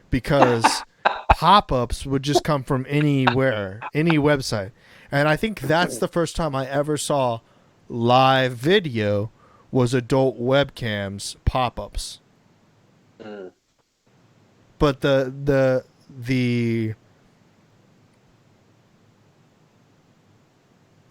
because pop-ups would just come from anywhere, any website. And I think that's the first time I ever saw live video was adult webcams pop-ups. But the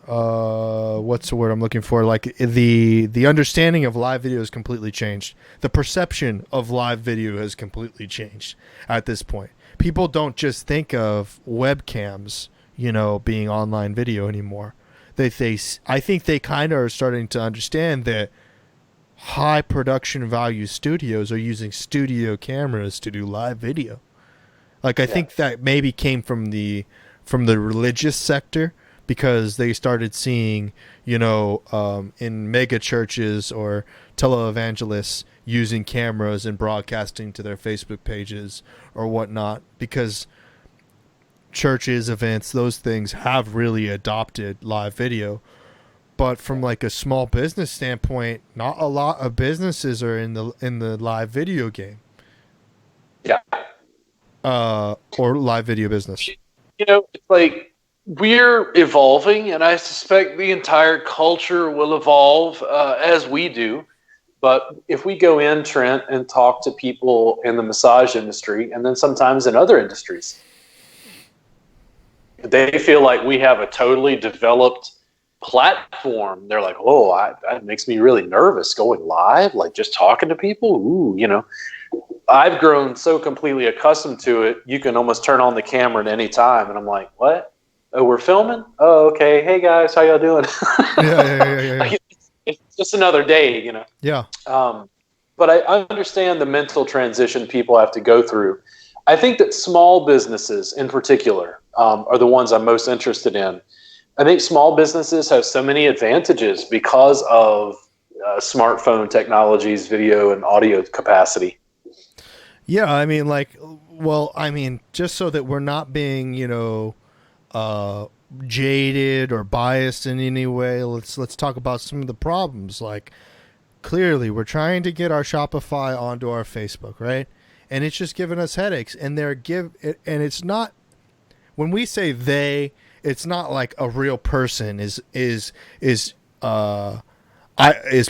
what's the word I'm looking for? Like, the understanding of live video has completely changed. The perception of live video has completely changed at this point. People don't just think of webcams, being online video anymore. I think they kind of are starting to understand that high production value studios are using studio cameras to do live video. Like, I think that maybe came from the religious sector, because they started seeing, in mega churches or televangelists using cameras and broadcasting to their Facebook pages or whatnot, because churches, events, those things have really adopted live video. But from like a small business standpoint, not a lot of businesses are in the live video game. Yeah. Or live video business. It's like, we're evolving, and I suspect the entire culture will evolve as we do. But if we go in, Trent, and talk to people in the massage industry, and then sometimes in other industries, they feel like we have a totally developed platform. They're like, oh, that makes me really nervous going live, like just talking to people. Ooh, I've grown so completely accustomed to it. You can almost turn on the camera at any time. And I'm like, what? Oh, we're filming? Oh, okay. Hey guys, how y'all doing? Yeah. Like, it's just another day, Yeah. But I understand the mental transition people have to go through. I think that small businesses in particular are the ones I'm most interested in. I think small businesses have so many advantages because of smartphone technologies, video and audio capacity. Yeah, I mean, just so that we're not being, jaded or biased in any way, let's talk about some of the problems. Like, clearly we're trying to get our Shopify onto our Facebook, right? And it's just giving us headaches. And and it's not, when we say they, it's not like a real person is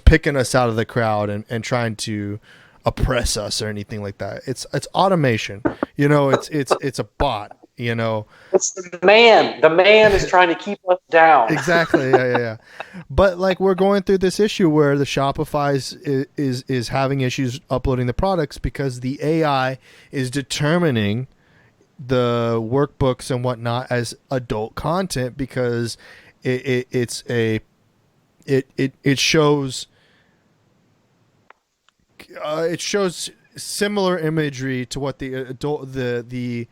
picking us out of the crowd and trying to oppress us or anything like that. It's automation. It's a bot. It's the man. The man is trying to keep us down. Exactly. Yeah. But like, we're going through this issue where the Shopify is having issues uploading the products because the AI is determining the workbooks and whatnot as adult content, because it shows similar imagery to what the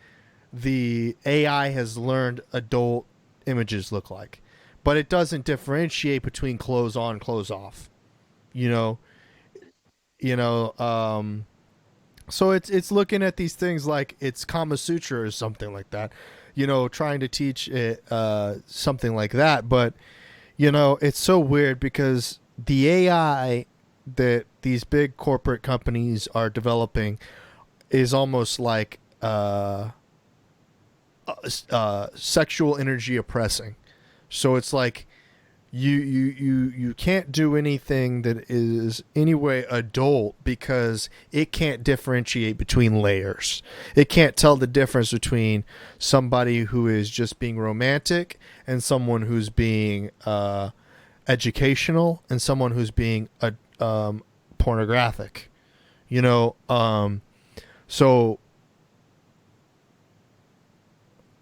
AI has learned adult images look like, but it doesn't differentiate between clothes on, clothes off. So it's looking at these things like it's Kama Sutra or something like that, trying to teach it something like that. But it's so weird because the AI that these big corporate companies are developing is almost like sexual energy oppressing. So it's like you can't do anything that is anyway adult because it can't differentiate between layers. It can't tell the difference between somebody who is just being romantic and someone who's being educational and someone who's being pornographic. So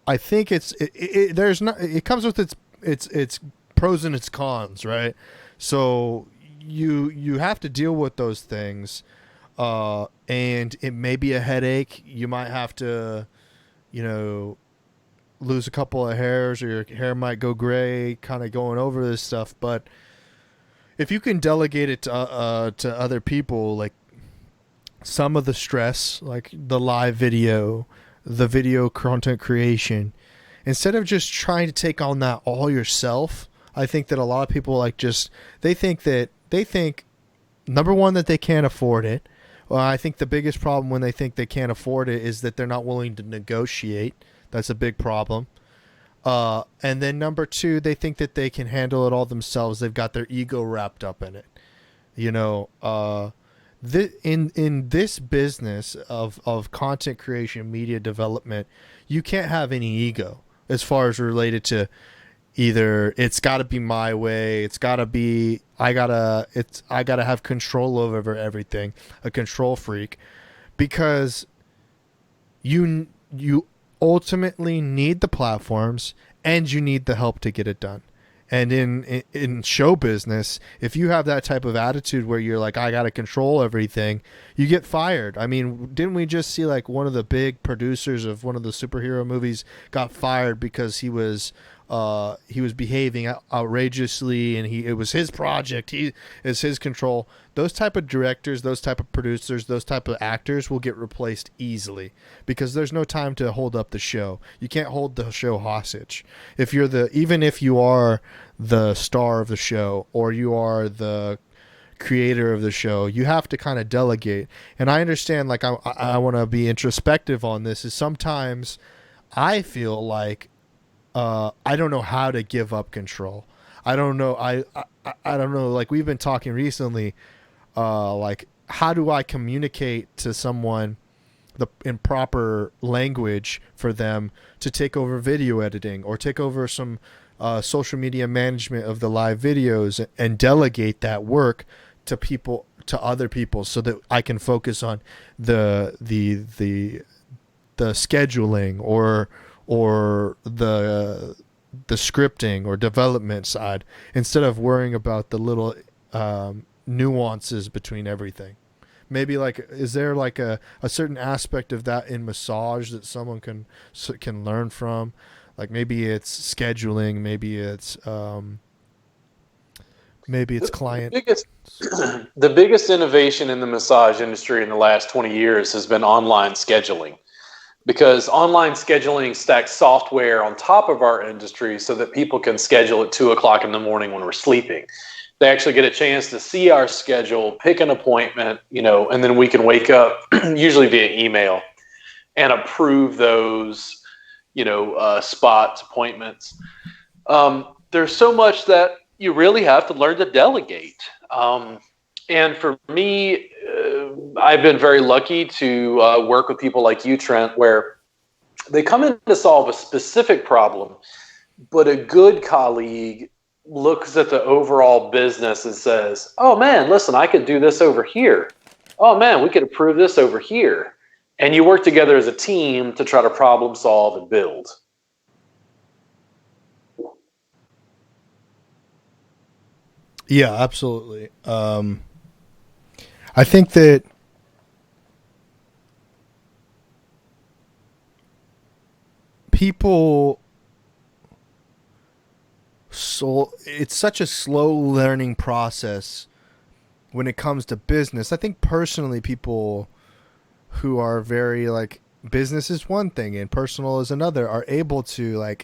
I think it comes with its pros and its cons, right? So you have to deal with those things, and it may be a headache. You might have to, lose a couple of hairs, or your hair might go gray, kind of going over this stuff. But if you can delegate it to other people, like some of the stress, like the live video, the video content creation, instead of just trying to take on that all yourself, I think that a lot of people they think number one, that they can't afford it. Well, I think the biggest problem when they think they can't afford it is that they're not willing to negotiate. That's a big problem. And then number two, they think that they can handle it all themselves. They've got their ego wrapped up in it. In this business of content creation, media development, you can't have any ego as far as related to either it's got to be my way, it's got to be I gotta have control over everything, a control freak, because you ultimately need the platforms and you need the help to get it done. And in show business, if you have that type of attitude where you're like, I got to control everything, you get fired. I mean, didn't we just see like one of the big producers of one of the superhero movies got fired because he was behaving outrageously, and it was his project, is his control. Those type of directors, those type of producers, those type of actors will get replaced easily because there's no time to hold up the show. You can't hold the show hostage. Even if you are the star of the show or you are the creator of the show, you have to kind of delegate. And I understand, like, I want to be introspective on this, is sometimes I feel like I don't know how to give up control. I don't know. I don't know. Like, we've been talking recently, like, how do I communicate to someone in proper language for them to take over video editing or take over some social media management of the live videos and delegate that work to other people so that I can focus on the scheduling or the scripting or development side, instead of worrying about the little nuances between everything. Maybe, like, is there like a certain aspect of that in massage that someone can learn from? Like, maybe it's scheduling, maybe it's client. The biggest innovation in the massage industry in the last 20 years has been online scheduling. Because online scheduling stacks software on top of our industry so that people can schedule at 2:00 in the morning when we're sleeping. They actually get a chance to see our schedule, pick an appointment, and then we can wake up, usually via email, and approve those, spot appointments. There's so much that you really have to learn to delegate. And for me, I've been very lucky to work with people like you, Trent, where they come in to solve a specific problem, but a good colleague looks at the overall business and says, oh man, listen, I could do this over here. Oh man, we could approve this over here. And you work together as a team to try to problem solve and build. Yeah, absolutely. I think that people, it's such a slow learning process when it comes to business. I think personally, people who are very, like, business is one thing and personal is another, are able to,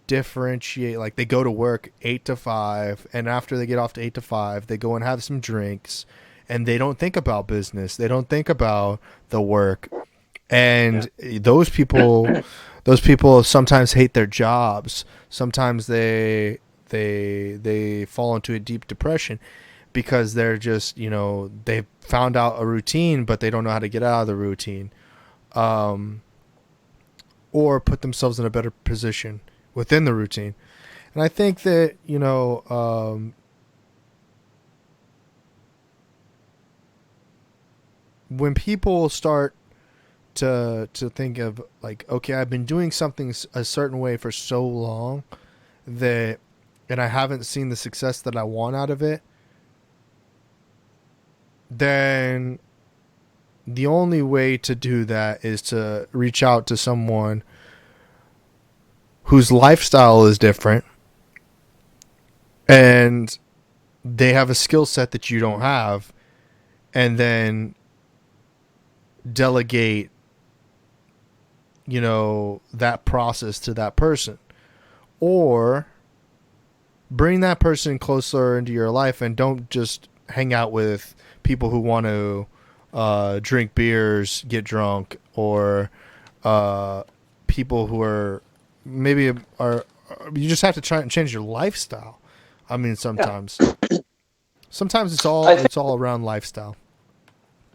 differentiate. Like, they go to work 8 to 5, and after they get off to 8 to 5, they go and have some drinks, and they don't think about business. They don't think about the work. And those people sometimes hate their jobs. Sometimes they fall into a deep depression because they're just, they've found out a routine, but they don't know how to get out of the routine, or put themselves in a better position within the routine. And I think that, when people start to think of like, okay, I've been doing something a certain way for so long and I haven't seen the success that I want out of it, then the only way to do that is to reach out to someone whose lifestyle is different and they have a skill set that you don't have, and then delegate that process to that person, or bring that person closer into your life and don't just hang out with people who want to drink beers, get drunk, or people who are you just have to try and change your lifestyle. I mean, sometimes it's all around lifestyle.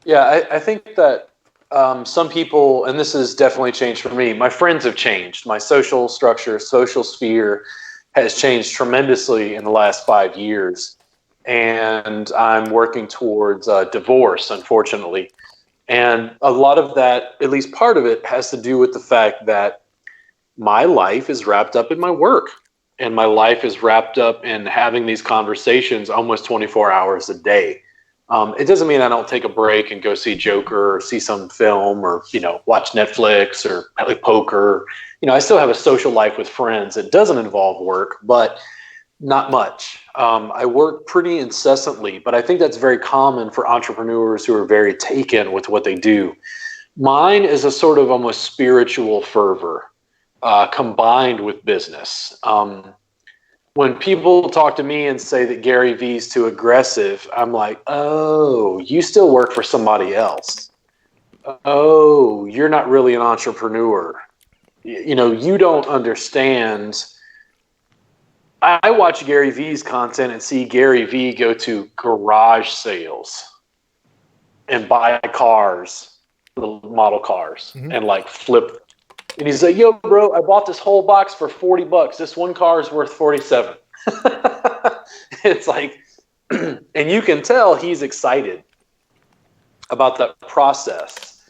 Yeah, I think that some people, and this has definitely changed for me, my friends have changed. My social structure, social sphere has changed tremendously in the last 5 years. And I'm working towards divorce, unfortunately. And a lot of that, at least part of it, has to do with the fact that my life is wrapped up in my work. And my life is wrapped up in having these conversations almost 24 hours a day. It doesn't mean I don't take a break and go see Joker or see some film or, watch Netflix or play poker. I still have a social life with friends. It doesn't involve work, but not much. I work pretty incessantly, but I think that's very common for entrepreneurs who are very taken with what they do. Mine is a sort of almost spiritual fervor combined with business. When people talk to me and say that Gary Vee's too aggressive, I'm like, oh, you still work for somebody else. Oh, you're not really an entrepreneur. You don't understand. I watch Gary Vee's content and see Gary Vee go to garage sales and buy cars, little model cars, and like flip. And he's like, yo, bro, I bought this whole box for $40. This one car is worth $47. It's like, and you can tell he's excited about that process.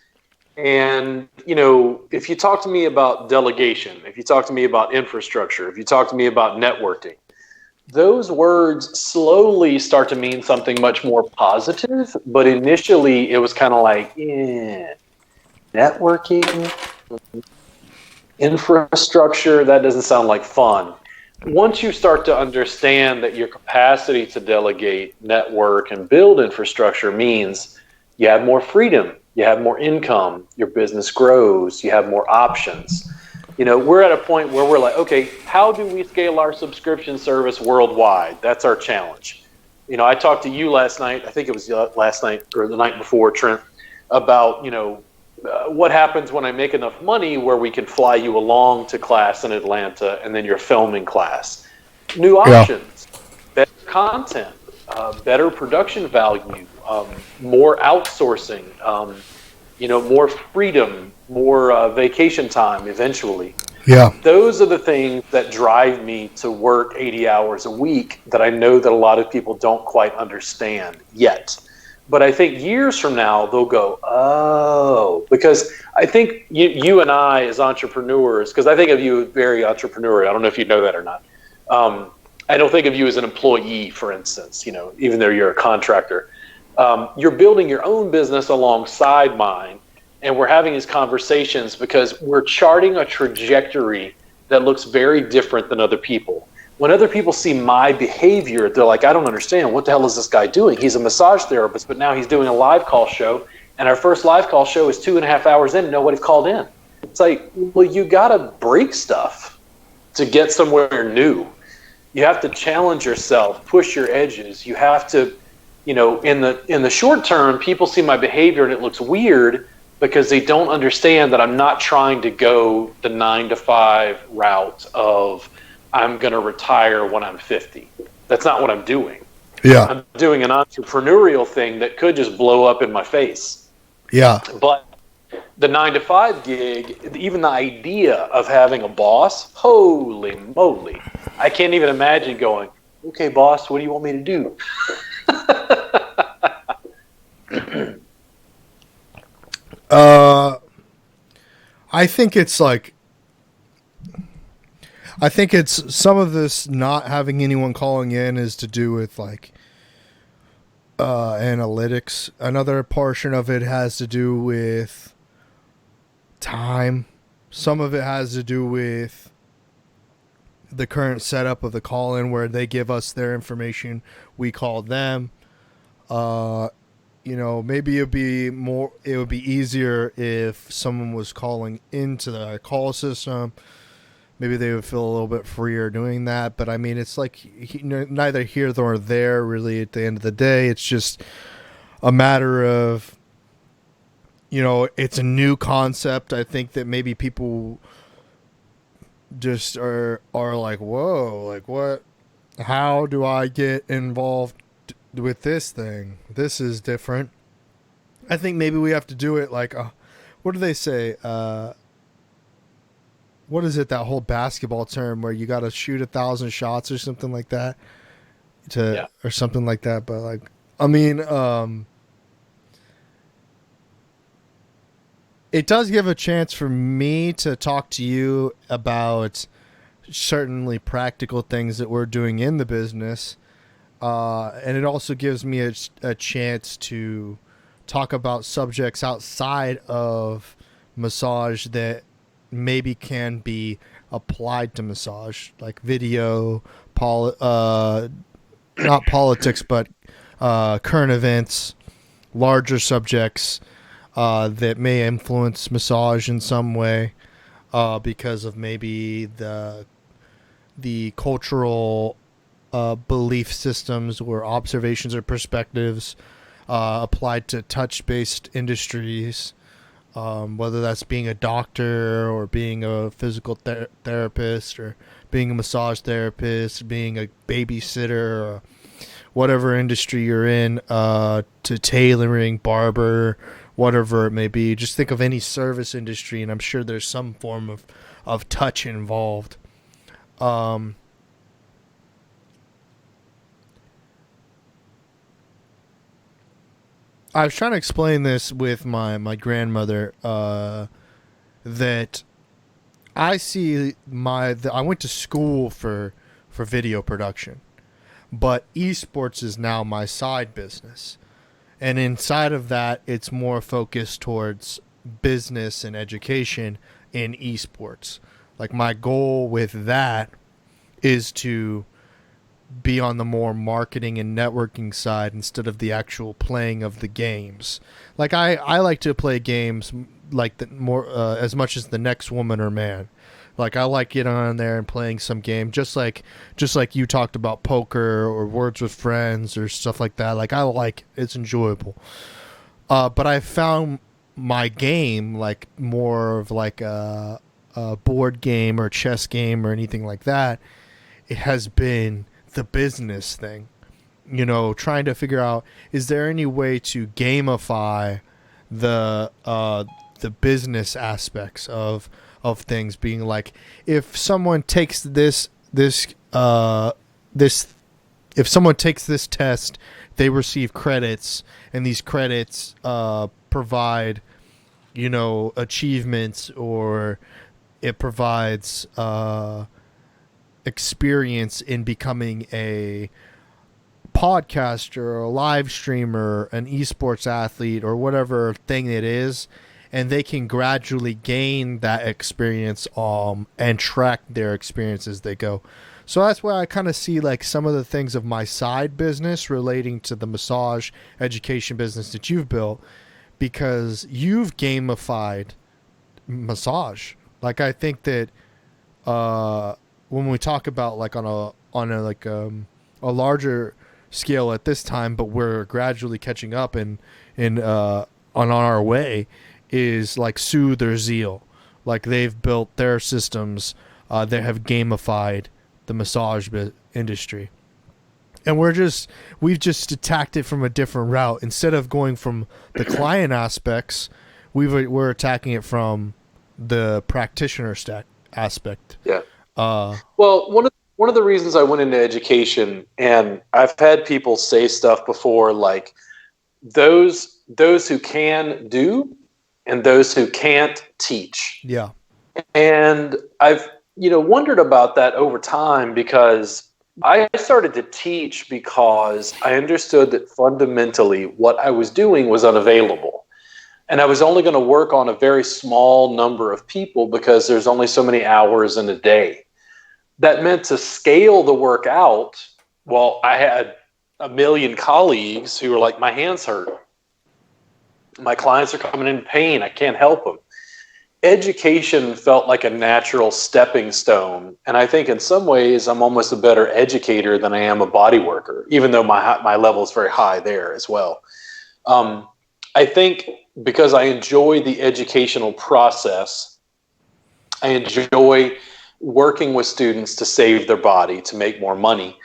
And, if you talk to me about delegation, if you talk to me about infrastructure, if you talk to me about networking, those words slowly start to mean something much more positive. But initially it was kind of like, networking, infrastructure, that doesn't sound like fun. Once you start to understand that your capacity to delegate, network, and build infrastructure means you have more freedom, you have more income, your business grows, you have more options. We're at a point where we're like, okay, how do we scale our subscription service worldwide? That's our challenge. I talked to you last night, I think it was last night or the night before, Trent, about, what happens when I make enough money where we can fly you along to class in Atlanta and then you're filming class. New options, better content, better production value, more outsourcing, more freedom, more vacation time eventually. Yeah. Those are the things that drive me to work 80 hours a week that I know that a lot of people don't quite understand yet. But I think years from now, they'll go, oh, because I think you and I as entrepreneurs, because I think of you as very entrepreneurial. I don't know if you know that or not. I don't think of you as an employee, for instance, even though you're a contractor. You're building your own business alongside mine, and we're having these conversations because we're charting a trajectory that looks very different than other people. When other people see my behavior, they're like, I don't understand. What the hell is this guy doing? He's a massage therapist, but now he's doing a live call show. And our first live call show is 2.5 hours in and nobody called in. It's like, well, you got to break stuff to get somewhere new. You have to challenge yourself, push your edges. You have to, in the short term, people see my behavior and it looks weird. because they don't understand that I'm not trying to go the 9 to 5 route of I'm going to retire when I'm 50. That's not what I'm doing. Yeah. I'm doing an entrepreneurial thing that could just blow up in my face. Yeah. But the 9 to 5 gig, even the idea of having a boss, holy moly. I can't even imagine going, okay, boss, what do you want me to do? I think it's like, I think it's some of this not having anyone calling in is to do with like analytics. Another portion of it has to do with time. Some of it has to do with the current setup of the call-in where they give us their information, we call them. You know, maybe it would be easier if someone was calling into the call system. Maybe they would feel a little bit freer doing that. But I mean, it's like neither here nor there really at the end of the day. It's just a matter of, you know, it's a new concept. I think that maybe people just are like, whoa, like what? How do I get involved with this thing? This is different. I think maybe we have to do it like, what do they say? What is it, that whole basketball term where you got to shoot 1,000 shots or something like that? Or something like that. But like, I mean, it does give a chance for me to talk to you about certainly practical things that we're doing in the business. And it also gives me a chance to talk about subjects outside of massage that maybe can be applied to massage, like video, not politics, but current events, larger subjects that may influence massage in some way because of maybe the cultural belief systems or observations or perspectives applied to touch-based industries, whether that's being a doctor or being a physical therapist or being a massage therapist, being a babysitter, or whatever industry you're in, to tailoring, barber, whatever it may be. Just think of any service industry, and I'm sure there's some form of touch involved. I was trying to explain this with my grandmother, that I see I went to school for video production, but esports is now my side business. And inside of that, it's more focused towards business and education in esports. Like my goal with that is to be on the more marketing and networking side instead of the actual playing of the games. Like I like to play games like more as much as the next woman or man. Like I like getting on there and playing some game, just like you talked about poker or Words with Friends or stuff like that. Like I like it's enjoyable. But I found my game like more of like a board game or chess game or anything like that. It has been the business thing, you know, trying to figure out, is there any way to gamify the business aspects of things, being like, if someone takes this test, they receive credits, and these credits provide, you know, achievements, or it provides experience in becoming a podcaster or a live streamer, an esports athlete, or whatever thing it is, and they can gradually gain that experience and track their experience as they go. So that's why I kind of see like some of the things of my side business relating to the massage education business that you've built, because you've gamified massage. Like I think that when we talk about like on a larger scale at this time, but we're gradually catching up and on our way, is like soothe or zeal. Like they've built their systems, they have gamified the massage industry. And we've just attacked it from a different route. Instead of going from the client aspects, we're attacking it from the practitioner aspect. Yeah. Well, one of the reasons I went into education, and I've had people say stuff before like those who can do and those who can't teach. Yeah. And I've wondered about that over time, because I started to teach because I understood that fundamentally what I was doing was unavailable. And I was only going to work on a very small number of people because there's only so many hours in a day. That meant to scale the work out. Well, I had a million colleagues who were like, my hands hurt. My clients are coming in pain. I can't help them. Education felt like a natural stepping stone. And I think in some ways I'm almost a better educator than I am a body worker, even though my level is very high there as well. I think because I enjoy the educational process, I enjoy working with students to save their body, to make more money.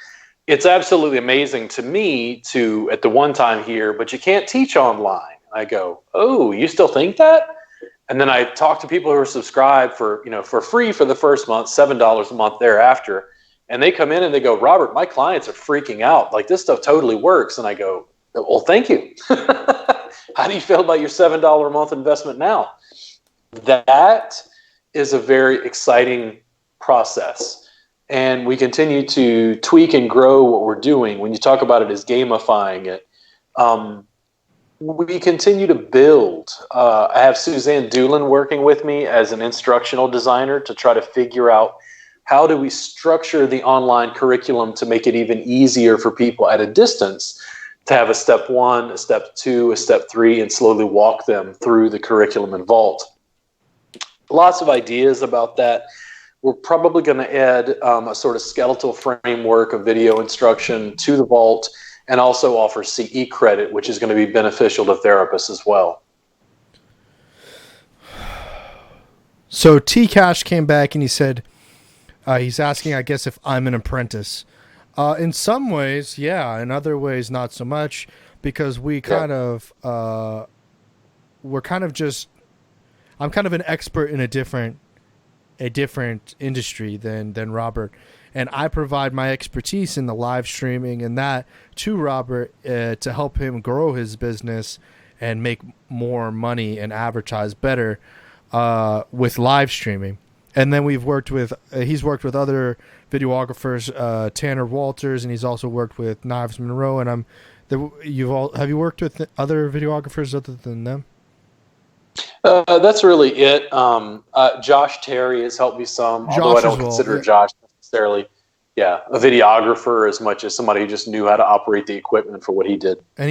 It's absolutely amazing to me to, at the one time hear, but you can't teach online. I go, oh, you still think that? And then I talk to people who are subscribed for free for the first month, $7 a month thereafter. And they come in and they go, Robert, my clients are freaking out. Like, this stuff totally works. And I go, well, thank you. How do you feel about your $7 a month investment now? That is a very exciting process. And we continue to tweak and grow what we're doing. When you talk about it as gamifying it, we continue to build. I have Suzanne Doolin working with me as an instructional designer to try to figure out how do we structure the online curriculum to make it even easier for people at a distance to have a step 1, a step 2, a step 3, and slowly walk them through the curriculum in Vault. Lots of ideas about that. We're probably going to add a sort of skeletal framework of video instruction to the Vault, and also offer CE credit, which is going to be beneficial to therapists as well. So T Cash came back and he said, he's asking, I guess, if I'm an apprentice. In some ways, yeah. In other ways, not so much, because I'm kind of an expert in a different industry than Robert. And I provide my expertise in the live streaming and that to Robert to help him grow his business and make more money and advertise better with live streaming. And then he's worked with other videographers, Tanner Walters, and he's also worked with Knives Monroe. And have you worked with other videographers other than them? That's really it. Josh Terry has helped me some, although I don't consider Josh necessarily, a videographer as much as somebody who just knew how to operate the equipment for what he did. And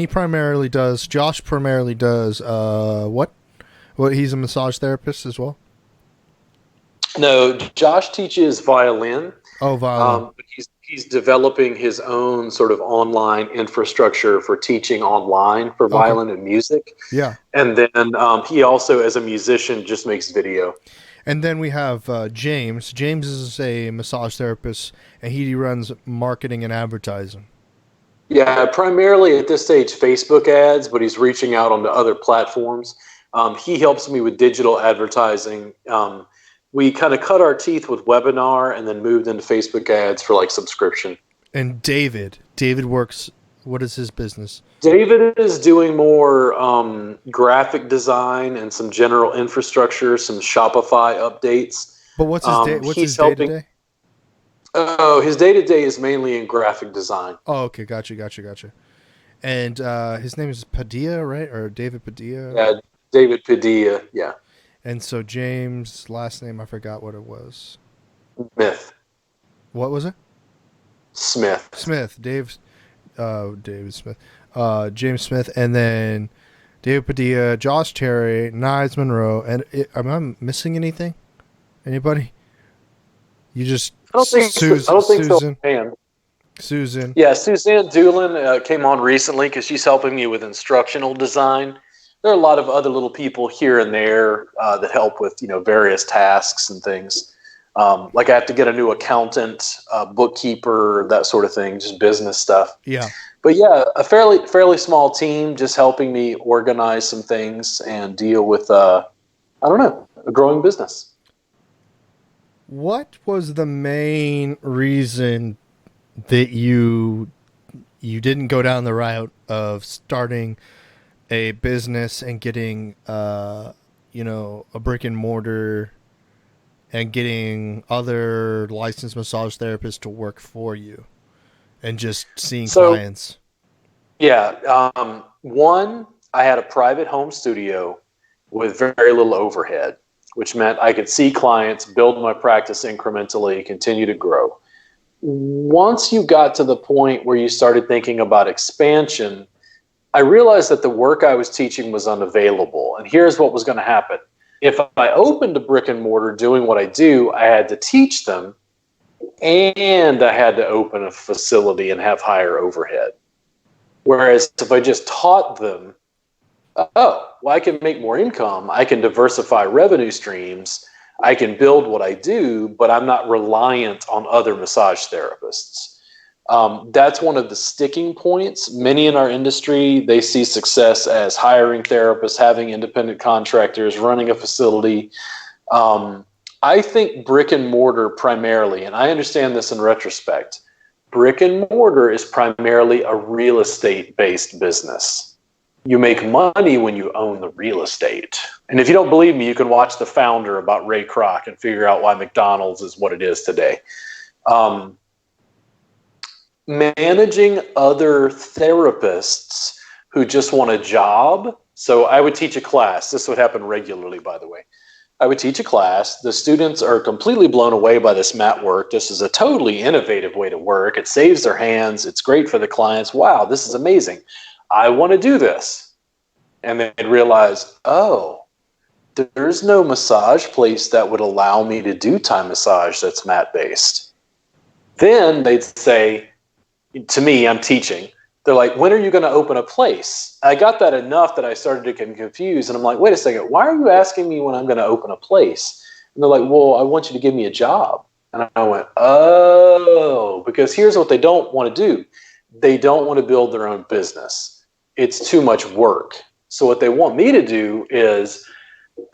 Josh primarily does what? Well, he's a massage therapist as well? No, Josh teaches violin. Oh, violin. But he's developing his own sort of online infrastructure for teaching online for violin and music. Yeah. And then he also, as a musician, just makes video. And then we have James. James is a massage therapist, and he runs marketing and advertising. Yeah, primarily at this stage, Facebook ads, but he's reaching out onto other platforms. He helps me with digital advertising. We kind of cut our teeth with webinar and then moved into Facebook ads for like subscription. And David works, what is his business? David is doing more graphic design and some general infrastructure, some Shopify updates. But what's his day-to-day? Oh, his day-to-day is mainly in graphic design. Oh, okay. Gotcha. And his name is Padilla, right? Or David Padilla? Yeah, David Padilla, yeah. And so James' last name, I forgot what it was. Smith. What was it? Smith. David Smith. James Smith. And then David Padilla, Josh Terry, Knives Monroe. And am I missing anything? Anybody? You just... I don't think Susan. So. Susan. Yeah, Suzanne Doolin came on recently because she's helping me with instructional design. there are a lot of other little people here and there that help with, various tasks and things. Like I have to get a new accountant, bookkeeper, that sort of thing, just business stuff. Yeah. But yeah, a fairly small team just helping me organize some things and deal with, a growing business. What was the main reason that you didn't go down the route of starting a business and getting, a brick and mortar and getting other licensed massage therapists to work for you and just seeing clients? Yeah. One, I had a private home studio with very little overhead, which meant I could see clients, build my practice incrementally, continue to grow. Once you got to the point where you started thinking about expansion, I realized that the work I was teaching was unavailable. And here's what was going to happen. If I opened a brick and mortar doing what I do, I had to teach them and I had to open a facility and have higher overhead. Whereas if I just taught them, I can make more income. I can diversify revenue streams. I can build what I do, but I'm not reliant on other massage therapists. That's one of the sticking points. Many in our industry, they see success as hiring therapists, having independent contractors, running a facility. I think brick and mortar primarily, and I understand this in retrospect, brick and mortar is primarily a real estate-based business. You make money when you own the real estate. And if you don't believe me, you can watch The Founder about Ray Kroc and figure out why McDonald's is what it is today. Managing other therapists who just want a job. So I would teach a class. This would happen regularly, by the way. I would teach a class. The students are completely blown away by this mat work. This is a totally innovative way to work. It saves their hands. It's great for the clients. Wow, this is amazing. I want to do this. And they'd realize, there's no massage place that would allow me to do Thai massage that's mat-based. Then they'd say, to me, I'm teaching. They're like, when are you going to open a place? I got that enough that I started to get confused. And I'm like, wait a second, why are you asking me when I'm going to open a place? And they're like, well, I want you to give me a job. And I went, because here's what they don't want to do. They don't want to build their own business. It's too much work. So what they want me to do is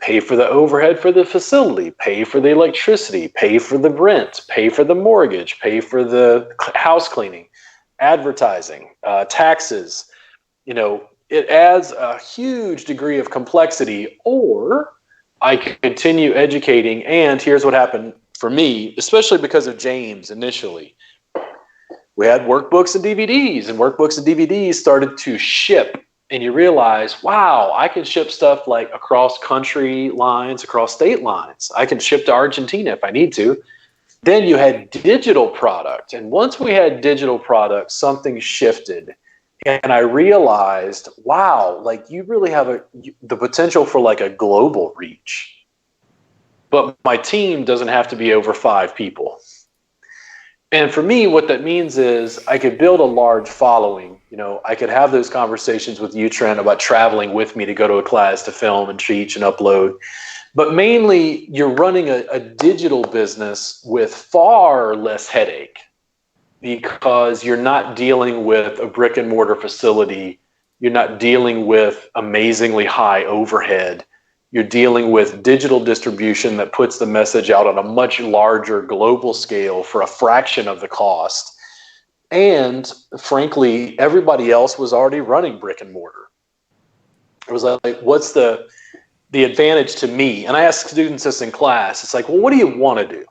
pay for the overhead for the facility, pay for the electricity, pay for the rent, pay for the mortgage, pay for the house cleaning, advertising, taxes. It adds a huge degree of complexity. Or I could continue educating. And here's what happened for me, especially because of James initially. We had workbooks and DVDs, and workbooks and DVDs started to ship. And you realize, wow, I can ship stuff like across country lines, across state lines. I can ship to Argentina if I need to. Then you had digital product. And once we had digital product, something shifted. And I realized, wow, like you really have the potential for like a global reach. But my team doesn't have to be over 5 people. And for me, what that means is I could build a large following. I could have those conversations with you, Trent, about traveling with me to go to a class to film and teach and upload. But mainly, you're running a digital business with far less headache because you're not dealing with a brick and mortar facility. You're not dealing with amazingly high overhead. You're dealing with digital distribution that puts the message out on a much larger global scale for a fraction of the cost. And frankly, everybody else was already running brick and mortar. It was like, what's the advantage to me? And I ask students this in class. It's like, well, what do you want to do?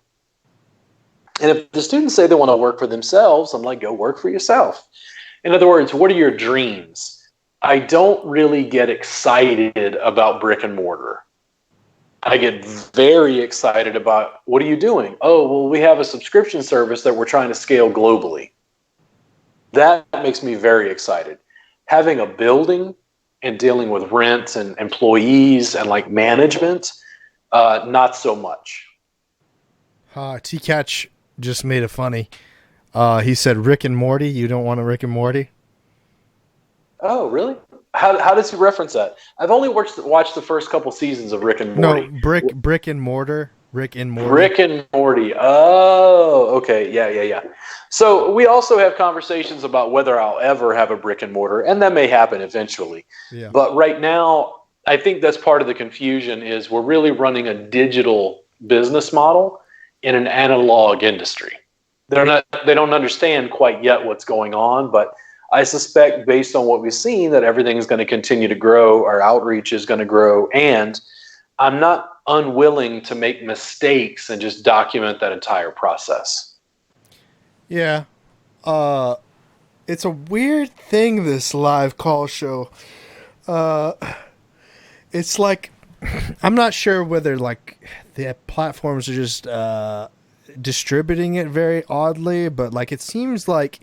And if the students say they want to work for themselves, I'm like, go work for yourself. In other words, what are your dreams? I don't really get excited about brick and mortar. I get very excited about, what are you doing? Oh, well, we have a subscription service that we're trying to scale globally. That makes me very excited. Having a building and dealing with rent and employees and like management, not so much. T-Catch just made it funny. He said, Rick and Morty, you don't want a Rick and Morty? Oh, really? How does he reference that? I've only watched the first couple seasons of Rick and Morty. No, brick and mortar. Rick and Morty. Rick and Morty. Oh, okay. Yeah. So we also have conversations about whether I'll ever have a brick and mortar, and that may happen eventually. Yeah. But right now, I think that's part of the confusion is we're really running a digital business model in an analog industry. They don't understand quite yet what's going on, but I suspect based on what we've seen that everything is going to continue to grow, our outreach is going to grow, and I'm not unwilling to make mistakes and just document that entire process. Yeah. It's a weird thing, this live call show. It's like, I'm not sure whether like the platforms are just distributing it very oddly, but like it seems like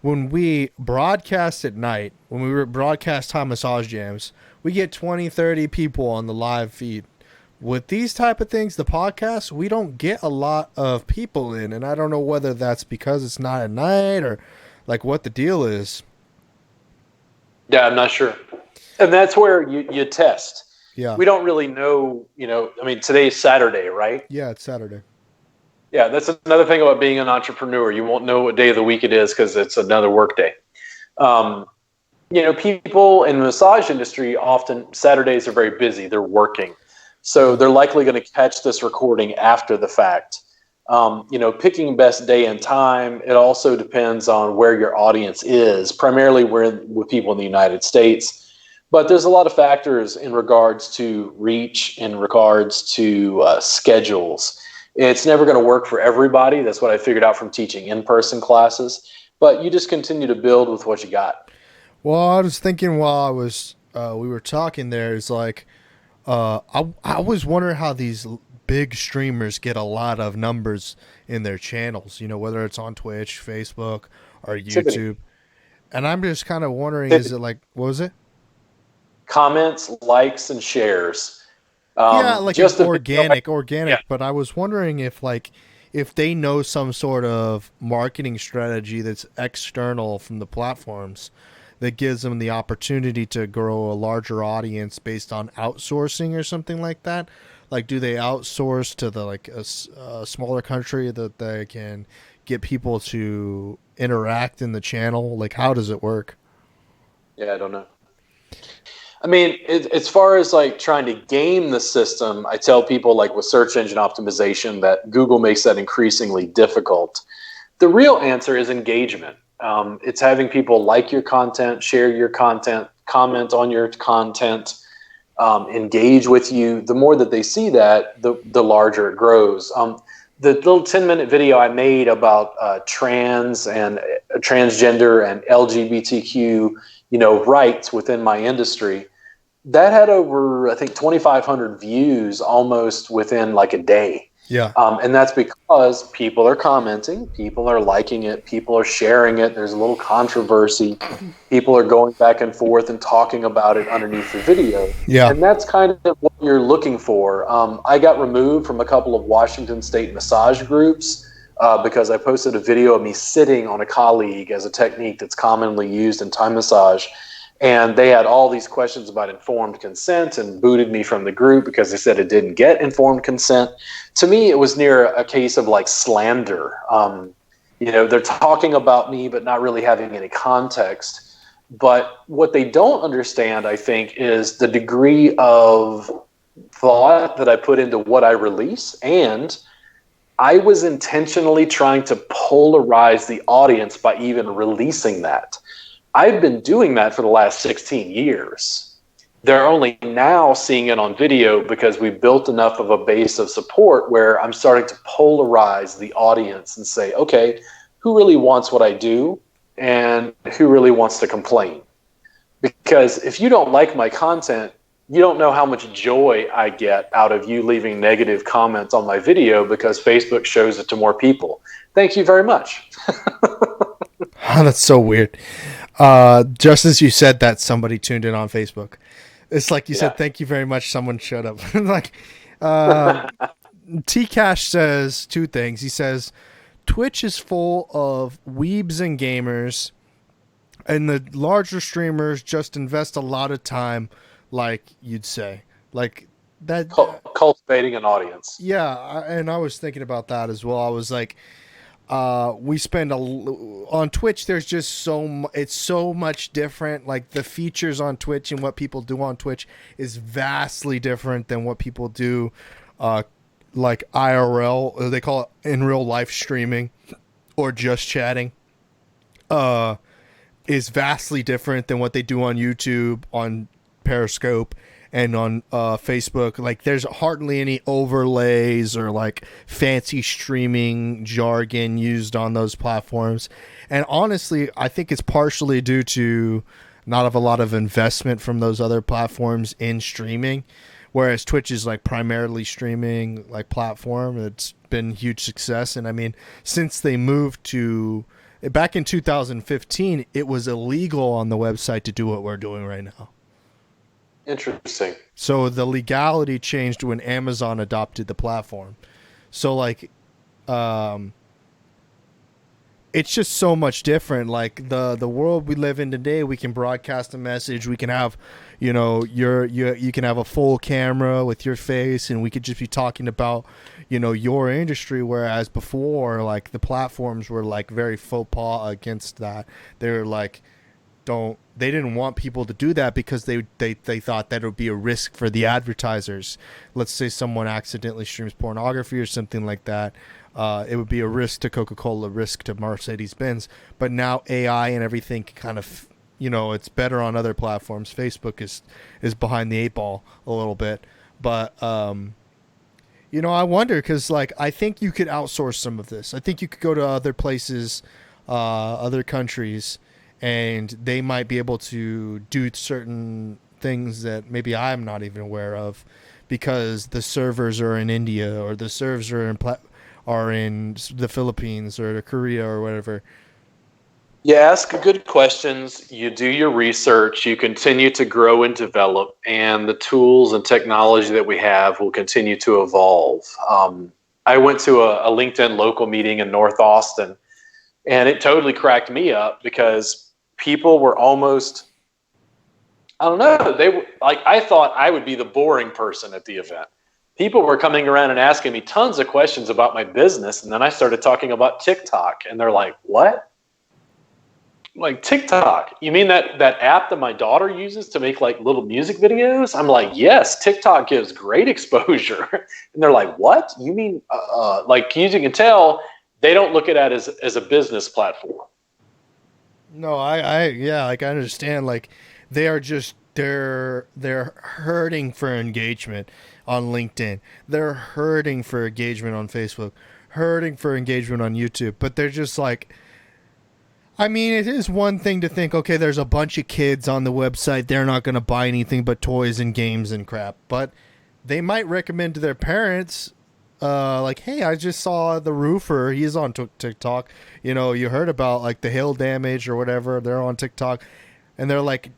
when we broadcast at night, when we broadcast time massage jams, we get 20, 30 people on the live feed. With these type of things, the podcast, we don't get a lot of people in, and I don't know whether that's because it's not at night or like what the deal is. Yeah, I'm not sure. And that's where you test. Yeah. We don't really know, I mean, today's Saturday, right? Yeah, it's Saturday. Yeah, that's another thing about being an entrepreneur. You won't know what day of the week it is because it's another work day. People in the massage industry, often Saturdays are very busy. They're working. So they're likely going to catch this recording after the fact. Picking best day and time, it also depends on where your audience is, primarily with people in the United States. But there's a lot of factors in regards to reach, in regards to schedules. It's never going to work for everybody. That's what I figured out from teaching in-person classes. But you just continue to build with what you got. Well, I was thinking while we were talking there, is like, I was wondering how these big streamers get a lot of numbers in their channels, whether it's on Twitch, Facebook, or YouTube. And I'm just kind of wondering, is it like, what was it? Comments, likes, and shares. Like just organic. Yeah. But I was wondering if they know some sort of marketing strategy that's external from the platforms that gives them the opportunity to grow a larger audience based on outsourcing or something like that. Like, do they outsource to a smaller country that they can get people to interact in the channel? Like, how does it work? Yeah, I don't know. I mean, as far as like trying to game the system, I tell people like with search engine optimization that Google makes that increasingly difficult. The real answer is engagement. It's having people like your content, share your content, comment on your content, engage with you. The more that they see that, the larger it grows. The little 10-minute video I made about trans and transgender and LGBTQ, rights within my industry, that had over, I think, 2,500 views almost within like a day. Yeah. And that's because people are commenting, people are liking it, people are sharing it. There's a little controversy. People are going back and forth and talking about it underneath the video. Yeah. And that's kind of what you're looking for. I got removed from a couple of Washington State massage groups because I posted a video of me sitting on a colleague as a technique that's commonly used in Thai massage. And they had all these questions about informed consent and booted me from the group because they said it didn't get informed consent. To me, it was near a case of like slander. They're talking about me, but not really having any context. But what they don't understand, I think, is the degree of thought that I put into what I release. And I was intentionally trying to polarize the audience by even releasing that. I've been doing that for the last 16 years. They're only now seeing it on video because we built enough of a base of support where I'm starting to polarize the audience and say, okay, who really wants what I do and who really wants to complain? Because if you don't like my content, you don't know how much joy I get out of you leaving negative comments on my video because Facebook shows it to more people. Thank you very much. That's so weird. Just as you said that, somebody tuned in on Facebook. It's like you said, thank you very much. Someone showed up. Like, T-Cash says two things. He says, Twitch is full of weebs and gamers And the larger streamers just invest a lot of time, like you'd say, like that Cultivating an audience. Yeah, and I was thinking about that as well. I was like, we spend on Twitch. There's just it's so much different. Like the features on Twitch and what people do on Twitch is vastly different than what people do, like IRL. Or they call it in real life streaming, or just chatting. Is vastly different than what they do on YouTube, on Periscope, and on Facebook. Like there's hardly any overlays or like fancy streaming jargon used on those platforms. And honestly, I think it's partially due to not have a lot of investment from those other platforms in streaming, whereas Twitch is like primarily streaming like platform. It's been huge success. And I mean, since they moved to back in 2015, it was illegal on the website to do what we're doing right now. Interesting. So the legality changed when Amazon adopted the platform. So like, it's just so much different. Like the world we live in today, we can broadcast a message. We can have, you know, you can have a full camera with your face, and we could just be talking about, you know, your industry. Whereas before, like the platforms were like very faux pas against that. They're like, they didn't want people to do that because they thought that it would be a risk for the advertisers. Let's say someone accidentally streams pornography or something like that. It would be a risk to Coca-Cola, risk to Mercedes-Benz. But now AI and everything kind of, you know, it's better on other platforms. Facebook is behind the eight ball a little bit. But, you know, I wonder because, like, I think you could outsource some of this. I think you could go to other places, other countries, and they might be able to do certain things that maybe I'm not even aware of because the servers are in India or the servers are in the Philippines or Korea or whatever. You ask good questions, you do your research, you continue to grow and develop, and the tools and technology that we have will continue to evolve. I went to a LinkedIn local meeting in North Austin, and it totally cracked me up because people were almost, I don't know, they were like, I thought I would be the boring person at the event. People were coming around and asking me tons of questions about my business, and then I started talking about TikTok, and they're like, what? Like, TikTok? You mean that app that my daughter uses to make like little music videos? I'm like, yes, TikTok gives great exposure. And they're like, what? You mean, like, as you can tell, they don't look at it as a business platform. No, yeah, like I understand. Like they are just they're hurting for engagement on LinkedIn. They're hurting for engagement on Facebook, hurting for engagement on YouTube. But they're just like, I mean, it is one thing to think, okay, there's a bunch of kids on the website. They're not going to buy anything but toys and games and crap. But they might recommend to their parents, like, hey, I just saw the roofer. He's on TikTok. You know, you heard about like the hail damage or whatever. They're on TikTok. And they're like,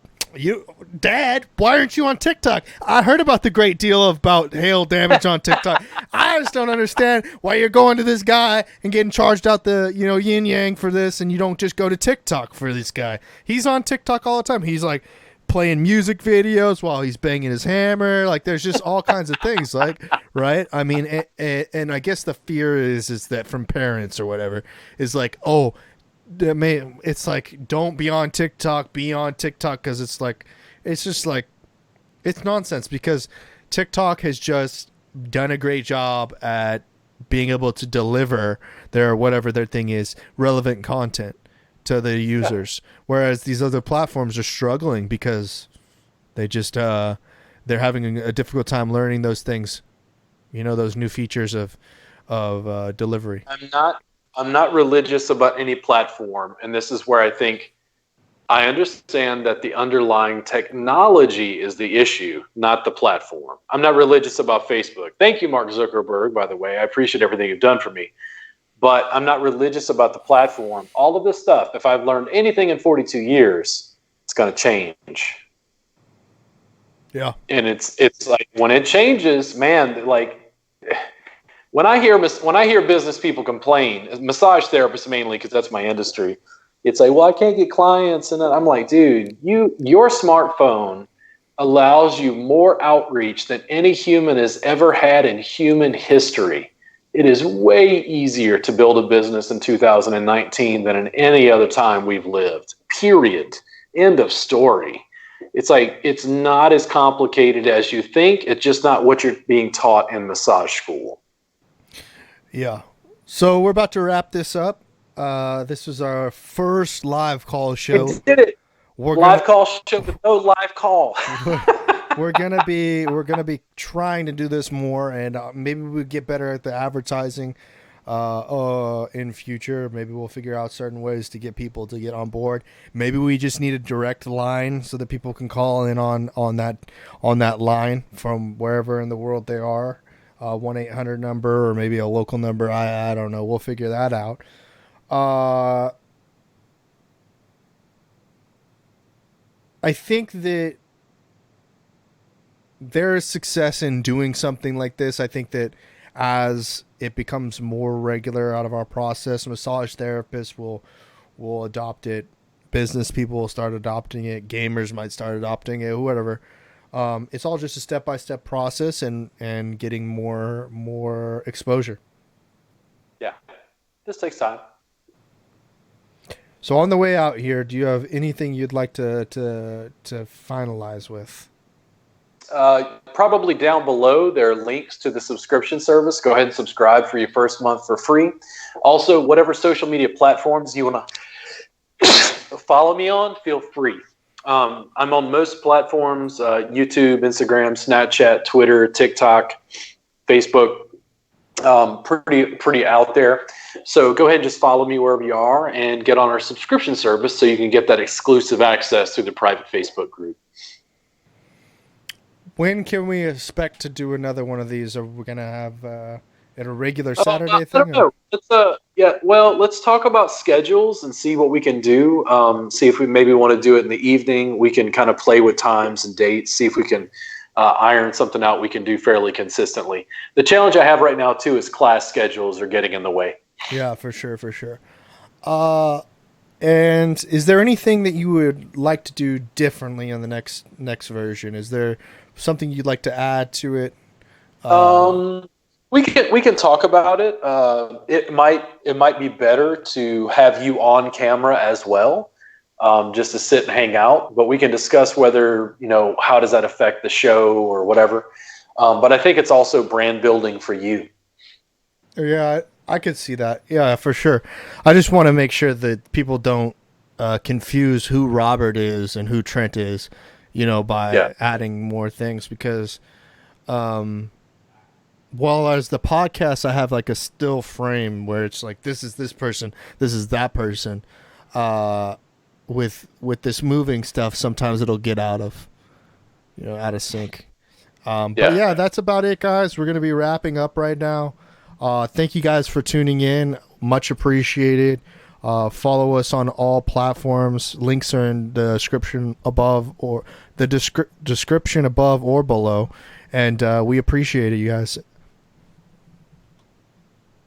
Dad, why aren't you on TikTok? I heard about the great deal about hail damage on TikTok. I just don't understand why you're going to this guy and getting charged out the, you know, yin yang for this, and you don't just go to TikTok for this guy. He's on TikTok all the time. He's like playing music videos while he's banging his hammer. Like there's just all kinds of things, like, right? I mean, and I guess the fear is that from parents or whatever is like, oh, it's like, don't be on TikTok, because it's like, it's just like, it's nonsense because TikTok has just done a great job at being able to deliver their, whatever their thing is, relevant content to the users. Yeah. Whereas these other platforms are struggling because they just, they're having a difficult time learning those things, you know, those new features of delivery. I'm not religious about any platform, and this is where I think I understand that the underlying technology is the issue, not the platform. I'm not religious about Facebook. Thank you, Mark Zuckerberg, by the way. I appreciate everything you've done for me. But I'm not religious about the platform. All of this stuff, if I've learned anything in 42 years, it's going to change. Yeah. And it's like when it changes, man, like when I hear business people complain, massage therapists mainly, because that's my industry, It's like, well, I can't get clients. And then I'm like, dude, your smartphone allows you more outreach than any human has ever had in human history. It is way easier to build a business in 2019 than in any other time we've lived, period. End of story. It's like, it's not as complicated as you think. It's just not what you're being taught in massage school. Yeah. So we're about to wrap this up. This was our first live call show. We did it. Call show with no live call. we're gonna be trying to do this more, and maybe we'll get better at the advertising in future. Maybe we'll figure out certain ways to get people to get on board. Maybe we just need a direct line so that people can call in on that line from wherever in the world they are. 1-800 number, or maybe a local number. I don't know. We'll figure that out. I think that there is success in doing something like this. I think that as it becomes more regular out of our process, massage therapists will adopt it. Business people will start adopting it. Gamers might start adopting it. Whatever. It's all just a step-by-step process and getting more exposure. Yeah, this takes time. So on the way out here, do you have anything you'd like to finalize with? Probably down below, there are links to the subscription service. Go ahead and subscribe for your first month for free. Also, whatever social media platforms you want to follow me on, feel free. I'm on most platforms, YouTube, Instagram, Snapchat, Twitter, TikTok, Facebook, pretty out there. So go ahead and just follow me wherever you are and get on our subscription service so you can get that exclusive access through the private Facebook group. When can we expect to do another one of these? Are we going to have at a regular Saturday thing? I don't know. Let's talk about schedules and see what we can do. See if we maybe want to do it in the evening. We can kind of play with times and dates, see if we can iron something out we can do fairly consistently. The challenge I have right now, too, is class schedules are getting in the way. Yeah, for sure. And is there anything that you would like to do differently on the next version? Is there something you'd like to add to it? We can talk about it. It might be better to have you on camera as well, just to sit and hang out. But we can discuss whether, how does that affect the show or whatever. But I think it's also brand building for you. Yeah, I could see that. Yeah, for sure. I just want to make sure that people don't confuse who Robert is and who Trent is, by adding more things, because well, as the podcast, I have like a still frame where it's like, this is this person, this is that person. With this moving stuff, sometimes it'll get out of sync. But yeah, that's about it, guys. We're going to be wrapping up right now. Thank you guys for tuning in. Much appreciated. Follow us on all platforms. Links are in the description above or the description above or below. And we appreciate it, you guys.